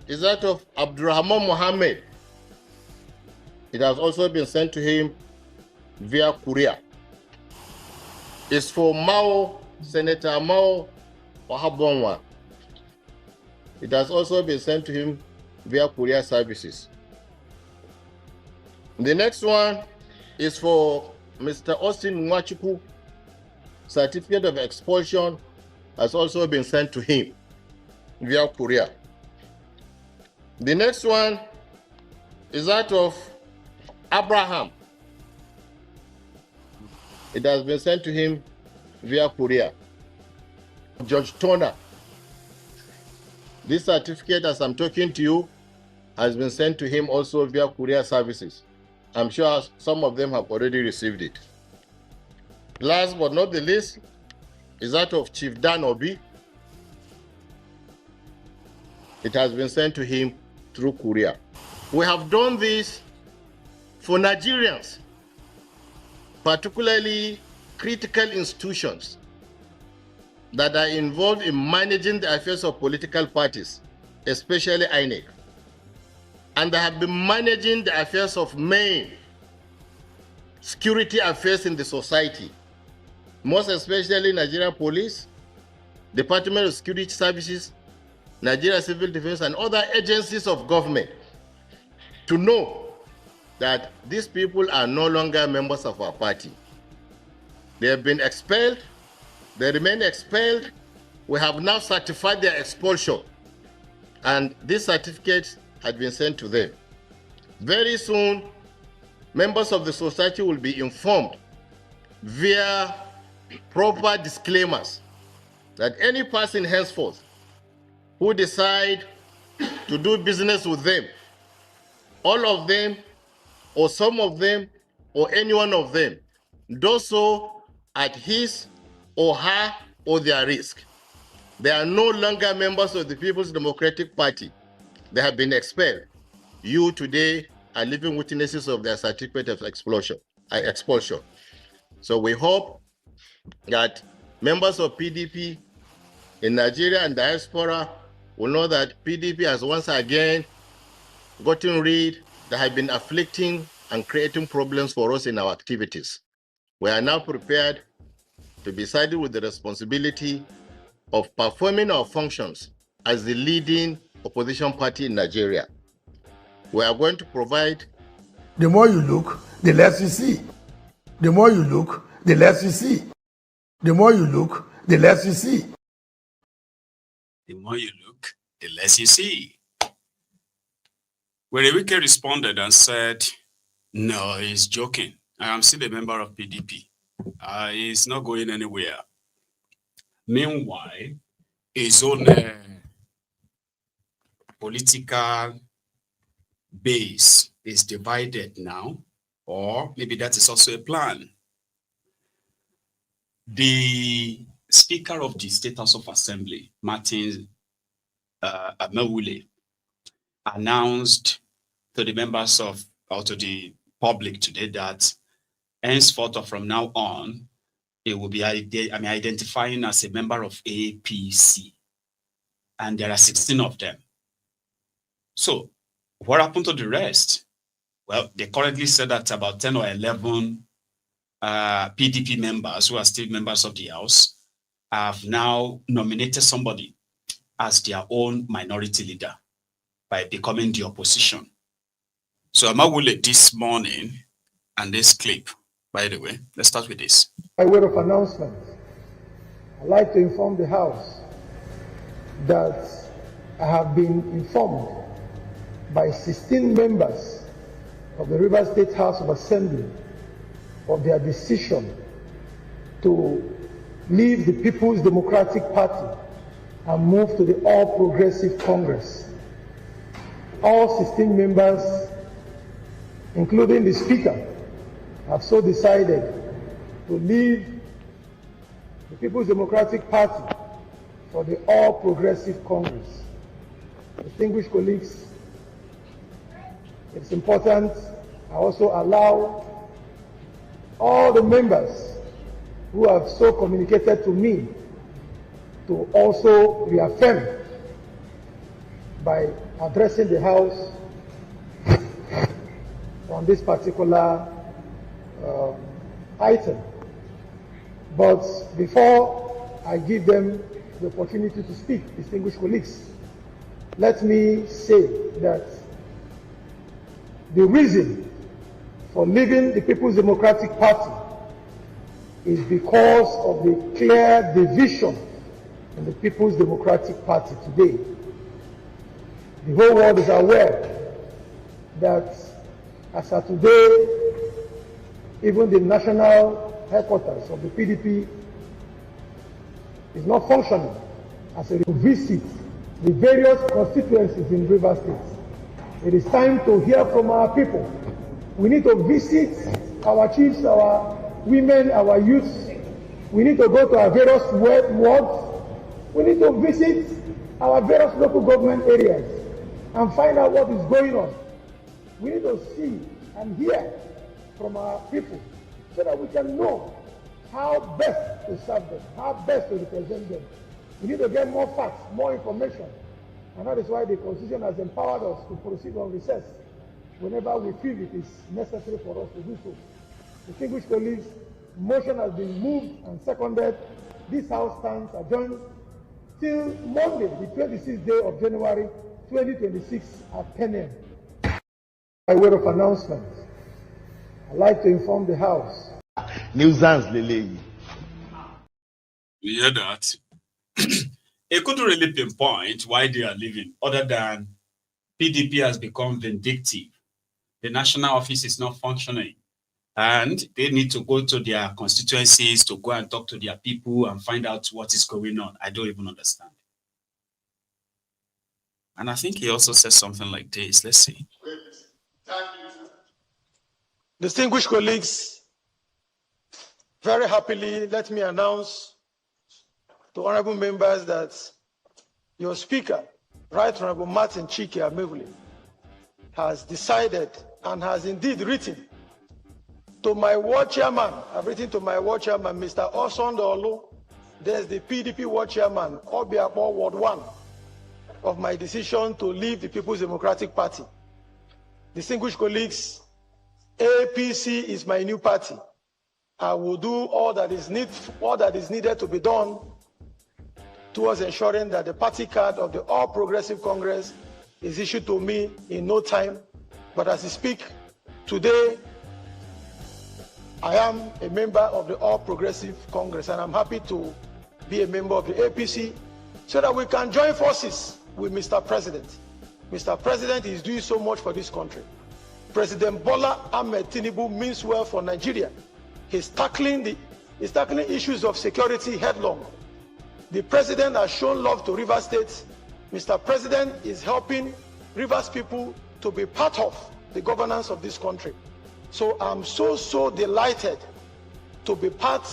is that of Abdurrahman Mohammed. It has also been sent to him via courier. It's for Senator Mao Ohabonwa. It has also been sent to him via courier services. The next one is for Mr. Austin Nwachukwu. Certificate of expulsion has also been sent to him via courier. The next one is that of Abraham. It has been sent to him via courier. George Toner. This certificate, as I'm talking to you, has been sent to him also via courier services. I'm sure some of them have already received it. Last but not the least is that of Chief Dan Obi. It has been sent to him through courier. We have done this for Nigerians, particularly critical institutions that are involved in managing the affairs of political parties, especially INEC, and they have been managing the affairs of main security affairs in the society, most especially Nigeria Police, Department of Security Services, Nigeria Civil Defense, and other agencies of government, to know that these people are no longer members of our party. They have been expelled. They remain expelled. We have now certified their expulsion, and this certificate had been sent to them. Very soon, members of the society will be informed via proper disclaimers that any person henceforth who decide to do business with them, all of them, or some of them, or any one of them, does so at his or her or their risk. They are no longer members of the People's Democratic Party. They have been expelled. You today are living witnesses of their certificate of expulsion. So we hope that members of PDP in Nigeria and diaspora will know that PDP has once again gotten rid that have been afflicting and creating problems for us in our activities. We are now prepared to be saddled with the responsibility of performing our functions as the leading opposition party in Nigeria. We are going to provide. The more you look, the less you see. The more you look, the less you see. The more you look, the less you see. The more you look, the less you see. Where Wike responded and said, no, he's joking. I am still a member of PDP. He's not going anywhere. Meanwhile, his own political base is divided now, or maybe that is also a plan. The Speaker of the State House of Assembly, Martin Amewule, announced to the members of, or to the public today, that henceforth or from now on, it will be identifying as a member of APC. And there are 16 of them. So what happened to the rest? Well, they currently said that about 10 or 11 PDP members who are still members of the House have now nominated somebody as their own minority leader by becoming the opposition. So Amawule this morning, and this clip, by the way, let's start with this. By way of announcement, I'd like to inform the House that I have been informed by 16 members of the Rivers State House of Assembly of their decision to leave the People's Democratic Party and move to the All Progressive Congress. All 16 members, including the Speaker, have so decided to leave the People's Democratic Party for the All Progressive Congress. Distinguished colleagues, it's important I also allow all the members who have so communicated to me to also reaffirm by addressing the House on this particular item. But before I give them the opportunity to speak, distinguished colleagues, let me say that the reason for leaving the People's Democratic Party is because of the clear division in the People's Democratic Party today. The whole world is aware that as of today, even the national headquarters of the PDP is not functioning as a visit the various constituencies in Rivers State. It is time to hear from our people. We need to visit our chiefs, our women, our youths. We need to go to our various wards. We need to visit our various local government areas and find out what is going on. We need to see and hear from our people so that we can know how best to serve them, how best to represent them. We need to get more facts, more information. And that is why the Constitution has empowered us to proceed on recess whenever we feel it is necessary for us to do so. Distinguished colleagues, motion has been moved and seconded. This House stands adjourned till Monday, the 26th day of January 2026 at 10 a.m. By way of announcement, I'd like to inform the House. Nuisance, Lele. We hear that. It couldn't really pinpoint why they are leaving, other than PDP has become vindictive. The national office is not functioning, and they need to go to their constituencies to go and talk to their people and find out what is going on. I don't even understand. And I think he also said something like this. Let's see. Distinguished colleagues, very happily, let me announce to honorable members that your speaker, Right Honorable Martin Chike Amewule, has decided and has indeed written to my ward chairman. I've written to my ward chairman, Mr. Osondolo. There's the PDP ward chairman, Obiakpo Ward 1, of my decision to leave the People's Democratic Party. Distinguished colleagues, APC is my new party. I will do all that is needed to be done towards ensuring that the party card of the All Progressive Congress is issued to me in no time. But as I speak today, I am a member of the All Progressive Congress, and I'm happy to be a member of the APC so that we can join forces with Mr. President. Mr. President is doing so much for this country. President Bola Ahmed Tinubu means well for Nigeria. He's tackling issues of security headlong. The president has shown love to Rivers State. Mr. President is helping Rivers people to be part of the governance of this country. So I'm so delighted to be part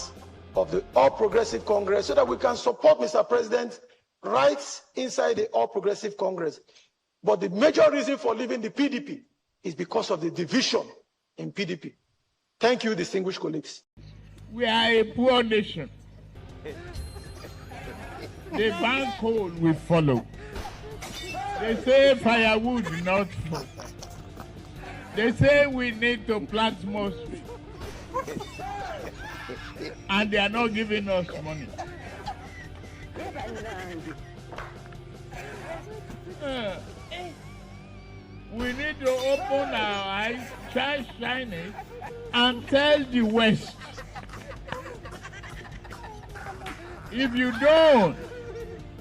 of the All Progressive Congress so that we can support Mr. President right inside the All Progressive Congress. But the major reason for leaving the PDP is because of the division in PDP. Thank you, distinguished colleagues. We are a poor nation. The bank coal will follow. They say firewood, not smoke. They say we need to plant more trees. And they are not giving us money. We need to open our eyes, shine it, and tell the West. If you don't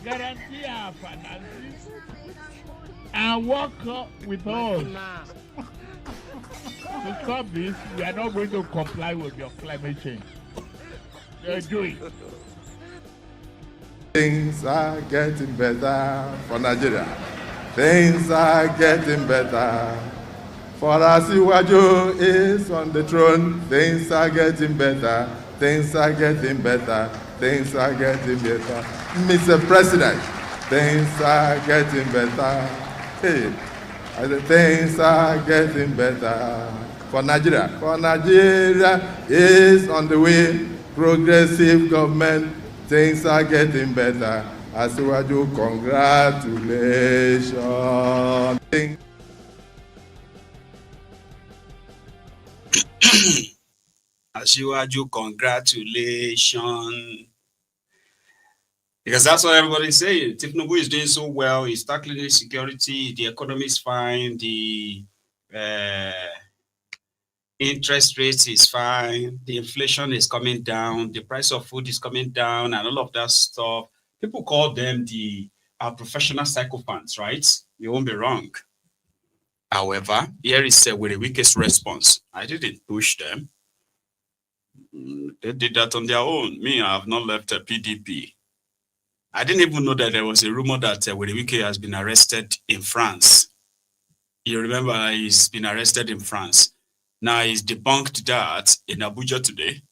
guarantee our finances and work with us to stop this, we are not going to comply with your climate change. They're doing. Things are getting better for Nigeria. Things are getting better. For Asiwaju is on the throne. Things are getting better. Things are getting better. Things are getting better. Mr. President, things are getting better. Hey, I said, things are getting better for Nigeria. For Nigeria is on the way. Progressive government. Things are getting better. Asiwaju, congratulations. Asiwaju, congratulations. Because that's what everybody's saying. Tinubu is doing so well. He's tackling the security. The economy is fine. The interest rates is fine. The inflation is coming down. The price of food is coming down, and all of that stuff. People call them the professional sycophants, right? You won't be wrong. However, here is with the weakest response. I didn't push them. They did that on their own. Me, I have not left a PDP. I didn't even know that there was a rumor that Wike has been arrested in France. You remember he's been arrested in France. Now he's debunked that in Abuja today,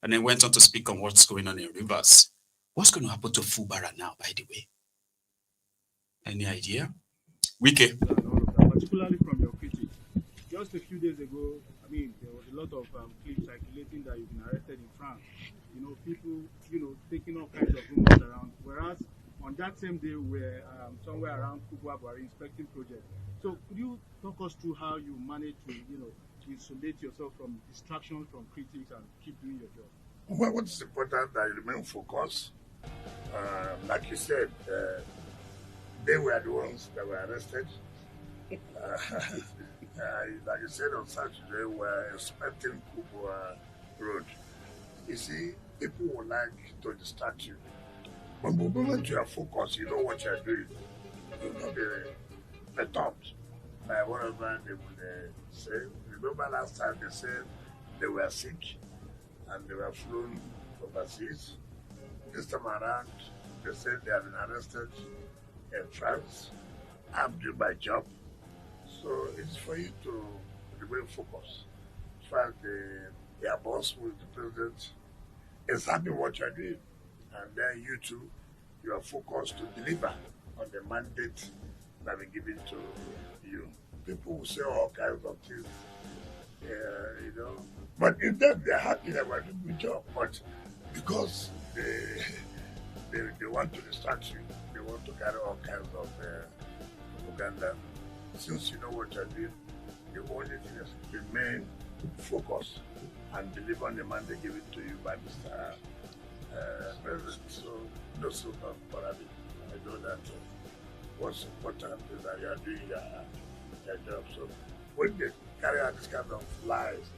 and then went on to speak on what's going on in Rivers. What's going to happen to Fubara now, by the way? Any idea? Wike. Particularly from your critics. Just a few days ago, I mean, there was a lot of clips circulating that you've been arrested in France. You know, people, taking all kinds of rumors around. Whereas on that same day, we're somewhere around Buhari inspecting projects. So could you talk us through how you manage to, isolate yourself from distractions from critics and keep doing your job? Well, what's important that you remain focused. Like you said, they were the ones that were arrested. Like you said on Saturday, we're inspecting Kubwa Road. You see, people would like to distract you. But the moment you are focused, you know what you are doing. You will not be perturbed by whatever they would say. Remember last time they said they were sick and they were flown overseas. This time around, they said they have been arrested in France. I'm doing my job. So it's for you to remain focused. In fact, their boss, who is the president, is happy what you're doing. And then you too, you are focused to deliver on the mandate that will be given to you. People will say all kinds of things, But in them, they're happy that we're doing a good job. But because they want to distract you, they want to carry all kinds of propaganda. Since you know what you're doing, the only thing is remain focused and deliver on the mandate given to you by Mr. President. So, no Sultan, I know that what's important is that you are doing your job. So, when they carry out this kind of lies,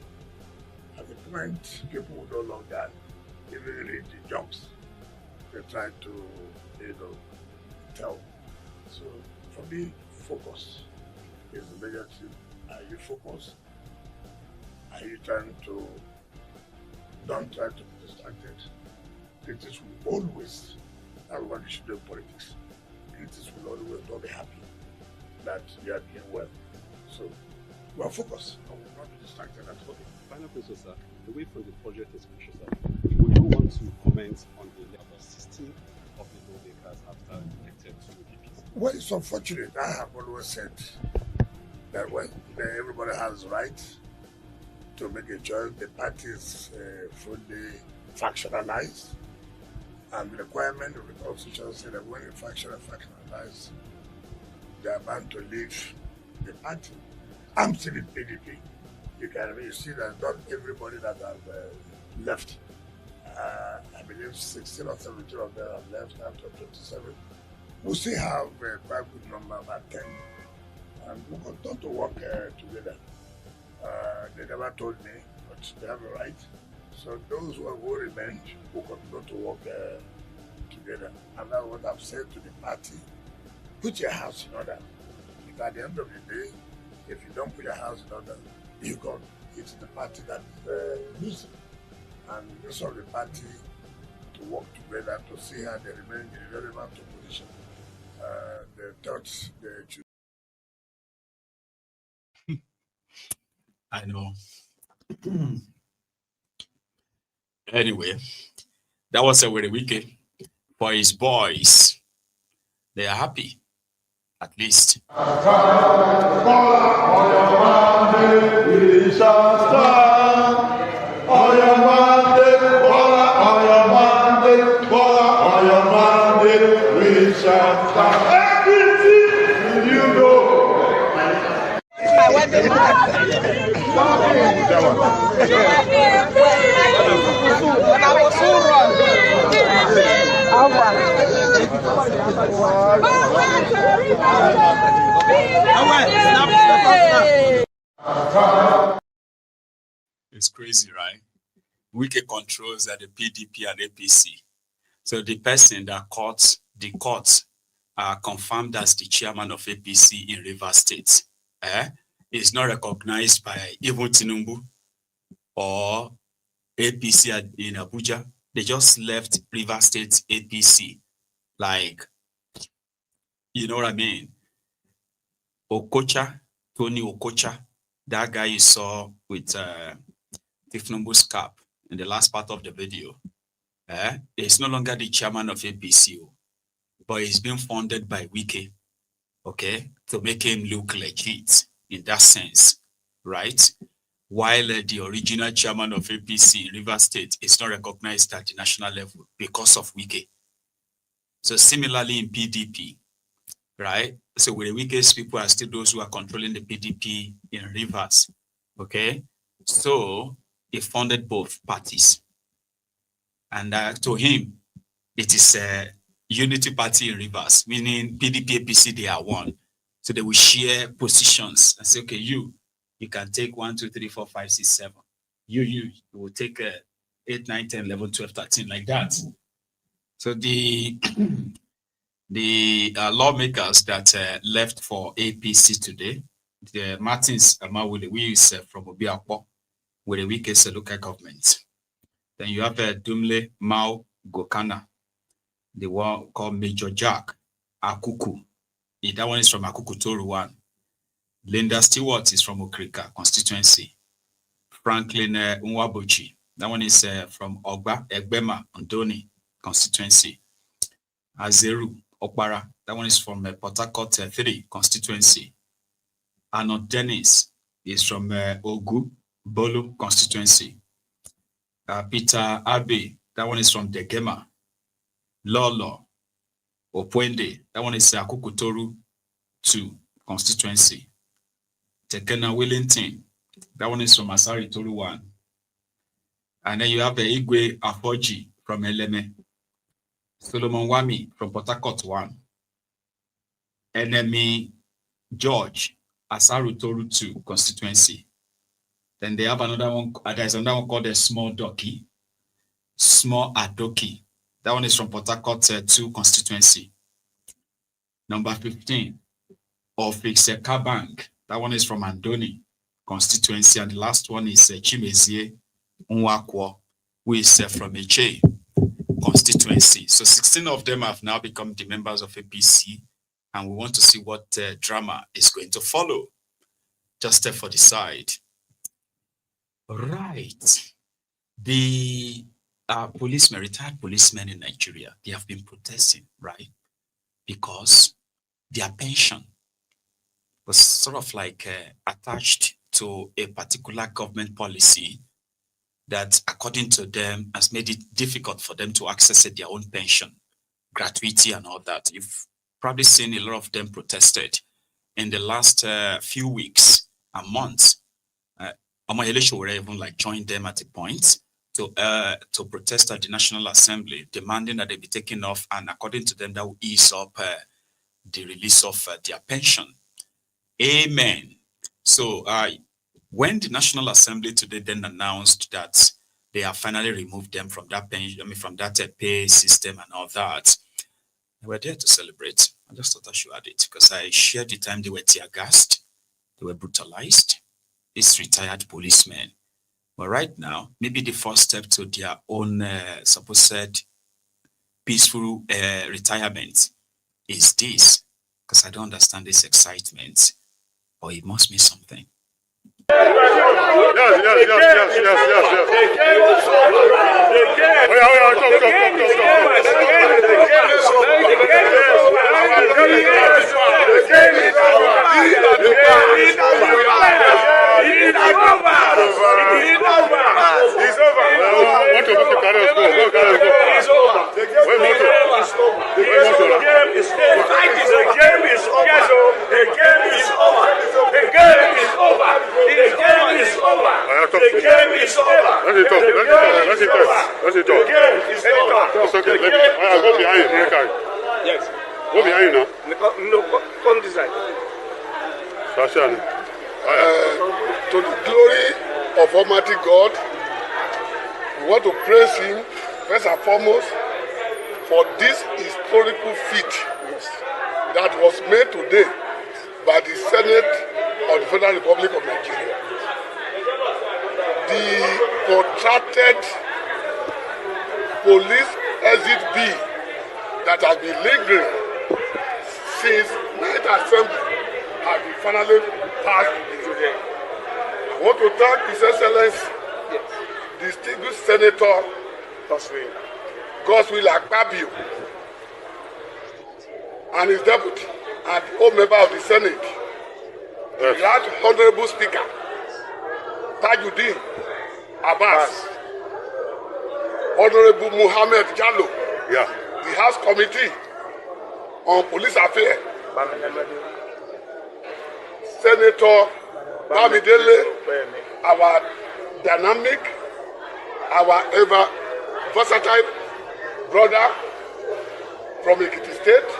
at the point, people will no longer even read the jokes they try to, tell. So, for me, focus is the major thing. Are you focused? Are you trying to, don't try to be distracted. Critics will always, that's what you should do in politics. Critics will always not be happy that you are doing well. So, we are focused and we will not be distracted at all. Final question, sir. Away from the project exposure, sir, would you want to comment on the level 16 of the lawmakers after elected to APC? Well, it's unfortunate. I have always said that when everybody has the right to make a choice, the party is fully factionalized. And the requirement of the Constitution said that when a faction is factionalized, they are bound to leave the party. I'm still in PDP. You see that not everybody that have left. I believe 16 or 17 of them have left after 27. We still have a quite good number, about 10. And we continue to work together. They never told me, but they have a right. So those who remain will continue to work together. And that's what I've said to the party. Put your house in order. Because at the end of the day, if you don't put your house in order, you're gone. It's the party that loses. And this is the party to work together to see how they remain in relevant position. The thoughts they choose. I know. Anyway, that was a very wicked for his boys. They are happy, at least. We shall stand. On your mandate, on your mandate, we shall stand. APC, will you go? It's crazy, right? Wike controls the PDP and APC. So the person that the courts confirmed as the chairman of APC in Rivers State. is not recognized by even Tinubu or APC in Abuja. They just left Rivers State APC. Like, you know what I mean? Okocha, Tony Okocha, that guy you saw with Tinubu's cap in the last part of the video, is no longer the chairman of APC, but he's being funded by Wike, okay, to make him look legit in that sense, right? While the original chairman of APC in Rivers State is not recognized at the national level because of Wike. So similarly in PDP, right? So with the Wike's people are still those who are controlling the PDP in Rivers, okay? So he funded both parties. And to him, it is a unity party in Rivers, meaning PDP, APC, they are one. So they will share positions and say, okay, you can take 1, 2, 3, 4, 5, 6, 7. You will take 8, 9, 10, 11, 12, 13, like that. So the lawmakers that left for APC today, the Martins Amawule, we is from Obiakpo, with the weakest local government. Then you have Dumle Mao Gokana, the one called Major Jack Akuku. That one is from Akuku Toru 1. Linda Stewart is from Okrika constituency. Franklin Nwabuchi, that one is from Ogba Egbema Ondoni constituency. Azeru Okpara, that one is from Port Harcourt 3 constituency. Arnold Dennis is from Ogu Bolu constituency. Peter Abe, that one is from Degema. Lolo Opwende, that one is Akuku Toru 2 constituency. Tekena Wellington, that one is from Asari Toru 1. And then you have Igwe Afoji from Eleme. Solomon Wami from Port Harcourt 1. Enemy George, Asaru Toru 2 constituency. Then they have another one, there's another one called the Small Adoki. That one is from Port Harcourt 2 constituency. Number 15, Ofix Kabank. That one is from Andoni constituency. And the last one is Chimezie Nwakwo, who is from Eche constituency. So 16 of them have now become the members of APC. And we want to see what drama is going to follow. Just for the side. Right. The retired policemen in Nigeria, they have been protesting, right? Because their pension was sort of like attached to a particular government policy that, according to them, has made it difficult for them to access their own pension, gratuity and all that. You've probably seen a lot of them protested in the last few weeks and months. Sowore even joined them at a point to protest at the National Assembly, demanding that they be taken off, and according to them, that will ease up the release of their pension. Amen. So when the National Assembly today then announced that they have finally removed them from that pension, from that pay system and all that, they were there to celebrate. I just thought I should add it because I shared the time they were tear gassed, they were brutalized. These retired policemen. But right now, maybe the first step to their own supposed peaceful retirement is this, because I don't understand this excitement, or it must mean something. Yes. Go behind you now. No, come this side. To the glory of Almighty God, we want to praise Him first and foremost for this historical feat that was made today by the Senate of the Federal Republic of Nigeria. The contracted police exit bill that has been lingering since night assembly has been finally passed today. I want to thank His Excellency, distinguished Senator Godwin Emefiele, and his deputy, and the whole member of the Senate, the Right Honorable Speaker, Tajuddin Abbas, Honorable Muhammad Jallo, the House Committee on Police Affairs, Senator Bamidele, our dynamic, our ever versatile brother from Ekiti State,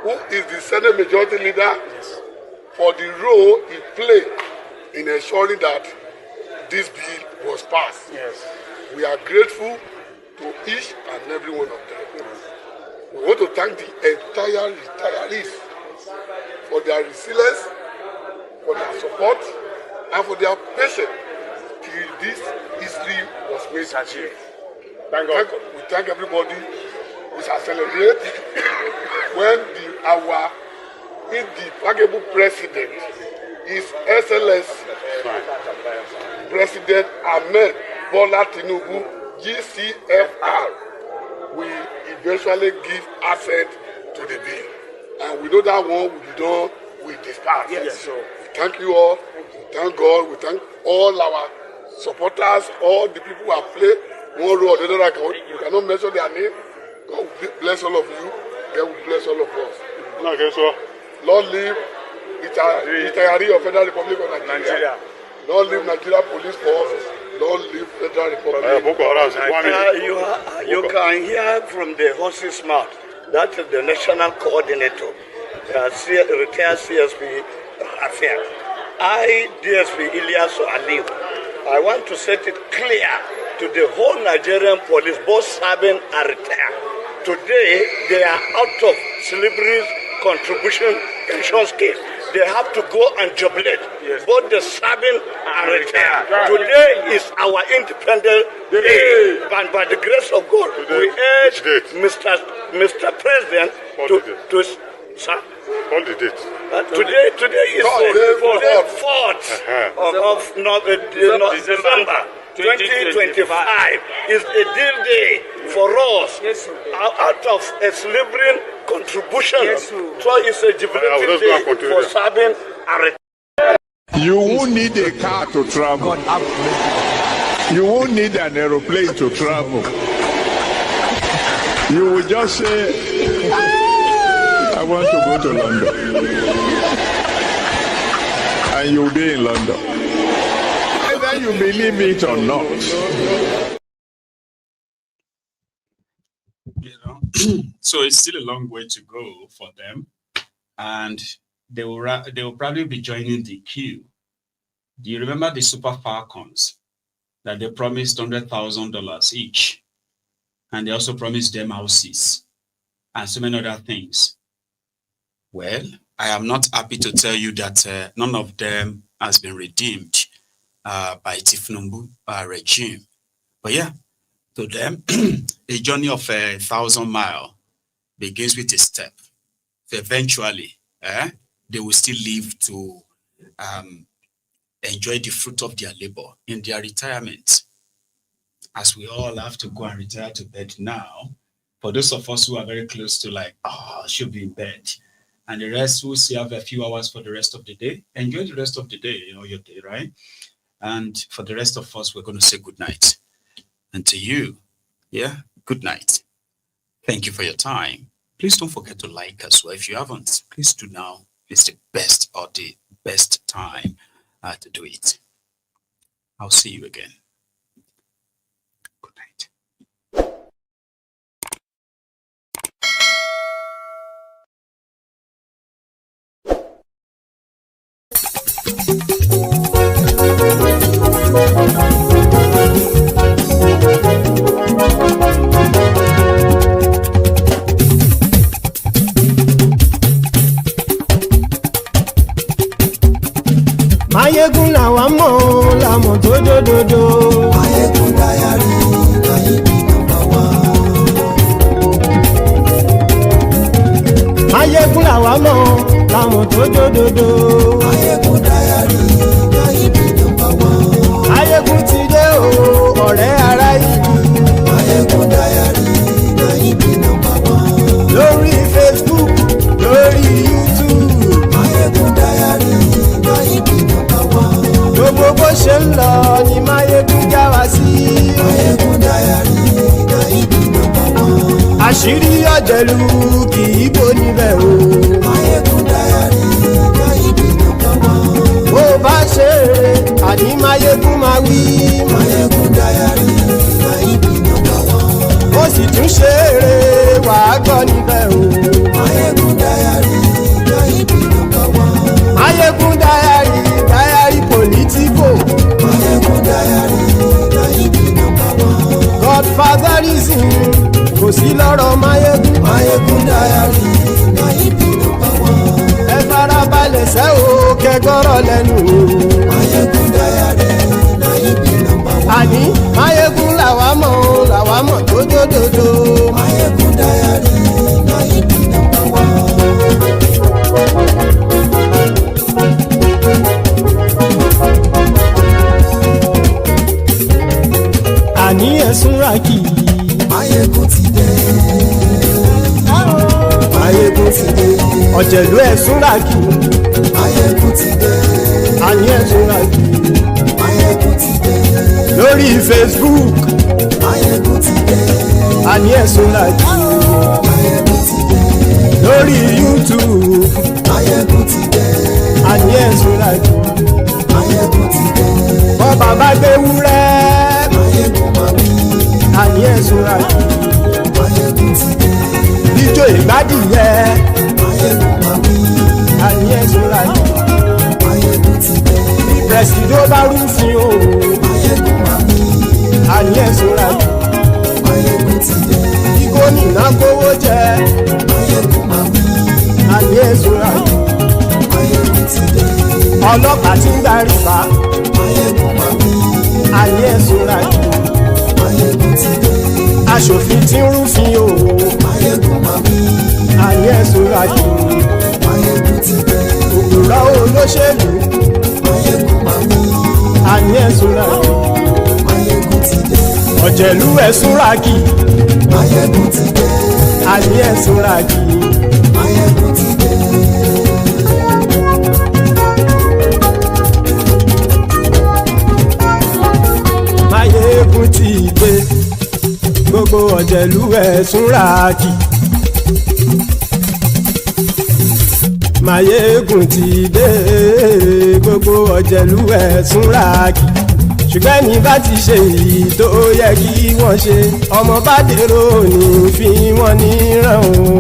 who is the Senate Majority Leader, for the role he played in ensuring that this bill was passed. We are grateful to each and every one of them. We want to thank the entire retirees for their resilience, for their support, and for their patience till this history was made achieved. We thank everybody. We shall celebrate when our indefatigable president, His Excellency President Ahmed Bola Tinubu, GCFR, will eventually give assent to the bill. And we know that one will be done with dispatch. So we thank you all. We thank God. We thank all our supporters, all the people who have played one role or the other. We cannot mention their name. God will bless all of you. God will bless all of us. Lord live retiree of Federal Republic of Nigeria. Lord live Nigeria Police Force. Lord live Federal Republic. You can hear from the horse's mouth. That is the national coordinator, retired CSP affair. I, DSP Ilyasu Aliu, I want to set it clear to the whole Nigerian police, both serving and retired. Today, they are out of Celebrities Contribution Pension Scheme. They have to go and jubilate, both the serving and retired. Today is our independent day, and by the grace of God, we urge Mr. President to sir? Hold the date. Today is the 4th of November 2025. Is a deal day for us out of a slavery contribution. So it's a jubilating day for serving and retired. You won't need a car to travel. You won't need an aeroplane to travel. You will just say, I want to go to London. And you'll be in London. Whether you believe it or not. So it's still a long way to go for them. And they will probably be joining the queue. Do you remember the Super Falcons that they promised $100,000 each? And they also promised them houses and so many other things. Well, I am not happy to tell you that none of them has been redeemed by Tifnumbu regime. But yeah, to them, a journey of 1,000 miles begins with a step. So eventually, they will still live to enjoy the fruit of their labor in their retirement. As we all have to go and retire to bed now, for those of us who are very close to should be in bed, and the rest who still have a few hours for the rest of the day, enjoy the rest of the day, your day, right? And for the rest of us, we're going to say good night. And to you, good night. Thank you for your time. Please don't forget to like us. Well, if you haven't, please do now. It's the best time to do it. I'll see you again. Good night. lọ ni Máyégún já wa sí. Máyégún Diary na ibi nọ́mbà wọn. Àṣírí ọ̀jẹ̀lú kì í bò níbẹ̀ o. Máyégún Diary na ibi nọ́mbà wọn. Bó bá ṣe eré àní Máyégún máa wí. Máyégún Diary na ibi nọ́mbà wọn. Ó sì tún ṣe eré wàá gbọ́ níbẹ̀ o. Máyégún Diary na ibi nọ́mbà wọn. Máyégún Diary politico. Máyégún Diary na ibi nọ́mbà wọn. Godfatherism kò sí lọ́rọ̀ Máyégún. Máyégún Diary na ibi nọ́mbà wọn. Ẹ farabalẹ̀ sẹ́ o kẹgbọ́rọ̀ lẹ́nu. Máyégún Diary na ibi nọ́mbà wọn. Àní Máyégún làwa mọ̀ dódódódó. Máyégún Diary na ibi nọ́mbà wọn. Àní ẹ̀sùn ràkì. Máyégún ti dé. Máyégún ti dé. Ọ̀jẹ̀lú ẹ̀sùn ràkì. Máyégún ti dé. Àní ẹ̀sùn ràkì. Máyégún ti dé. Lórí Facebook. Máyégún ti dé. Àní ẹ̀sùn ràkì. Máyégún ti dé. Lórí YouTube. Máyégún ti dé. Àní ẹ̀sùn ràkì. Máyégún ti dé. Bọ́ bàbá gbé wúrẹ́. Máyégún máa wí. Àní ẹ̀sùn ràkì. Máyégún ti dé. Ijó ìgbádìyẹ. Máyégún máa wí. Àní ẹ̀sùn ràkì. Máyégún ti dé. Bí pẹ̀sìdó bá rúfin o. Máyégún máa wí. Àní ẹ̀sùn ràkì. Máyégún ti dé. Bí gómìnà gbówó jẹ. Máyégún máa wí. Àní ẹ̀sùn ràkì. Máyégún ti dé. Ọlọ́pàá tí ń gba rìbá. Máyégún máa wí. Àní ẹ̀sùn ràkì. Máyégún ti dé. Aṣòfin tí ń rúfin o. Máyégún máa wí. Àní ẹ̀sùn ràkì. Máyégún ti dé. Òpùrọ́ olóṣèlú. Máyégún máa wí. Àní ẹ̀sùn ràkì. Máyégún ti dé. Ọ̀jẹ̀lú ẹ̀sùn ràkì. Máyégún ti dé. Àní ẹ̀sùn ràkì. Máyégún ti dé. Máyégún ti dé. Gbogbo ọ̀jẹ̀lú ẹ̀sùn ràkì. Máyégún ti dé. Gbogbo ọ̀jẹ̀lú ẹ̀sùn ràkì. Ṣùgbọ́n ní bá ti ṣe èyí tó yẹ kí wọ́n ṣe, ọmọ bá dèrò ní fi wọ́n níran o.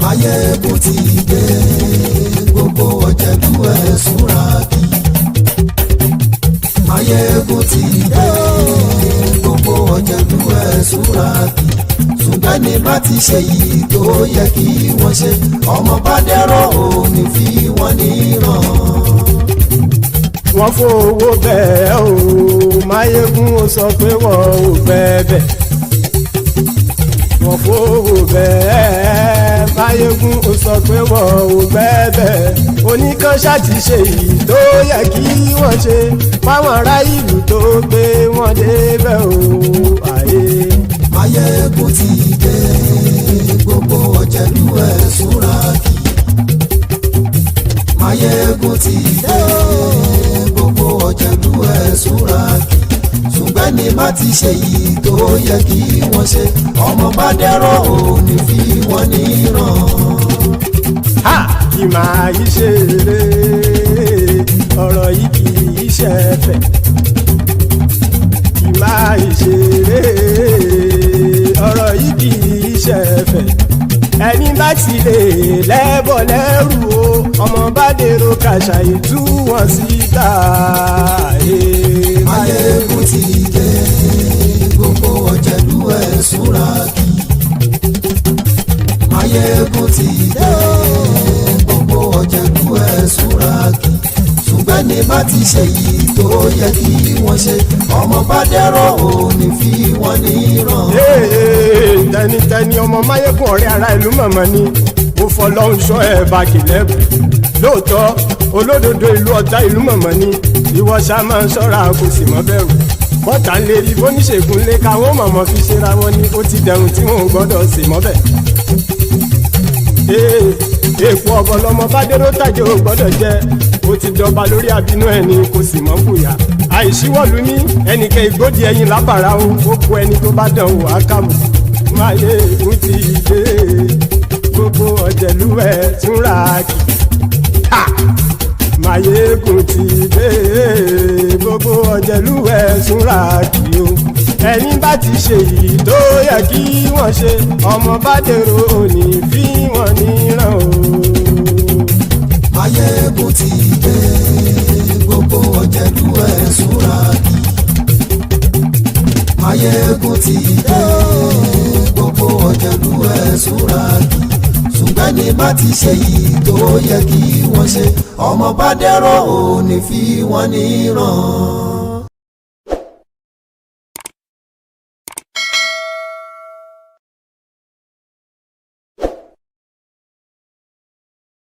Máyégún ti dé. Gbogbo ọ̀jẹ̀lú ẹ̀sùn ràkì. Máyégún ti dé. Gbogbo ọ̀jẹ̀lú ẹ̀sùn ràkì. Ṣùgbọ́n ní bá ti ṣe èyí tó yẹ kí wọ́n ṣe, ọmọ bá dèrò ní fi wọ́n níran. Wọ́n fowó bẹ́ẹ̀ o, Máyégún ó sọ pé wọ́n ò bẹ́ẹ̀. Wọ́n fowó bẹ́ẹ̀, Máyégún ó sọ pé wọ́n ò bẹ́ẹ̀. Oníkan ṣáàtì ṣe èyí tó yẹ kí wọ́n ṣe, fáwọn ará ìlú tó gbé wọn débẹ̀ o. Máyégún ti dé. Gbogbo ọ̀jẹ̀lú ẹ̀sùn ràkì. Máyégún ti dé. Gbogbo ọ̀jẹ̀lú ẹ̀sùn ràkì. Ṣùgbọ́n ní bá ti ṣe yìí tó yẹ kí wọ́n ṣe, ọmọ bá dẹ́rọ̀ ò ní fi wọ́n níran. Kì máa yí ṣe eré, ọ̀rọ̀ yìí kì í ṣe ẹ̀fẹ̀. Kì máa yí ṣe eré, ọ̀rọ̀ yìí kì í ṣe ẹ̀fẹ̀. Ẹni bá ti lè lẹ́bọ̀ lẹ́rù o, ọmọ bá dèrò kàṣà ìtú wọn síta. Máyégún ti dé. Gbogbo ọ̀jẹ̀lú ẹ̀sùn ràkì. Máyégún ti dé. Gbogbo ọ̀jẹ̀lú ẹ̀sùn ràkì. Ṣùgbọ́n ní bá ti ṣe yìí tó yẹ kí wọ́n ṣe, ọmọ bá dẹ́rọ̀ ò ní fi wọ́n níran. Tẹnitẹni ọmọ Máyégún ọ̀rẹ́ ara ìlú mọ̀mọ́ ni mo fọlọ́run ṣọ́ ẹ̀ bá kìlẹ́bù. Lóòótọ́ olódodo ìlú ọ̀tá ìlú mọ̀mọ́ ni ìwọ ṣá máa ń ṣọ́ra kò sì mọ́ bẹ̀rù. Bọ́tà ń lè rí bóníṣègùn lé káwọn mọ̀mọ́ fi ṣera wọn ni ó ti dẹrùn tí wọn ò gbọ́dọ̀ sè mọ́bẹ̀. Èèpo ọ̀bọ̀ lọmọ bá dérò tàjẹ́ ò gbọ́dọ̀ jẹ. ó ti jọba lórí àbínú ẹni kò sì mọ́ fòyà àìsíwọ́lu ní ẹnìkẹ́ ìgbódì ẹyin lábàrá o ó kó ẹni tó bá dán wò á kàmù máyé ó ti dé gbogbo ọ̀jẹ̀lú ẹ̀ túnra kì máyé kò ti dé gbogbo ọ̀jẹ̀lú ẹ̀ túnra kì o ẹni bá ti ṣe yìí tó yẹ kí wọ́n ṣe ọmọ bá dèrò òní fi wọ́n níran o. máyé kò ti dé gbogbo ọ̀jẹ̀lú ẹ̀ túnra kì máyé kò ti dé gbogbo ọ̀jẹ̀lú ẹ̀ túnra kì ṣùgbọ́n ní bá ti ṣe yìí tó yẹ kí wọ́n ṣe ọmọ bá dẹ́rọ̀ òní fi wọ́n níran.